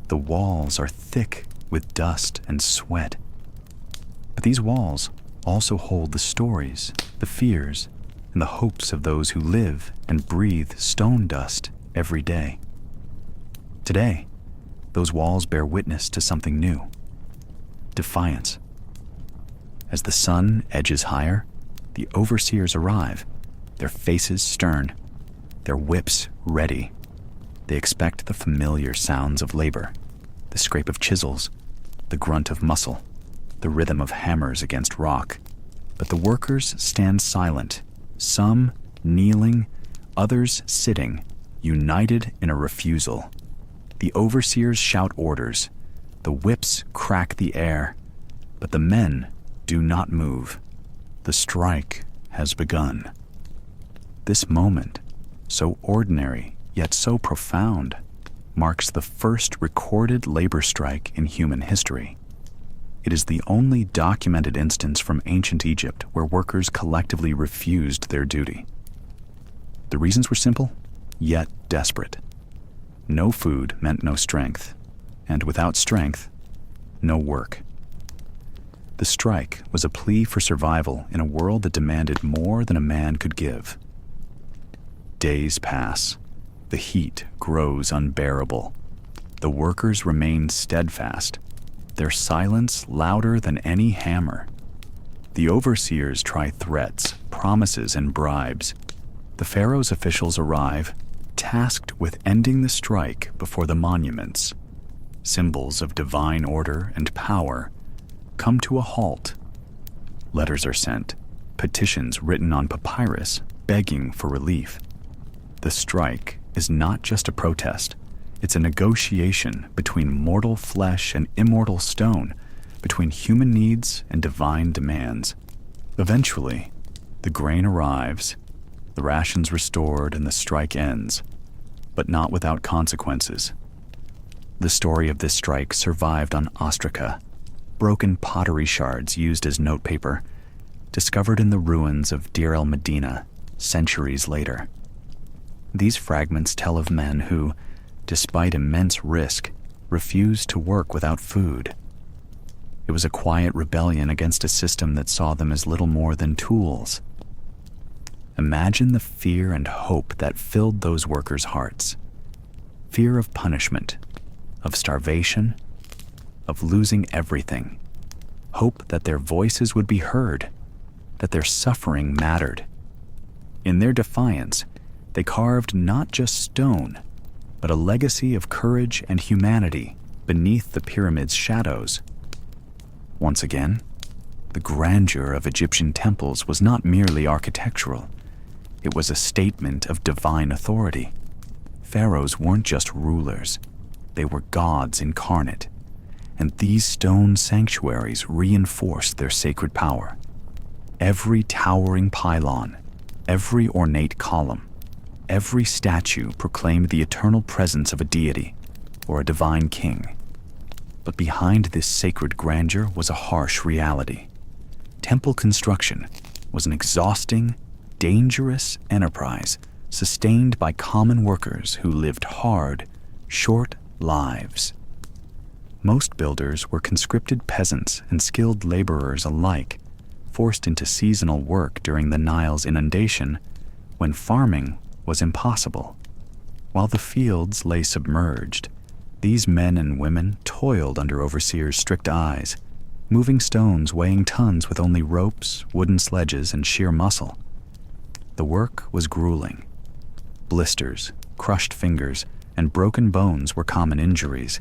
The walls are thick with dust and sweat. But these walls also hold the stories, the fears, and the hopes of those who live and breathe stone dust every day. Today, those walls bear witness to something new: defiance. As the sun edges higher, the overseers arrive, their faces stern, their whips ready. They expect the familiar sounds of labor, the scrape of chisels, the grunt of muscle, the rhythm of hammers against rock. But the workers stand silent, some kneeling, others sitting, united in a refusal. The overseers shout orders, the whips crack the air, but the men do not move. The strike has begun. This moment, so ordinary yet so profound, marks the first recorded labor strike in human history. It is the only documented instance from ancient Egypt where workers collectively refused their duty. The reasons were simple, yet desperate. No food meant no strength, and without strength, no work. The strike was a plea for survival in a world that demanded more than a man could give. Days pass. The heat grows unbearable. The workers remain steadfast, their silence louder than any hammer. The overseers try threats, promises, and bribes. The Pharaoh's officials arrive, tasked with ending the strike before the monuments, symbols of divine order and power, come to a halt. Letters are sent, petitions written on papyrus, begging for relief. The strike is not just a protest. It's a negotiation between mortal flesh and immortal stone, between human needs and divine demands. Eventually, the grain arrives, the rations restored, and the strike ends, but not without consequences. The story of this strike survived on ostraca, broken pottery shards used as notepaper, discovered in the ruins of Deir el Medina centuries later. These fragments tell of men who, despite immense risk, refused to work without food. It was a quiet rebellion against a system that saw them as little more than tools. Imagine the fear and hope that filled those workers' hearts. Fear of punishment, of starvation, of losing everything. Hope that their voices would be heard, that their suffering mattered. In their defiance, they carved not just stone, but a legacy of courage and humanity beneath the pyramid's shadows. Once again, the grandeur of Egyptian temples was not merely architectural. It was a statement of divine authority. Pharaohs weren't just rulers. They were gods incarnate. And these stone sanctuaries reinforced their sacred power. Every towering pylon, every ornate column, every statue proclaimed the eternal presence of a deity or a divine king. But behind this sacred grandeur was a harsh reality. Temple construction was an exhausting, dangerous enterprise sustained by common workers who lived hard, short lives. Most builders were conscripted peasants and skilled laborers alike, forced into seasonal work during the Nile's inundation when farming was impossible. While the fields lay submerged, these men and women toiled under overseers' strict eyes, moving stones weighing tons with only ropes, wooden sledges, and sheer muscle. The work was grueling. Blisters, crushed fingers, and broken bones were common injuries.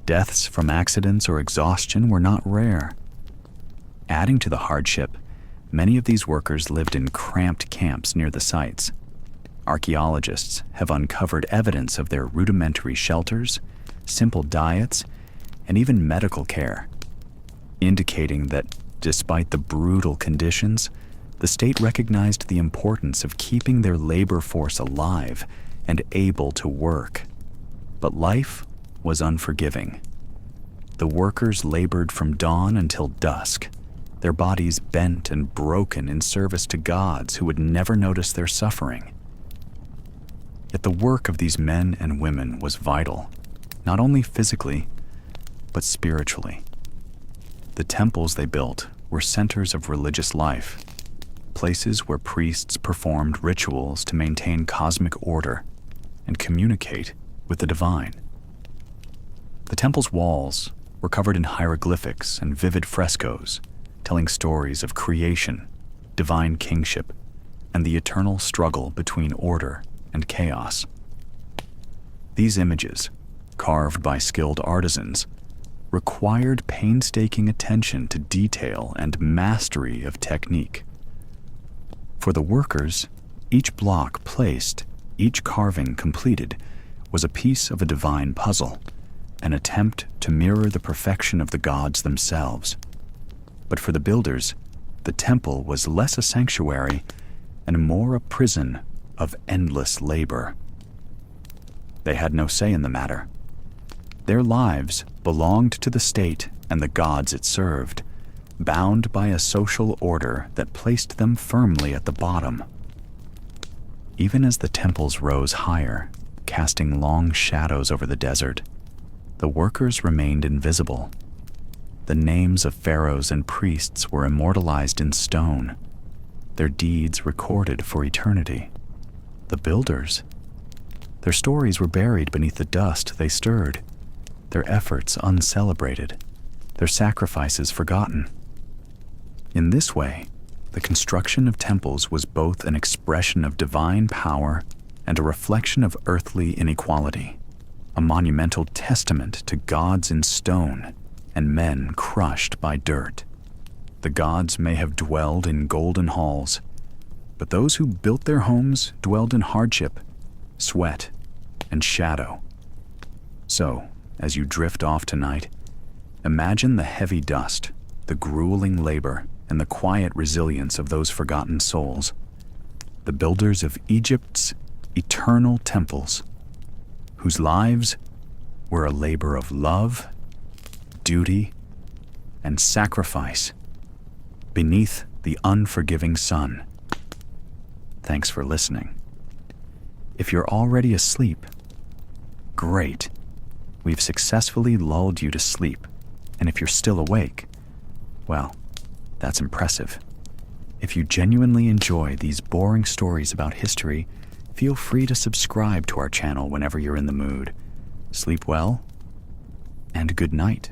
Deaths from accidents or exhaustion were not rare. Adding to the hardship, many of these workers lived in cramped camps near the sites. Archaeologists have uncovered evidence of their rudimentary shelters, simple diets, and even medical care, indicating that despite the brutal conditions, the state recognized the importance of keeping their labor force alive and able to work. But life was unforgiving. The workers labored from dawn until dusk, their bodies bent and broken in service to gods who would never notice their suffering. Yet the work of these men and women was vital, not only physically, but spiritually. The temples they built were centers of religious life, places where priests performed rituals to maintain cosmic order and communicate with the divine. The temple's walls were covered in hieroglyphics and vivid frescoes, telling stories of creation, divine kingship, and the eternal struggle between order and chaos. These images, carved by skilled artisans, required painstaking attention to detail and mastery of technique. For the workers, each block placed, each carving completed, was a piece of a divine puzzle, an attempt to mirror the perfection of the gods themselves. But for the builders, the temple was less a sanctuary and more a prison of endless labor. They had no say in the matter. Their lives belonged to the state and the gods it served, bound by a social order that placed them firmly at the bottom. Even as the temples rose higher, casting long shadows over the desert, the workers remained invisible. The names of pharaohs and priests were immortalized in stone, their deeds recorded for eternity. The builders, their stories were buried beneath the dust they stirred, their efforts uncelebrated, their sacrifices forgotten. In this way, the construction of temples was both an expression of divine power and a reflection of earthly inequality, a monumental testament to gods in stone and men crushed by dirt. The gods may have dwelled in golden halls, but those who built their homes dwelled in hardship, sweat, and shadow. So, as you drift off tonight, imagine the heavy dust, the grueling labor, and the quiet resilience of those forgotten souls, the builders of Egypt's eternal temples, whose lives were a labor of love, duty, and sacrifice beneath the unforgiving sun. Thanks for listening. If you're already asleep, great. We've successfully lulled you to sleep, and if you're still awake, well, that's impressive. If you genuinely enjoy these boring stories about history, feel free to subscribe to our channel whenever you're in the mood. Sleep well, and good night.